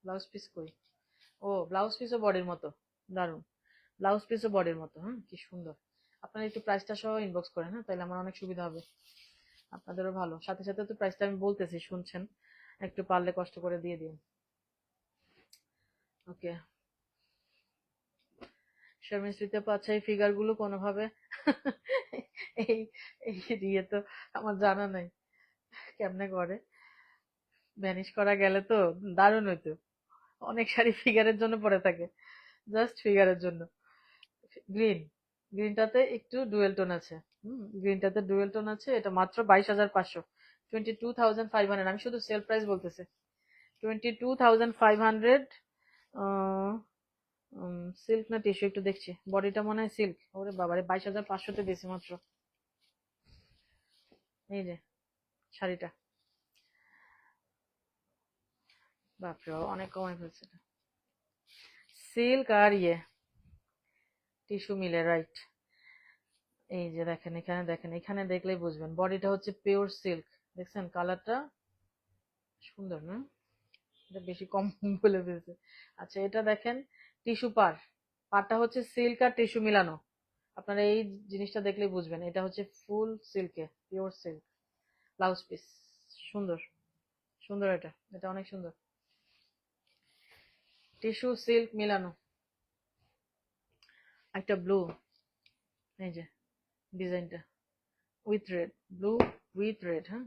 ব্লাউজ পিস কই? ও ব্লাউজ পিসও বডির মতো, দারুন। ব্লাউজ পিসও বডির মতো, হ্যাঁ কি সুন্দর। আপনারা একটু প্রাইসটা সহ ইনবক্স করেন, হ্যাঁ তাহলে আমার অনেক সুবিধা হবে, আপনাদেরও ভালো। সাথে সাথে তো প্রাইসটা আমি বলতেছি, শুনছেন, একটু পারলে কষ্ট করে দিয়ে দিন। ওকে, শর্মিন স্মৃতি আপু, আচ্ছা এই ফিগার গুলো কোনোভাবে এই এই ইয়ে তো আমার জানা নাই, কেমনে করে ভ্যানিশ করা গেলে তো দারুণ হইতো। অনেক শাড়ি ফিগারের জন্য পরে থাকে, জাস্ট ফিগারের জন্য। গ্রিন, গ্রিনটাতে একটু ডুয়েল টোন আছে। গ্রিনটাতে ডুয়েল টোন আছে, এটা মাত্র 22,500, 22,500। আমি শুধু সেল প্রাইস বলতেছি, 22,500। সিল্ক না টিস্যু একটু দেখছি, বডিটা মনে হয় সিল্ক। ওরে বাবারে, 22,500তে দিয়েছি মাত্র। এই যে শাড়িটা, বাপরে বাবা, অনেক কমাই ফেলছে। সিল্ক আর ইয়ে টিস্যু মিলে, রাইট। এই যে দেখেন, এখানে দেখেন, এখানে দেখলেই বুঝবেন, বডিটা হচ্ছে পিওর সিল্ক। দেখছেন কালারটা সুন্দর না? এটা বেশি কম বলে ফেলছে। আচ্ছা এটা দেখেন, টিস্যু পার, পারটা হচ্ছে সিল্ক আর টিস্যু মিলানো। আপনারা এই জিনিসটা দেখলেই বুঝবেন, এটা হচ্ছে ফুল সিল্কে, পিওর সিল্ক। ব্লাউজ পিস, সুন্দর, সুন্দর, এটা এটা অনেক সুন্দর, টিস্যু সিল্ক মিলানো। একটা ব্লু, এই যে ডিজাইনটা, with red, blue with red, হ্যাঁ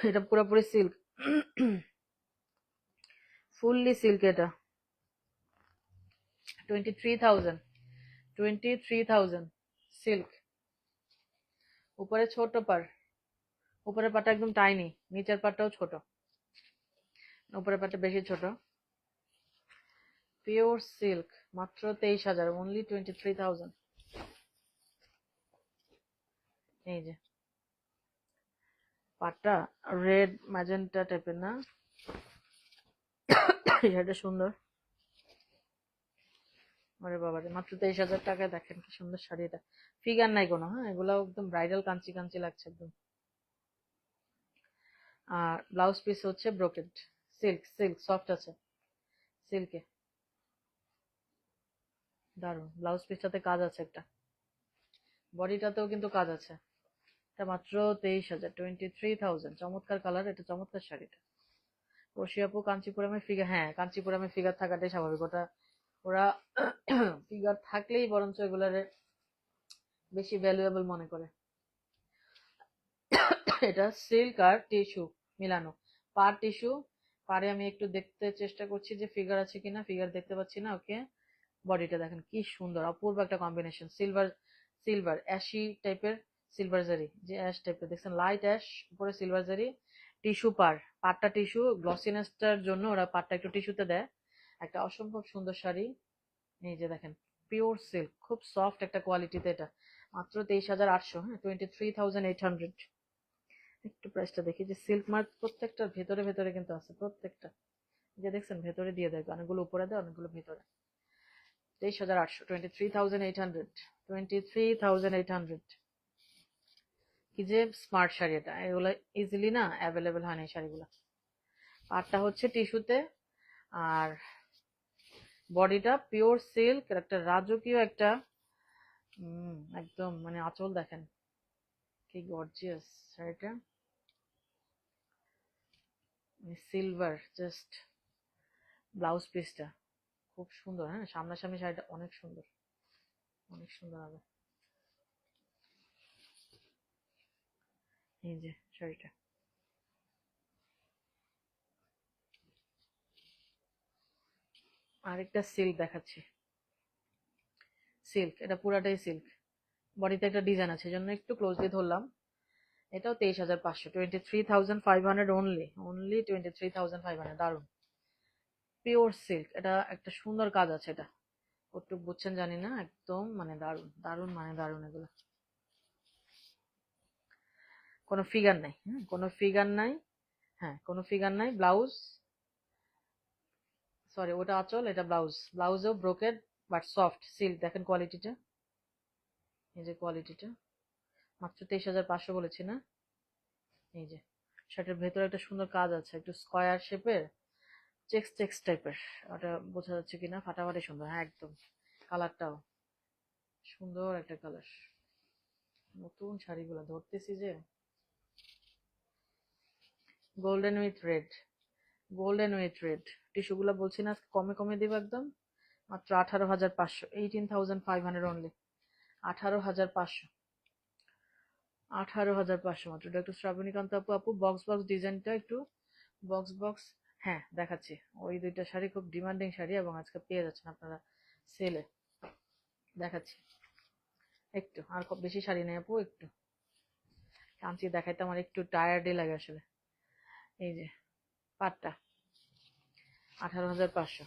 এটা পুরোপুরি সিল্ক, ফুললি সিল্ক। এটা 23,000, 23,000 সিল্ক। উপরে ছোট পার, উপরের পাটা একদম টাইনি, নিচের পাটটাও ছোট, উপরের পাটটা বেশি ছোট। পিওর সিল্ক, মাত্র 23,000, অনলি 23,000। এই যে পাটটা রেড ম্যাজেন্টা টাইপের না? এটা সুন্দর। আরে বাবারে, মাত্র 23,000 টাকায় দেখেন কি সুন্দর শাড়ি। এটা ফিগার নাই কোনো, হ্যাঁ এগুলো একদম ব্রাইডাল, কাঞ্চি কাঞ্চি লাগছে একদম। আর ব্লাউজ পিস হচ্ছে ব্রোকেড, সিল্ক, সিল্ক সফট আছে, সিল্কে দারুন। ব্লাউজ পিসটাতে কাজ আছে একটা, বডিটাতেও কিন্তু কাজ আছে। এটা মাত্র 23,000, 23,000। চমৎকার কালার, এটা চমৎকার শাড়িটা। রশি আপু কাঞ্চিপুরামে ফিগার, হ্যাঁ কাঞ্চিপুরামে ফিগার থাকাটাই স্বাভাবিক, ওটা ওরা ফিগার থাকলেই বরঞ্চ এগুলারে বেশি ভ্যালুয়েবল মনে করে। এটা সিল্ক আর টিস্যু মিলানো, পার টিস্যু। পারে আমি একটু দেখতে চেষ্টা করছি যে ফিগার আছে কিনা, ফিগার দেখতে পাচ্ছি না। ওকে, বডিটা দেখেন কি সুন্দর, অপূর্ব একটা কম্বিনেশন, সিলভার সিলভার অ্যাশি টাইপের, সিলভার জারি যে অ্যাশ টাইপের দেখছেন, লাইট অ্যাশ উপরে সিলভার জারি, টিস্যু পার, পাটটা টিস্যু, গ্লসিনেসটার জন্য ওরা পাটটা একটু টিস্যুতে দেয়। একটা অসম্ভব সুন্দর শাড়ি। এই যে দেখেন, পিওর সিল্ক, খুব সফট একটা কোয়ালিটিতে। এটা মাত্র 23,800, হ্যাঁ 23,800। একটু প্রাইসটা দেখি, যে সিল্ক মার্ক প্রত্যেকটার ভেতরে ভেতরে কিন্তু আছে, প্রত্যেকটা যে দেখছেন ভেতরে দিয়ে দেয়, অনেকগুলো উপরে দেয়, অনেকগুলো ভেতরে। 23,800, 23,800, 23,800। কি যে স্মার্ট শাড়ি এটা, এগুলো ইজিলি না অ্যাভেলেবেল হয় না এই শাড়িগুলো। পাটটা হচ্ছে টিস্যুতে, আর বডিটা পিওর সিল্ক, একটা রাজকীয় একটা একদম মানে আঁচল দেখেন কি গর্জিয়াস শাড়িটা, সিলভার জাস্ট। ব্লাউজ পিসটা খুব সুন্দর, হ্যাঁ সামনাসামনি শাড়িটা অনেক সুন্দর, অনেক সুন্দর হবে। এই যে শাড়িটা, আরেকটা সিল্ক দেখাচ্ছি, সিল্ক, এটা পুরাটাই সিল্ক, বডিতে একটা ডিজাইন আছে, জন্য একটু ক্লোজলি ধরলাম। এটাও 23,500, 23,500 অনলি, অনলি 23,500। দারুন, পিওর সিল্ক, এটা একটা সুন্দর কাজ আছে। এটা কতটুকু বুঝছেন জানি না, একদম মানে দারুন দারুন, মানে দারুন এগুলো। কোনো ফিগার নাই, হ্যাঁ কোনো ফিগার নাই, হ্যাঁ কোনো ফিগার নাই। ব্লাউজ, সরি ওটা আঁচল, এটা ব্লাউজ, ব্লাউজও ব্রোকেড বাট সফট সিল্ক। দেখেন কোয়ালিটিটা, এই যে কোয়ালিটিটা, মাত্র 23,500 বলেছি না। এই যে শার্টের ভেতরে একটা সুন্দর কাজ আছে, একটু স্কয়ার শেপের, চেক্স চেক্স টাইপের, ওটা বোঝা যাচ্ছে কিনা, ফাটাফাটি সুন্দর, হ্যাঁ একদম। কালারটাও সুন্দর একটা কালার। নতুন শাড়িগুলো ধরতেছি যে, golden with red, golden with red. টিস্যুগুলো বলছি না কমে কমে দিব একদম, মাত্র 18,500, 18,500 অনলি, 18,500, 18,500 মাত্র। এটা একটু শ্রাবণীকান্ত আপু, আপু বক্স বক্স ডিজাইনটা একটু, বক্স বক্স, হ্যাঁ দেখাচ্ছি। ওই দুইটা শাড়ি খুব ডিমান্ডিং শাড়ি, এবং আজকে পেয়ে যাচ্ছেন আপনারা সেলে। দেখাচ্ছি একটু, আর খুব বেশি শাড়ি নেই আপু, একটু কাঞ্চি দেখাইতে আমার একটু টায়ার্ডই লাগে আসলে। এই যে পাটটা 18,500।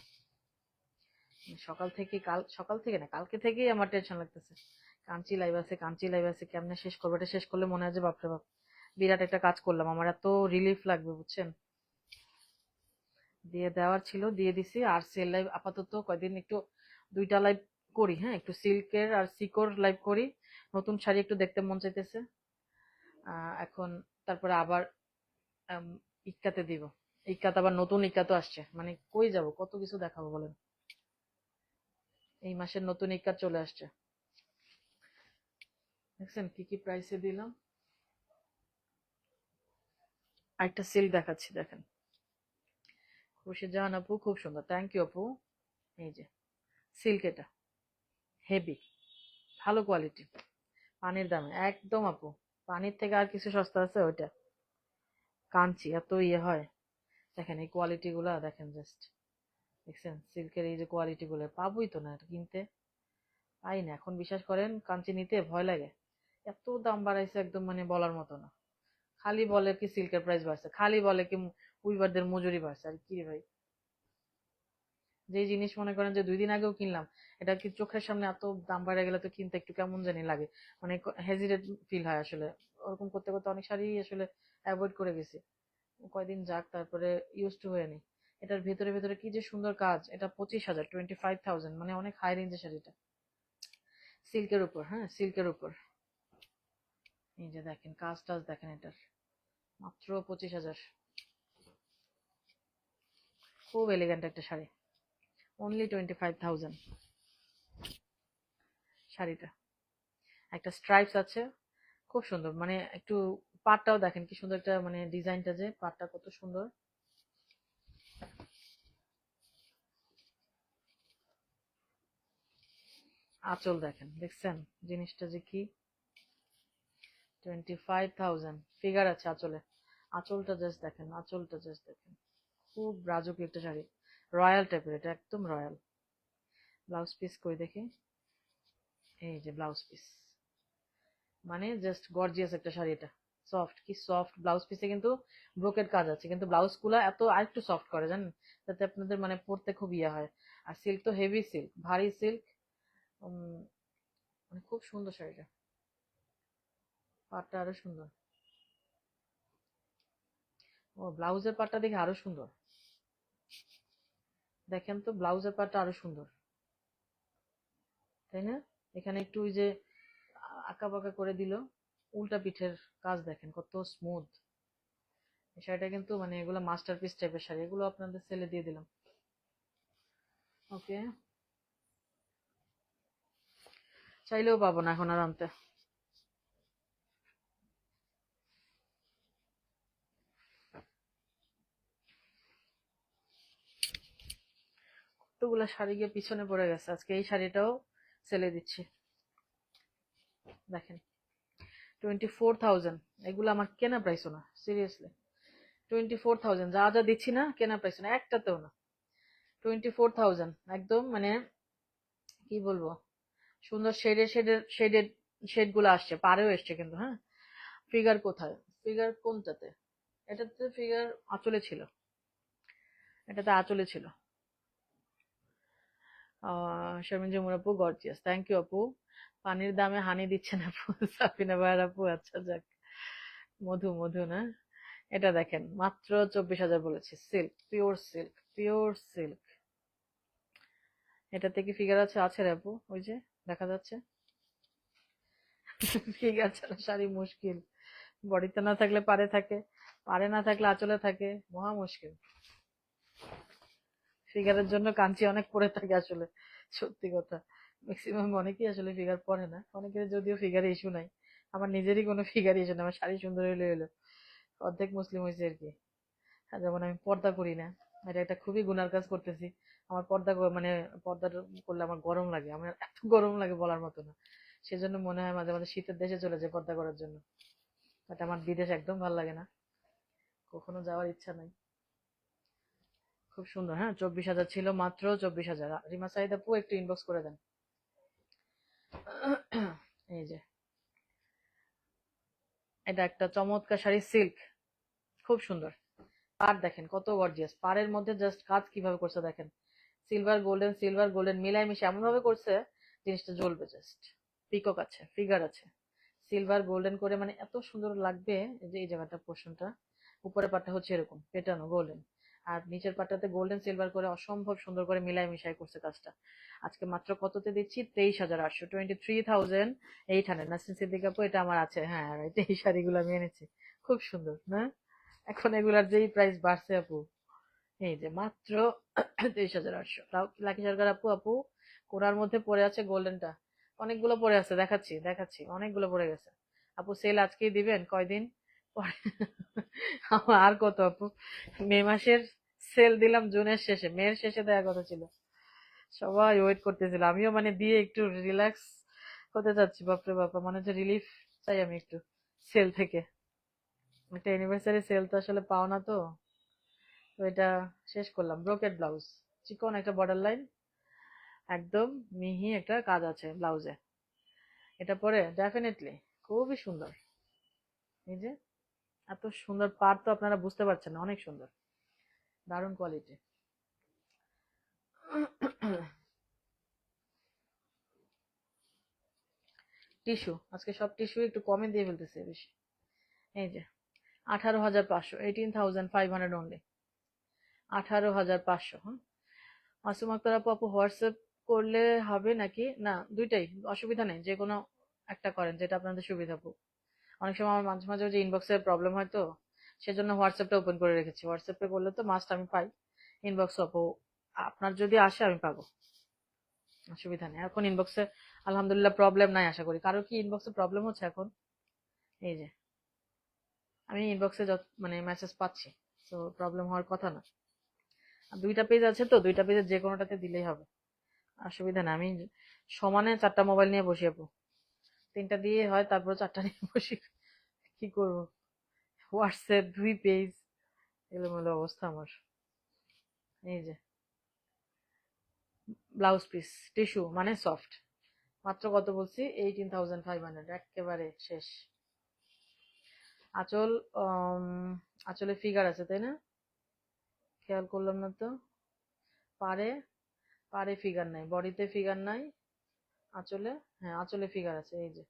সকাল থেকে, সকাল থেকে না কালকে থেকেই আমার টেনশন লাগতেছে, কাঞ্চি লাইভ আছে, কাঞ্চি লাইভ আছে, কেমনে শেষ করবো। এটা শেষ করলে মনে হয় যে বাপরে বাপ বিরাট একটা কাজ করলাম, আমার এত রিলিফ লাগবে বুঝছেন। দিয়ে দেওয়ার ছিল, দিয়ে দিছি। আর সেল লাইভ আপাতত কয়দিন একটু দুইটা লাইভ করি, হ্যাঁ একটু সিল্কের আর সিকোর লাইভ করি, নতুন শাড়ি একটু দেখতে মন চাইতেছে। এখন তারপরে আবার ইক্কাতে দিব, ইক্কাতে আবার নতুন ইক্কা তো আসছে, মানে কই যাব, কত কিছু দেখাবো বলেন। এই মাসের নতুন ইক্কা চলে আসছে, দেখছেন কি কি প্রাইসে দিলাম। আরেকটা সিল্ক দেখাচ্ছি দেখেন, খুশি জাহান আপু খুব সুন্দর, থ্যাংক ইউ আপু। এই যে সিল্ক, এটা হেভি, ভালো কোয়ালিটি, পানির দামে একদম আপু, পানির থেকে আর কিছু সস্তা আছে ওইটা। কাঞ্চি এত ইয়ে হয়, দেখেন এই কোয়ালিটি গুলা দেখেন জাস্ট, দেখছেন সিল্কের এই যে কোয়ালিটি গুলো, পাবোই তো না এটা কিনতে, পাই না এখন। বিশ্বাস করেন কাঞ্চি নিতে ভয় লাগে, এত দাম বাড়াইছে একদম মানে বলার মতো না। খালি বলে কি সিল্কের প্রাইস বাড়ছে, খালি বলে কি উইভারদের মজুরি বাড়ছে, আর কি রে ভাই। যে জিনিস মনে করেন যে 2 দিন আগেও কিনলাম, এটা কি চোখের সামনে এত দাম বেড়ে গেলে তো কিনতে একটু কেমন জানি লাগে, মানে হেজিটেট ফিল হয় আসলে। ওরকম করতে করতে অনেক শাড়ি আসলে অ্যাভয়েড করে গেছি, কয়দিন যাক তারপরে ইউজ টু হয়ে নি। এটার ভেতরে ভেতরে কি যে সুন্দর কাজ, এটা 25,000, 25,000, মানে অনেক হাই রেঞ্জের শাড়িটা, সিল্কের উপর, হ্যাঁ সিল্কের উপর। এই যে দেখেন কাজ টাজ দেখেন এটার, মাত্র 25,000। খুব এলিগেন্ট একটা শাড়ি, অনলি 25,000 শাড়িটা। একটা স্ট্রাইপস আছে, খুব সুন্দর, মানে একটু পাটটাও দেখেন কি সুন্দর একটা, মানে ডিজাইনটা যে পাটটা কত সুন্দর। আঁচল দেখেন, দেখছেন জিনিসটা যে কি, 25,000 ফিগার আছে আঁচলে। আঁচলটা জাস্ট দেখেন, আঁচলটা জাস্ট দেখেন, খুব রাজকীয় একটা শাড়ি, রয়্যাল টাইপের, এটা একদম রয়্যাল। ব্লাউজ পিস কই দেখি, এই যে ব্লাউজ পিস, মানে জাস্ট গর্জিয়াস একটা শাড়ি। এটা সফট, কি সফট ব্লাউজ পিসে কিন্তু ব্রোকেট কাজ আছে, কিন্তু ব্লাউজ গুলা এত আরেকটু সফট করে জানেন, যাতে আপনাদের মানে পরতে খুব ইয়ে হয়। আর সিল্ক তো হেভি সিল্ক, ভারী সিল্ক, মানে খুব সুন্দর শাড়িটা। পাটটা আরো সুন্দর, ও ব্লাউজের পাটটা দেখে আরো সুন্দর, দেখেন তো ব্লাউজের পাটটা আরো সুন্দর, তাই না? এখানে একটু ওই যে আঁকা বাঁকা করে দিল, উল্টা পিঠের কাজ দেখেন কত স্মুথ। এই শাড়িটা কিন্তু মানে এগুলো মাস্টারপিস টাইপের শাড়ি, এগুলো আপনাদের সেলে দিয়ে দিলাম। ওকে, চাইলেও পাবো না এখন আর আনতে। কতগুলা শাড়ি গিয়ে পিছনে পড়ে গেছে, আজকে এই শাড়িটাও সেলে দিচ্ছি। দেখেন 24,000, এগুলো আমার কেনা প্রাইসও না, সিরিয়াসলি। 24,000, যা যা দিচ্ছি না কেনা প্রাইস না, একটাতেও না। 24,000 একদম, মানে কি বলবো, সুন্দর শেডের শেডের শেডের শেড গুলো আসছে, পারেও এসছে কিন্তু। হ্যাঁ, ফিগার কোথায়, ফিগার কোনটাতে? এটাতে ফিগার আঁচলে ছিল, এটাতে আঁচলে ছিল। শারমিন জামুর আপু গর্জিয়াস, থ্যাংক ইউ আপু। পানির দামে হানি দিচ্ছেন আপু। সাফিনা ভাইয়ার আপু, আচ্ছা যাক। মধু মধু না, এটা দেখেন মাত্র 24,000 বলেছি, silk, pure silk, pure silk. এটাতে কি ফিগার আছে? আছে রে আপু, ওই যে দেখা যাচ্ছে। ফিগার ছাড়া শাড়ি মুশকিল, বডিতে না থাকলে পারে থাকে, পারে না থাকলে আঁচলে থাকে, মহা মুশকিল। ফিগারের জন্য কাঞ্চি অনেক পরে থাকে আসলে, সত্যি কথা। ম্যাক্সিমাম অনেকেই আসলে ফিগার পরে না, অনেকের যদিও ফিগারে ইস্যু নাই। আমার নিজেরই কোনো ফিগার ইস্যু নাই, আমার শাড়ি সুন্দর হইলে হইলো, অর্ধেক মুসলিম হয়েছে আর কি। আর যেমন আমি পর্দা করি না, এটা একটা খুবই গুনার কাজ করতেছি। আমার মানে পর্দা করলে আমার গরম লাগে, আমার এত গরম লাগে বলার মতো না। সেজন্য মনে হয় মাঝে মাঝে শীতের দেশে চলে যায় পর্দা করার জন্য, বাট আমার বিদেশ একদম ভালো লাগে না, কখনো যাওয়ার ইচ্ছা নাই। খুব সুন্দর, হ্যাঁ 24,000 ছিল, মাত্র 24,000। রিমা সাইদ আপু একটু ইনবক্স করে দেন। এই যে এটা একটা চমৎকার শাড়ি, সিল্ক, খুব সুন্দর। পাড় দেখেন কত গর্জিয়াস, পাড়ের মধ্যে জাস্ট কাজ কিভাবে করছে দেখেন, সিলভার গোল্ডেন মিলাই মিশে এমন ভাবে করছে, জিনিসটা জ্বলবে জাস্ট। পিকক আছে, ফিগার আছে, সিলভার গোল্ডেন করে, মানে এত সুন্দর লাগবে। এই যে এই জায়গাটা পোর্শনটা, উপরের পাটটা হচ্ছে এরকম পেটানো গোল্ডেন, আর নিচের পাটটাতে গোল্ডেন সিলভার করে অসম্ভব সুন্দর করে মিলাই মিশাই করছে কাজটা। আজকে মাত্র কততে দিচ্ছি, 23,800, 23,800। নাসরিন সিদ্দিক আপু এটা আমার আছে, হ্যাঁ এই শাড়িগুলো আমি এনেছি, খুব সুন্দর না? এখন এগুলার যেই প্রাইস বাড়ছে আপু, এই যে মাত্র 23,800। লাকি সরকার আপু, আপু কোরার মধ্যে পড়ে আছে গোল্ডেনটা, অনেকগুলো পড়ে আছে, দেখাচ্ছি দেখাচ্ছি, অনেকগুলো পড়ে গেছে। আপু সেল আজকেই দিবেন, কয়দিন পরে? আমার আর কত আপু, মে মাসের সেল দিলাম জুনের শেষে, মের শেষে দেওয়ার কথা ছিল, সবাই ওয়েট করতেছিল, আমিও মানে দিয়ে একটু রিল্যাক্স হতে চাচ্ছি। বাপরে বাপা, মানে হচ্ছে রিলিফ চাই আমি একটু সেল থেকে। একটা অ্যানিভার্সারি সেল তো আসলে পাও না তো, তো এটা শেষ করলাম। ব্রোকেট ব্লাউজ, চিকন একটা বর্ডার লাইন, একদম মিহি একটা কাজ আছে ব্লাউজে, এটা পরে ডেফিনেটলি খুবই সুন্দর। এই যে এত সুন্দর পার তো আপনারা বুঝতে পারছেন না, অনেক সুন্দর, দারুণ কোয়ালিটি। টিস্যু, আজকে সব টিস্যু একটু কমে দিয়ে ফেলতেছে বেশি। এই যে 18,500, 18,500 অনলি, 18,500। হ্যাঁ, মাসুম আক্তার আপু, আপু হোয়াটসঅ্যাপ করলে হবে নাকি? না, দুইটাই, অসুবিধা নেই, যে কোনো একটা করেন যেটা আপনাদের সুবিধা আপু। অনেক সময় আমার মাঝে মাঝে যে ইনবক্সের প্রবলেম হয় তো, সেজন্য হোয়াটসঅ্যাপটা ওপেন করে রেখেছি। হোয়াটসঅ্যাপে করলে তো মাস্ট আমি পাই, ইনবক্স আপু আপনার যদি আসে আমি পাবো, অসুবিধা নেই। এখন ইনবক্সে আলহামদুলিল্লাহ প্রবলেম নাই আশা করি। কারো কি ইনবক্সে প্রবলেম হচ্ছে এখন? এই যে আমি ইনবক্সে যত মানে মেসেজ পাচ্ছি, তো প্রবলেম হওয়ার কথা না। আর দুইটা পেজ আছে তো, দুইটা পেজের যে কোনোটাতে দিলেই হবে, অসুবিধা না। আমি সমানে 4টা মোবাইল নিয়ে বসি আপু, 3টা দিয়ে হয়, তারপর 4টা নিয়ে বসি, কি করব। হোয়াটসঅ্যাপ 2 পেজ, এলোমেলো অবস্থা আমার। এই যে ব্লাউজ পিস টিস্যু মানে সফট, মাত্র কত বলছি? 18,500, একেবারে শেষ। আঁচল, আঁচলে ফিগার আছে তাই না? খেয়াল করলাম না তো। পারে, পারে ফিগার নাই, বডিতে ফিগার নাই, আঁচলে, হ্যাঁ আঁচলে ফিগার আছে। এই যে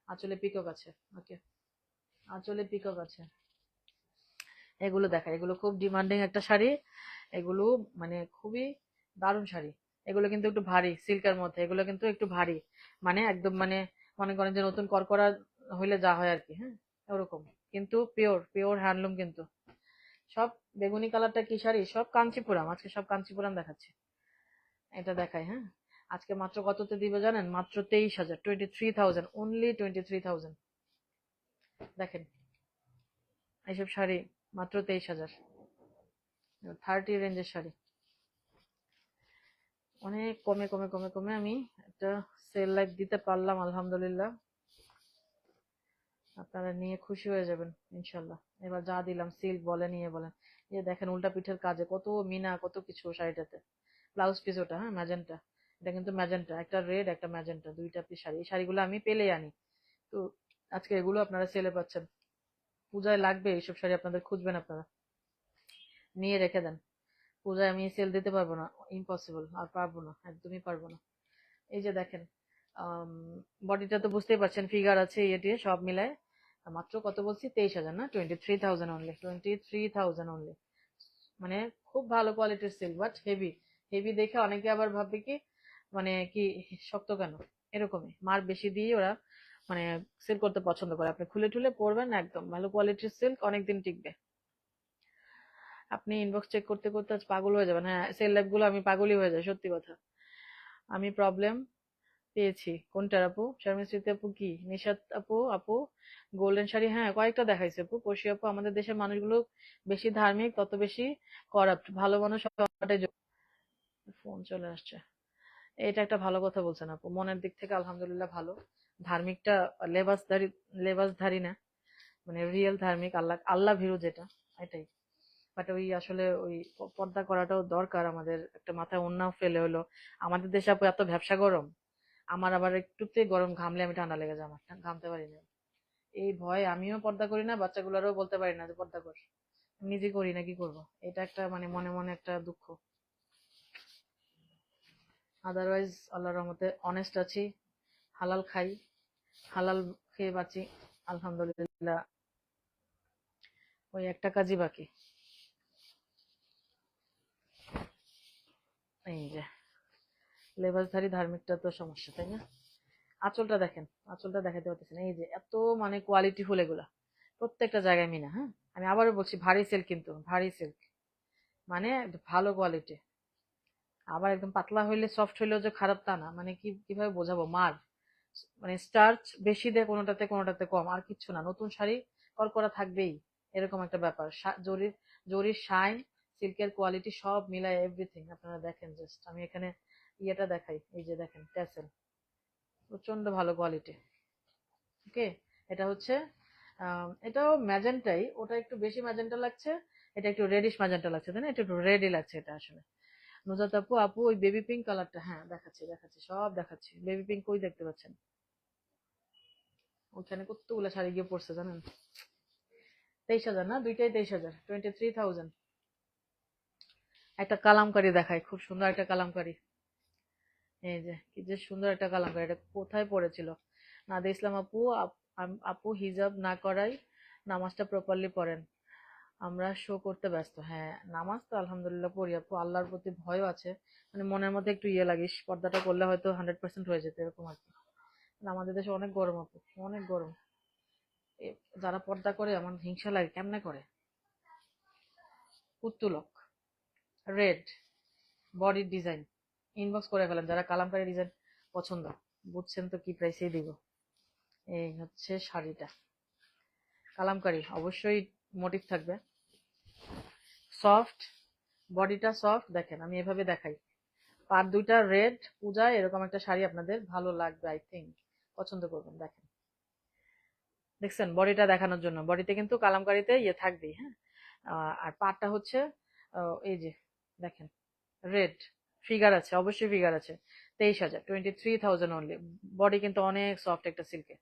আঁচলে পিকক আছে। ওকে, আঁচলে পিকক আছে। এগুলো দেখা, এগুলো খুব ডিমান্ডিং একটা শাড়ি, এগুলো মানে খুবই দারুণ শাড়ি। এগুলো কিন্তু একটু ভারী সিল্কের মধ্যে, এগুলো কিন্তু একটু ভারী, মানে একদম মানে মনে করেন যে নতুন করকরা হইলে যা হয় আর কি, হ্যাঁ ওরকম। কিন্তু পিওর পিওর হ্যান্ডলুম কিন্তু সব। বেগুনি কালারটা কি শাড়ি? সব কাঞ্চিপুরাম, আজকে সব কাঞ্চিপুরাম দেখাচ্ছি। এটা দেখাই, হ্যাঁ। আজকে মাত্র কততে দিবে জানেন? মাত্র 23,000, 23,000, অনলি 23,000। দেখেন এইসব শাড়ি মাত্র 23,000, 30 রেঞ্জের শাড়ি। অনেক কমে কমে কমে কমে আমি একটা সেল লাইফ দিতে পারলাম, আলহামদুলিল্লাহ। আপনারা নিয়ে খুশি হয়ে যাবেন ইনশাল্লাহ। এবার যা দিলাম সিল্ক বলেন ইয়ে বলেন, এই দেখেন উল্টা পিঠের কাজে কত মিনা, কত কিছু শাড়িটাতে। ব্লাউজ পিস ওটা, হ্যাঁ ম্যাজেন্টা, এটা কিন্তু ম্যাজেন্টা, একটা রেড একটা ম্যাজেন্টা, 2টা পিস শাড়ি। এই শাড়িগুলো আমি পেলেই আনি, তো আজকে এগুলো আপনারা সেলে পাচ্ছেন। পূজায় লাগবে এইসব শাড়ি, আপনাদের খুঁজবেন আপনারা, নিয়ে রেখে দেন। পূজায় আমি সেল দিতে পারবো না, ইম্পসিবল, আর পারবো না, একদমই পারবো না। এই যে দেখেন, বডিটা তো বুঝতেই পারছেন, ফিগার আছে ইয়ে টিয়ে সব মিলায়। মাত্র কত বলছি? 23,000 না, 23,000 অনলি, 23,000 অনলি। মানে খুব ভালো কোয়ালিটির সিল্ক, বাট হেভি। হেভি দেখে অনেকে আবার ভাববে কি মানে কি শক্ত কেন, এরকমই মার বেশি দিয়ে ওরা মানে সেল করতে পছন্দ করে। আপনি খুলে টুলে পরবেন, একদম ভালো কোয়ালিটির সিল্ক, অনেকদিন টিকবে। আপনি ইনবক্স চেক করতে করতে আজ পাগল হয়ে যাবেন। হ্যাঁ সেল লাইভ গুলো আমি পাগলই হয়ে যাই, সত্যি কথা। আমি প্রবলেম পেয়েছি কোনটার আপু? শারমিন স্মৃতি আপু কি? নিশাত আপু, আপু গোল্ডেন শাড়ি, হ্যাঁ কয়েকটা দেখাইছে আপু। পড়শি আপু, আমাদের দেশের মানুষগুলো বেশি ধার্মিক তত বেশি করাপ্ট, ভালো মানুষ হওয়াটাই ফোন চলে আসছে। এটা একটা ভালো কথা বলছেন আপু, মনের দিক থেকে আলহামদুলিল্লাহ ভালো। ধার্মিকটা লেবাসধারী, লেবাসধারী না, মানে রিয়েল ধার্মিক, আল্লাহ আল্লাহ ভীরু যেটা, এটাই। বাট ওই আসলে ওই পর্দা করাটাও দরকার আমাদের, একটা মাথায় ওড়নাও ফেলে হলো। আমাদের দেশে আপু এত ব্যবসা গরম, আমার আবার একটুতে গরম ঘামলে আমি ঠান্ডা লেগে যায়, আমার ঘামতে পারি না। এই ভয় আমিও পর্দা করি না, বাচ্চাগুলোরও বলতে পারি না যে পর্দা কর, নিজে করি না, কি করব। এটা একটা মানে মনে মনে একটা দুঃখ। আদারওয়াইজ আল্লাহর রহমতে অনেস্ট আছি, হালাল খাই, হালাল খেয়ে বাঁচি আলহামদুলিল্লাহ। ওই একটা কাজই বাকি। এই যে লেবাসধারী ধার্মিকটা তো সমস্যা, তাই না? আঁচলটা দেখেন, আঁচলটা দেখাতে পারতেছি না। এই যে এত মানে কোয়ালিটি ফুল এগুলা, প্রত্যেকটা জায়গায় মিনা, হ্যাঁ আমি আবারও বলছি ভারী সিল্ক, কিন্তু ভারী সিল্ক মানে ভালো কোয়ালিটি। আবার একদম পাতলা হইলে সফট হইলেও যে খারাপ তা না, মানে কি কিভাবে বোঝাবো, মার মানে স্টার্চ বেশি দেয় কোনোটাতে কোনোটাতে কম, আর কিচ্ছু না। নতুন শাড়ি করা থাকবেই, এরকম একটা ব্যাপার। জরির, জরির শাইন, সিল্কের কোয়ালিটি সব মিলায় এভরিথিং। আপনারা দেখেন, জাস্ট আমি এখানে ইয়েটা দেখাই, এই যে দেখেন ট্যাসেল, প্রচন্ড ভালো কোয়ালিটি। ওকে, এটা হচ্ছে এটাও ম্যাজেন্টাই, ওটা একটু বেশি ম্যাজেন্টা লাগছে, এটা একটু রেডিশ ম্যাজেন্টা লাগছে, তাই না? এটা একটু রেডি লাগছে এটা আসলে। নুজাত আপু, আপু ওই বেবি পিঙ্ক কালারটা, হ্যাঁ দেখাচ্ছি দেখাচ্ছি সব দেখাচ্ছি। বেবি পিঙ্ক কই দেখতে পাচ্ছেন? ওখানে কতগুলো শাড়ি গিয়ে পড়ছে জানেন? 23,000 না, দুইটাই 23,000, 23,000। একটা কালামকারি দেখায়, খুব সুন্দর একটা কালামকারি। এই যে কি যে সুন্দর একটা কালামকারি, এটা কোথায় পড়েছিল? নাদে ইসলাম আপু, আপু হিজাব না করাই নামাজটা প্রপারলি পড়েন, আমরা শো করতে ব্যস্ত। হ্যাঁ নামাজ তো আলহামদুলিল্লাহ পড়ি আপু, আল্লাহর প্রতি ভয়ও আছে। মানে মনের মধ্যে একটু ইয়ে লাগিস, পর্দাটা করলে হয়তো 100% হয়ে যেত, এরকম আর কি। আমাদের দেশে অনেক গরম আপু, অনেক গরম। যারা পর্দা করে আমার হিংসা লাগে, কেমনে করে। পুত্তুলক, রেড বডির ডিজাইন। ইনবক্স করে ফেলেন যারা কালামকারী ডিজাইন পছন্দ। বুঝছেন তো কি প্রাইসে দিব। এই হচ্ছে শাড়িটা, কালামকারী, অবশ্যই মোটিভ থাকবে। সফট, বডিটা সফট। দেখেন আমি এভাবে দেখাই, পার দুইটা রেড। পূজায় এরকম একটা শাড়ি আপনাদের ভালো লাগবে, আই থিঙ্ক পছন্দ করবেন। দেখেন, দেখছেন বডিটা দেখানোর জন্য, বডিতে কিন্তু কালামকারীতে ইয়ে থাকবেই। হ্যাঁ, আর পাটটা হচ্ছে এই যে দেখেন রেড, ফিগার আছে, অবশ্যই ফিগার আছে। 23,000, 23,000 অনলি। বডি কিন্তু অনেক সফট একটা সিল্কে।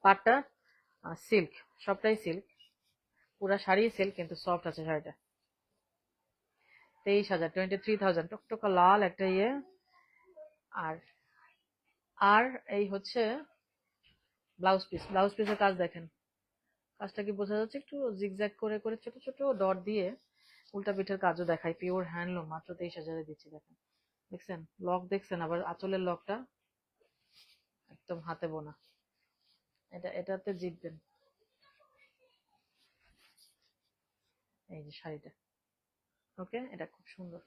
পাটটা সিল্ক, সবটাই সিল্ক, পুরা শাড়ি সিল্ক কিন্তু সফট আছে শাড়িটা। 23,000, 23,000, টকটকা লাল একটা ইয়ে। আর আর এই হচ্ছে ব্লাউজ পিস। ব্লাউজ পিসের কাজ দেখেন, কাজটা কি বোঝা যাচ্ছে? একটু জিগজ্যাগ করে করে ছোট ছোট ডট দিয়ে উল্টা পিঠের কাজও দেখাই। পিওর হ্যান্ডলুম, মাত্র 23,000-এ দিচ্ছি। দেখেন, দেখছেন লক, দেখছেন আবার আঁচলের লকটা একদম হাতে বোনা। এটাতে জিতবেন। এই যে শাড়িটা, ওকে, এটা খুব সুন্দর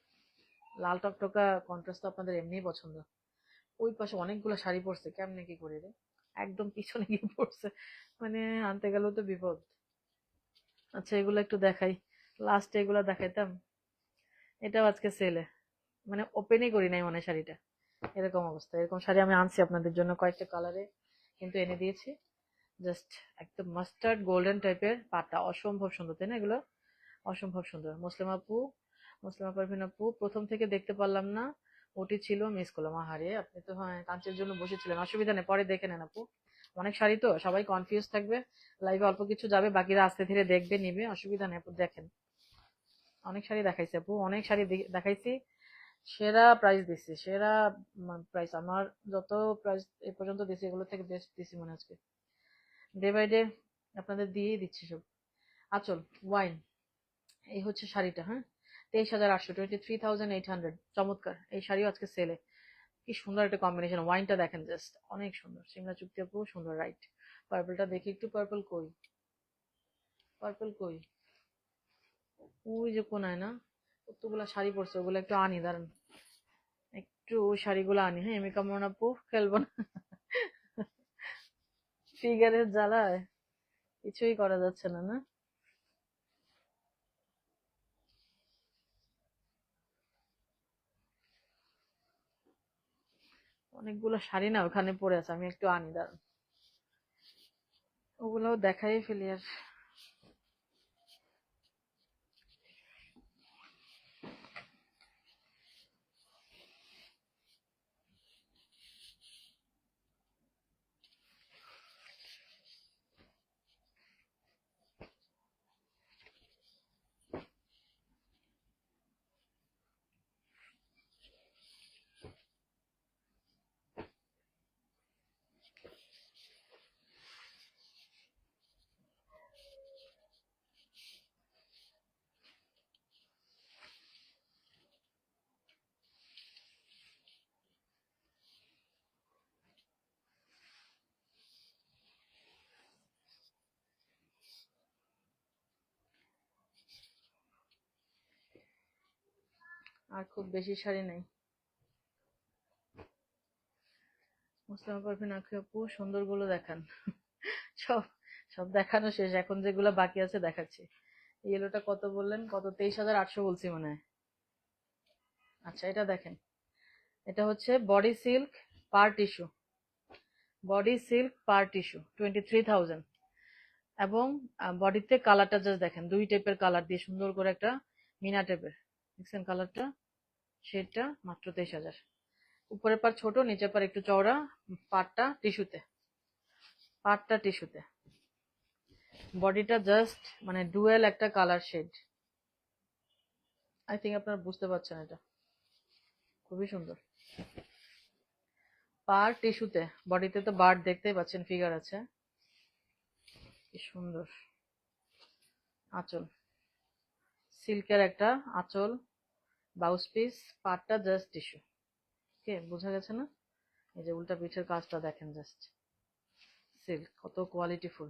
লাল টকটকা কন্ট্রাস্ট তো আপনাদের এমনিই পছন্দ। ওই পাশে অনেকগুলো শাড়ি পরছে, কেমনে কি করে রে, একদম পিছনে গিয়ে পড়ছে, মানে আনতে গেলেও তো বিপদ। আচ্ছা এগুলো একটু দেখাই, লাস্টে এগুলো দেখাইতাম। এটাও আজকে সেলে, মানে ওপেনই করি নাই মানে শাড়িটা, এরকম অবস্থা। এরকম শাড়ি আমি আনছি আপনাদের জন্য কয়েকটা কালারে কিন্তু এনে দিয়েছি। জাস্ট একদম মাস্টার্ড গোল্ডেন টাইপের, পাটটা অসম্ভব সুন্দর, তাই না? এগুলো অসম্ভব সুন্দর। মুসলিমা পারভিন আপু, প্রথম থেকে দেখতে পারলাম না, ওটি ছিল, মিস করলাম। আহারে, আপনি তো হ্যাঁ কাঞ্চের জন্য বসেছিলেন, অসুবিধা নেই, পরে দেখে নেন আপু। অনেক শাড়ি তো, সবাই কনফিউজ থাকবে। লাইভে অল্প কিছু যাবে, বাকিরা আস্তে ধীরে দেখবে নিবে, অসুবিধা নেই আপু। দেখেন, অনেক শাড়ি দেখাইছি আপু, অনেক শাড়ি দেখাইছি। সেরা প্রাইস দিছি, সেরা প্রাইস আমার যত প্রাইস এ পর্যন্ত দিছি এগুলো থেকে বেস্ট দিছি মনে হচ্ছে। ডে বাই ডে আপনাদের দিয়েই দিচ্ছি সব। আচল ওয়াইন, এই হচ্ছে শাড়িটা। হ্যাঁ, 23,800, 23,800, চমৎকার এই শাড়িও আজকে সেলে। কি সুন্দর একটা কম্বিনেশন, ওয়াইনটা দেখেন জাস্ট অনেক সুন্দর। সিমলা চুক্তি আপু সুন্দর, রাইট। পার্পলটা দেখি একটু, পার্পল কই, পার্পল কই, ওই যে কোনায় না, কতগুলা শাড়ি পরছে, ওগুলো একটু আনি দাঁড়ান, একটু ওই শাড়িগুলো আনি। হ্যাঁ, আমি কেমন আপু খেলবো না, ফিগারের জ্বালায় কিছুই করা যাচ্ছে না। না, অনেকগুলো শাড়ি না ওখানে পরে আছে, আমি একটু আনি দাঁড়ান, ওগুলোও দেখাই ফেলি। আর খুব বেশি শাড়ি নেই। মুস্তাফা পারভিন আঁখি আপু, সুন্দর গুলো দেখান। সব সব দেখানো শেষ, এখন যেগুলো বাকি আছে দেখাচ্ছি। ইয়েলোটা কত বললেন? কত? 23,800 বলছি মনে হয়। আচ্ছা এটা দেখেন, এটা হচ্ছে বডি সিল্ক পার টিস্যু, বডি সিল্ক পার টিস্যু, 23,000। এবং বডিতে কালারটা জাস্ট দেখেন, দুই টাইপের কালার দিয়ে সুন্দর করে একটা মিনা টাইপের, দেখছেন কালারটা, সেটা মাত্র 23,000। উপরের পার ছোট, নিচের পার একটু চওড়া, পাটটা টিস্যুতে, পাটটা টিস্যুতে, বডিটা জাস্ট মানে ডুয়েল একটা কালার শেড। আই থিঙ্ক আপনারা বুঝতে পারছেন, এটা খুবই সুন্দর। পার টিস্যুতে, বডিতে তো বার্ড দেখতেই পাচ্ছেন, ফিগার আছে, কি সুন্দর। আঁচল, সিল্কের একটা আঁচল, ব্লাউজ পিস, পাটটা জাস্ট টিস্যু। কে বোঝা গেছে না? এই যে উল্টা পিঠের কাজটা দেখেন, জাস্ট সিল্ক, কত কোয়ালিটিফুল,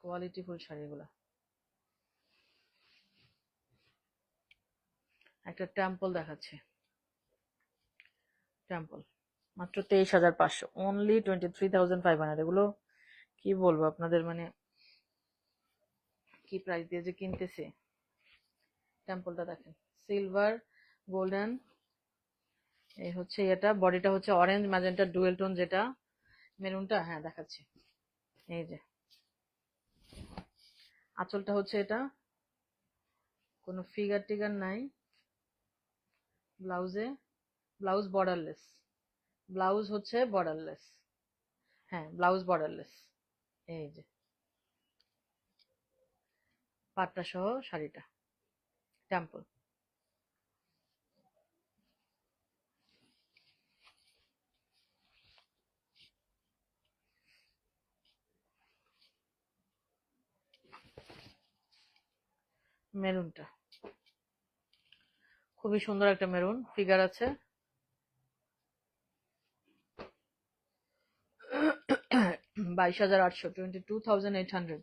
কোয়ালিটিফুল শাড়িগুলা। একটা টেম্পল দেখাচ্ছি, টেম্পল মাত্র 23,500, অনলি 23,500। এগুলো কি বলবো আপনাদের, মানে কি প্রাইস দিয়ে যে কিনতেছে। টেম্পলটা দেখেন, সিলভার গোল্ডেন। এই হচ্ছে এটা, বডিটা হচ্ছে অরেঞ্জ ম্যাজেন্টা ডুয়েল টোন, যেটা মেরুনটা, হ্যাঁ দেখাচ্ছি। এই যে আঁচলটা হচ্ছে এটা, কোনো ফিগার টিগার নাই। ব্লাউজ বর্ডারলেস, ব্লাউজ হচ্ছে বর্ডারলেস, হ্যাঁ ব্লাউজ বর্ডারলেস। এই যে পাট্টা সহ শাড়িটা, টেম্পল। মেরুনটা খুবই সুন্দর একটা মেরুন, ফিগার আছে। 22,800, 22,800।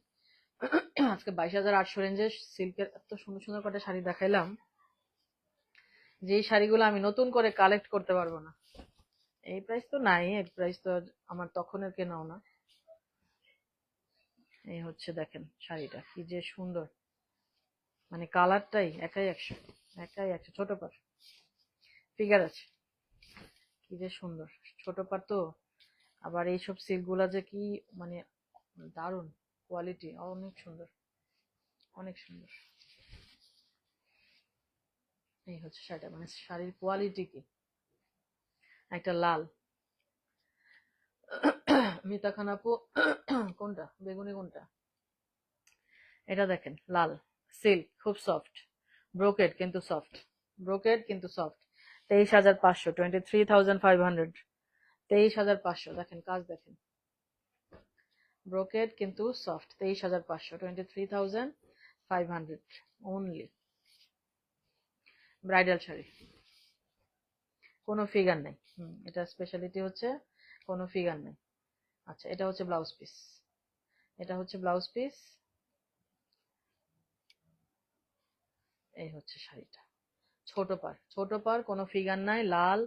আজকে 22,800 রেঞ্জে সিল্কের এত সুন্দর সুন্দর কটা শাড়ি দেখাইলাম, যেই শাড়িগুলো আমি নতুন করে কালেক্ট করতে পারবো না। এই প্রাইস তো নাই, এই প্রাইস তো আমার তখনের কেনাও না। এই হচ্ছে দেখেন শাড়িটা কি যে সুন্দর, মানে কালারটাই একাই 100, একাই 100। ছোট পার, ফিগার আছে, কি যে সুন্দর ছোট পার তো। আবার এইসব সিল্ক গুলা যে কি মানে দারুণ কোয়ালিটি, অনেক সুন্দর, অনেক সুন্দর। এই হচ্ছে শাড়িটা, মানে শাড়ির কোয়ালিটি কি। একটা লাল মিতা খান আপু, কোনটা বেগুনি কোনটা, এটা দেখেন লাল সিল্ক, খুব সফট, ব্রোকেড কিন্তু সফট, ব্রোকেড কিন্তু সফট। 23,500, 23,500, 23,500। দেখেন কাজ দেখেন, ব্রোকেড কিন্তু সফট। 23,500, 23,500 অনলি। ব্রাইডাল শাড়ি, কোনো ফিগার নেই। এটা স্পেশালিটি হচ্ছে কোনো ফিগার নেই। আচ্ছা এটা হচ্ছে ব্লাউজ পিস, এটা হচ্ছে ব্লাউজ পিস। এই হচ্ছে শাড়িটা, ছোট পার, ছোট পার, কোনো ফিগার নাই, লাল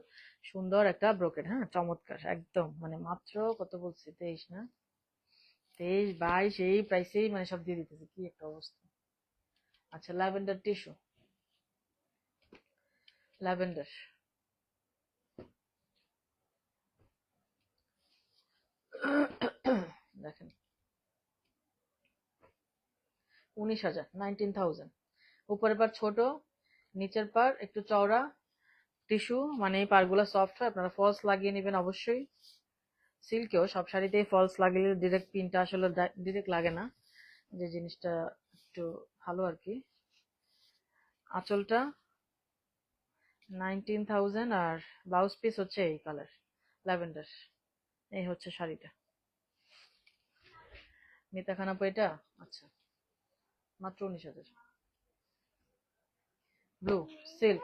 সুন্দর একটা ব্রোকেড, হ্যাঁ চমৎকার একদম। মানে মাত্র কত বলছি, 23 না, 23, 22, এই প্রাইসেই মানে সব দিয়ে দিতেছে, কি একটা অবস্থা। আচ্ছা ল্যাভেন্ডার টিস্যু, ল্যাভেন্ডার দেখেন 19,000, 19,000। উপরের পার ছোট, নিচের পার একটু চওড়া, টিস্যু, মানে এই পারগুলো সফট হয়। আপনারা ফলস লাগিয়ে নেবেন অবশ্যই। সিল্কেও সব শাড়িতেই ফলস লাগিয়ে ডিরেক্ট পিনটা আসলে ডিরেক্ট লাগে না, যে জিনিসটা একটু ভালো আর কি। আঁচলটা 19,000, আর ব্লাউজ পিস হচ্ছে এই কালার ল্যাভেন্ডার। এই হচ্ছে শাড়িটা, মিতা খান আপু এটা। আচ্ছা মাত্র 19,000। ব্লু সিল্ক,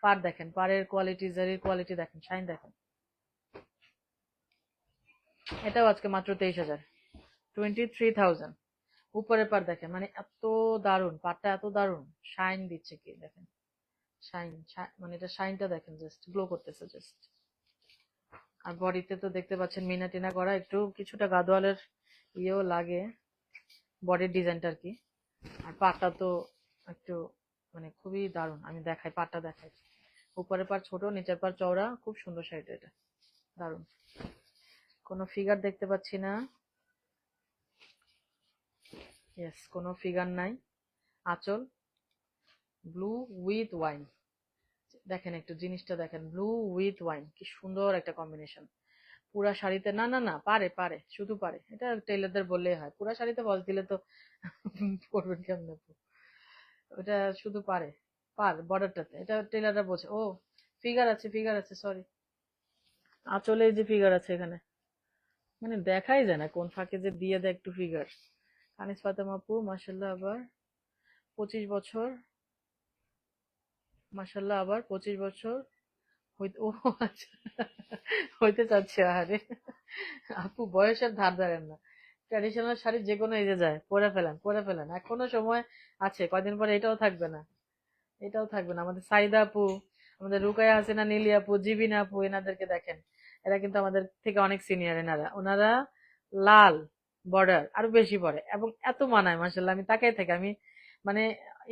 পার দেখেন, পাড়ের কোয়ালিটি, জারির কোয়ালিটি দেখেন, শাইন দেখেন। এটাও আজকে মাত্র 23,000, 23,000। উপরের পার দেখেন, মানে এত দারুন, পাটটা এত দারুন, শাইন দিচ্ছে কি দেখেন, শাইন, মানে এটা শাইনটা দেখেন, জাস্ট গ্লো করতেছে জাস্ট। আর বডিতে তো দেখতে পাচ্ছেন মিনা টিনা করা, একটু কিছুটা গাদোয়ালের ইয়েও লাগে বডির ডিজাইনটা আর কি। আর পাটটা তো একটু মানে খুবই দারুন, আমি দেখাই পাটটা দেখাই। উপরের পার ছোট, নিচের পার চওড়া, খুব সুন্দর শাড়িটা, এটা দারুন। কোনো ফিগার দেখতে পাচ্ছি না, ইয়েস কোনো ফিগার নাই। আঁচল ব্লু উইথ ওয়াইন, দেখেন একটু জিনিসটা দেখেন, ব্লু উইথ ওয়াইন, কি সুন্দর একটা কম্বিনেশন। পুরা শাড়িতে, না না না, পারে পারে, শুধু পারে, এটা টেইলারদের বললেই হয়। পুরা শাড়িতে ফলস দিলে তো করবেন কেমন, ওটা শুধু পারে, পার বর্ডারটাতে, এটা টেইলাররা বোঝে। ও ফিগার আছে, ফিগার আছে, সরি, আঁচলে যে ফিগার আছে এখানে, মানে দেখাই যায় না কোন ফাঁকে যে দিয়ে দেয় একটু ফিগার। কানিস ফাতেমা আপু মাশাল্লাহ, আবার 25 বছর, মাশাল্লাহ আবার 25 বছর হইতে, ও আচ্ছা হইতে চাচ্ছে, আরে আপু বয়সের ধার ধারেন না, ট্র্যাডিশনাল শাড়ি যে কোনো এজে যায়, পরে ফেলেন পরে ফেলেন, এখনো সময় আছে, কয়দিন পরে এটাও থাকবে না, এটাও থাকবে না। আমাদের সাইদা আপু, আমাদের রুকায়া হাসিনা, নীলি আপু, জিবিনা আপু, এনাদেরকে দেখেন, এরা কিন্তু আমাদের থেকে অনেক সিনিয়র। এনারা ওনারা লাল বর্ডার আরো বেশি পরে এবং এত মানায়, মাসাল্লাহ আমি তাকাই থাকি, আমি মানে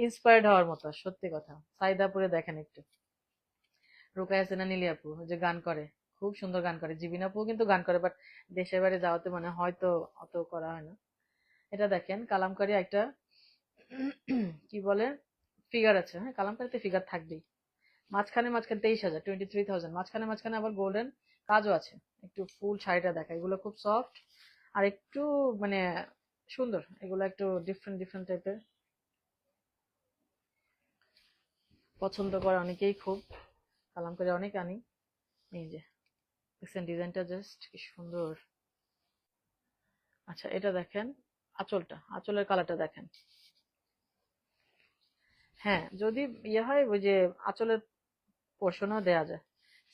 ইন্সপায়ার্ড হওয়ার মতো, সত্যি কথা। সাইদা আপুরে দেখেন একটু, রুকায়া হাসিনা, নীলি আপু যে গান করে, খুব সুন্দর গান করে। জিবিনা আপু কিন্তু গান করে, বাট দেশের বাইরে যাওয়াতে মানে হয়তো অত করা হয় না। এটা দেখেন কালামকারী একটা কি বলে ফিগার আছে, হ্যাঁ কালামকারীতে ফিগার থাকবেই। মাঝখানে মাঝখানে 23,000, 23,000, মাঝখানে মাঝখানে আবার গোল্ডেন কাজও আছে। একটু ফুল শাড়িটা দেখা, এগুলো খুব সফট আর একটু মানে সুন্দর, এগুলো একটু ডিফারেন্ট ডিফারেন্ট টাইপের, পছন্দ করে অনেকেই খুব, কালামকারী অনেক আনি। এই যে দেখছেন ডিজাইনটা, জাস্ট কি সুন্দর। আচ্ছা এটা দেখেন, আঁচলটা, আঁচলের কালারটা দেখেন। হ্যাঁ যদি ইয়ে হয়, ওই যে আঁচলের পোর্শনও দেয়া যায়।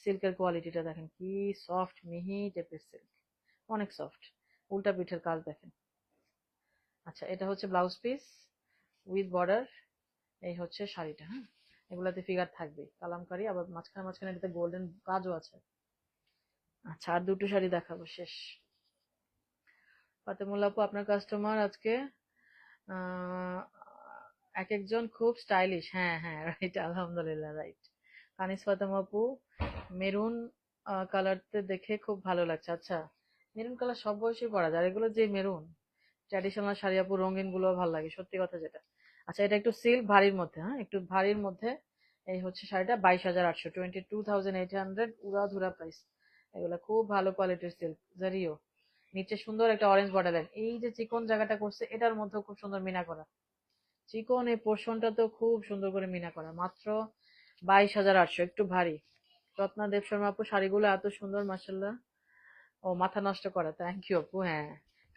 সিল্কের কোয়ালিটিটা দেখেন কি সফট, মিহি টাইপের সিল্ক, অনেক সফট। উল্টা পিঠের কাজ দেখেন। আচ্ছা এটা হচ্ছে ব্লাউজ পিস উইথ বর্ডার, এই হচ্ছে শাড়িটা। হ্যাঁ এগুলাতে ফিগার থাকবে কালামকারী, আবার মাঝখানে মাঝখানে এটাতে গোল্ডেন কাজও আছে। আচ্ছা আর দুটো শাড়ি দেখাবো, শেষ। ফাতেমুল্লাহ আপু আপনার কাস্টমার আজকে আহ এক একজন খুব স্টাইলিশ, হ্যাঁ হ্যাঁ রাইট, আলহামদুলিল্লাহ রাইট। কানিস ফাতেমা আপু, মেরুন কালারতে দেখে খুব ভালো লাগছে। আচ্ছা মেরুন কালার সব বয়সে পরা যায়, আর এগুলো যে মেরুন ট্র্যাডিশনাল শাড়ি আপু, রঙিন গুলো ভালো লাগে, সত্যি কথা যেটা। আচ্ছা এটা একটু সিল্ক ভারীর মধ্যে, হ্যাঁ একটু ভারীর মধ্যে। এই হচ্ছে শাড়িটা 22,800, 22,800, উড়াধুরা প্রাইস। এগুলো খুব ভালো কোয়ালিটির সিল্ক জারিও। নিচে সুন্দর একটা অরেঞ্জ বর্ডার লাইন, এই যে চিকন জায়গাটা করছে এটার মধ্যে খুব সুন্দর মিনা করা, চিকন এই পোর্শনটা তো খুব সুন্দর করে মিনা করা, মাত্র 22,800, একটু ভারী। রত্না দেব শর্মা আপু শাড়িগুলো এত সুন্দর, মাসাল্লাহ। ও মাথা নষ্ট করা, থ্যাংক ইউ আপু। হ্যাঁ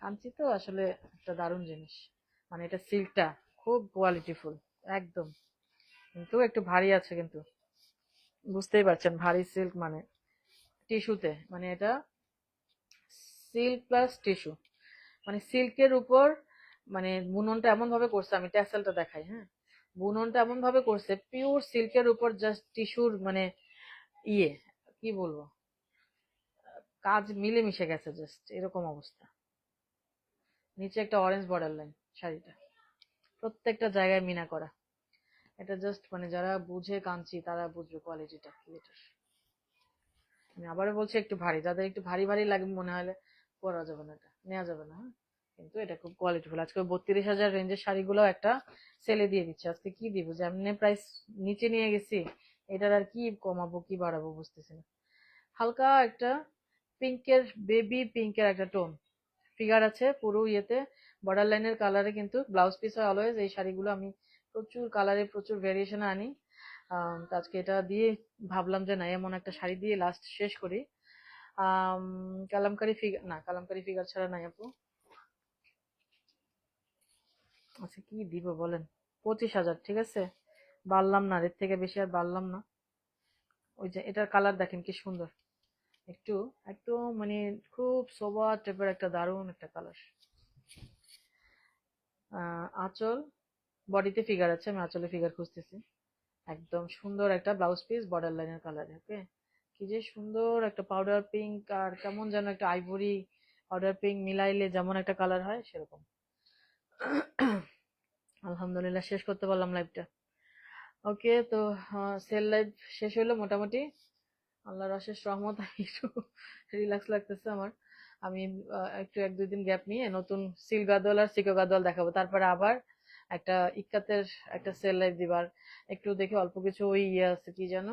কাঞ্চি তো আসলে একটা দারুণ জিনিস, মানে এটা সিল্কটা খুব কোয়ালিটিফুল একদম, কিন্তু একটু ভারী আছে কিন্তু, বুঝতেই পারছেন ভারী সিল্ক মানে টিস্যুতে, মানে এটা সিল্ক প্লাস টিস্যু, মানে সিল্কের উপর মানে বুননটা এমন ভাবে করছে, আমি ট্যাসেলটা দেখাই, হ্যাঁ বুননটা এমন ভাবে করছে পিওর সিল্কের উপর জাস্ট টিস্যুর মানে ইয়ে, কি বলবো, কাজ মিলে মিশে গেছে, জাস্ট এরকম অবস্থা। নিচে একটা অরেঞ্জ বর্ডার লাইন শাড়িটা, প্রত্যেকটা জায়গায় মিনা করা। এটা জাস্ট মানে যারা বুঝে কাঞ্চি তারা বুঝবে কোয়ালিটিটা কি এটার। আমি আবারও বলছি একটু ভারী, যাদের একটু ভারী ভারী লাগে মনে হলে পরা যাবে না, এটা নেওয়া যাবে না, হ্যাঁ কিন্তু এটা খুব কোয়ালিটিফুল। আজকে 32,000 রেঞ্জের শাড়িগুলো একটা সেলে দিয়ে দিচ্ছে, আজকে কি দিব, যে এমনি প্রাইস নিচে নিয়ে গেছি, এটার আর কি কমাবো কি বাড়াবো বুঝতেছি না। হালকা একটা পিঙ্কের, বেবি পিঙ্কের একটা টোন ফিগার আছে পুরো ইয়েতে, বর্ডার লাইনের কালারে, কিন্তু ব্লাউজ পিস হয় অলওয়েজ। এই শাড়িগুলো আমি প্রচুর কালারে প্রচুর ভেরিয়েশনে আনি। তো আজকে এটা দিয়ে ভাবলাম যে না এমন একটা শাড়ি দিয়ে লাস্ট শেষ করি। আম, কালামকারী ফিগার না, কালামকারী ফিগার ছাড়া নাই আপু। আচ্ছা কি দিব বলেন, 25,000 ঠিক আছে, বাড়লাম না, এর থেকে বেশি আর বাড়লাম না। ওই যে এটার কালার দেখেন কি সুন্দর, একটু একদম মানে খুব সোবার টাইপের একটা দারুণ একটা কালার। আঁচল, বডিতে ফিগার আছে, আমি আঁচলে ফিগার খুঁজতেছি। একদম সুন্দর একটা ব্লাউজ পিস বর্ডার লাইনের কালারে, ওকে। কি যে সুন্দর একটা পাউডার পিঙ্ক আর কেমন যেন একটা আইভরি, পাউডার পিঙ্ক মিলাইলে যেমন একটা কালার হয় সেরকম। আলহামদুলিল্লাহ শেষ করতে পারলাম লাইভটা। ওকে তো সেল লাইভ শেষ হলো মোটামুটি, আল্লাহর অশেষ রহমত। আমি একটু রিল্যাক্স লাগতেছে আমার। আমি একটু 1-2 দিন গ্যাপ নিয়ে নতুন সিল গাদোয়াল আর সিকো গাদোয়াল দেখাবো, তারপরে আবার একটা ইক্কাতের একটা সেল লাইভ দিবার, একটু দেখি অল্প কিছু ওই ইয়ে আছে কি যেন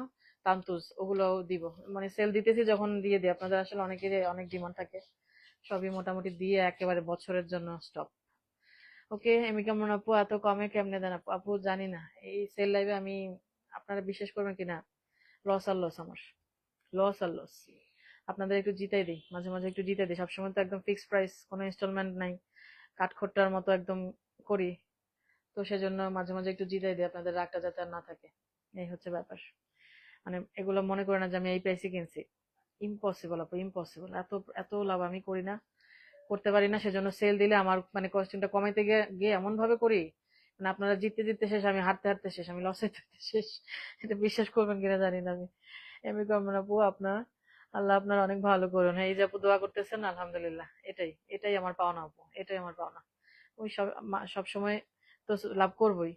তান্তুজ, ওগুলো দিব, মানে সেল দিতেছি যখন দিয়ে দিই, আপনাদের আসলে অনেকেরই অনেক ডিমান্ড থাকে, সবই মোটামুটি দিয়ে একেবারে বছরের জন্য স্টপ। ওকে এমি কেমন আপু, এত কমে কেমনে দেন আপু? আপু জানি না এই সেল লাইভে আমি, আপনারা বিশ্বাস করবেন কিনা, লস আর লস আমার, লস আর লস। আপনাদের একটু জিতাই দিই, মাঝে মাঝে একটু জিতাই দিই, সবসময় তো একদম ফিক্সড প্রাইস, কোনো ইনস্টলমেন্ট নাই, কাঠখোট্টার মতো একদম করি, তো সেজন্য মাঝে মাঝে একটু জিতাই দিই, আপনাদের রাগটা যাতে আর না থাকে, এই হচ্ছে ব্যাপার। মানে এগুলো মনে করে না যে আমি এই প্রাইসে কিনছি, ইম্পসিবল আপু, ইম্পসিবল, এত এত লাভ আমি করি না। করতে পারি না, সেজন্য সেল দিলে আমার মানে কস্টিংটা কমাইতে গিয়ে গিয়ে এমন ভাবে করি, মানে আপনারা জিততে জিততে শেষ, আমি হারতে হারতে শেষ, আমি লসে থাকতে শেষ। এটা বিশ্বাস করবেন কিনা জানি না আমি। এমনি কমন আপু আপনার, আল্লাহ আপনার অনেক ভালো করুন। এই যে আপু দোয়া করতেছেন, আলহামদুলিল্লাহ, এটাই এটাই আমার পাওনা আপু, এটাই আমার পাওনা। ওই সব সময় তো লাভ করবই,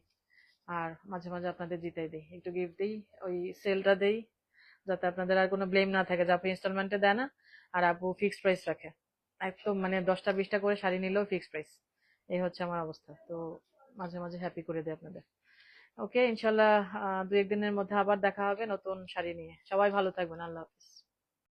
আর মাঝে মাঝে আপনাদের জিতাই দেই, একটু গিফট দিই, ওই সেলটা দেই, যাতে আপনাদের আর কোনো ব্লেম না থাকে যে আপু ইনস্টলমেন্টে দেয় না আর আপু ফিক্সড প্রাইস রাখে। একদম মানে 10টা 20টা করে শাড়ি নিলেও ফিক্সড প্রাইস, এই হচ্ছে আমার অবস্থা। তো মাঝে মাঝে হ্যাপি করে দেয় আপনাদের। ওকে, ইনশাল্লাহ 2-1 দিনের মধ্যে আবার দেখা হবে নতুন শাড়ি নিয়ে। সবাই ভালো থাকবেন, আল্লাহ হাফিজ।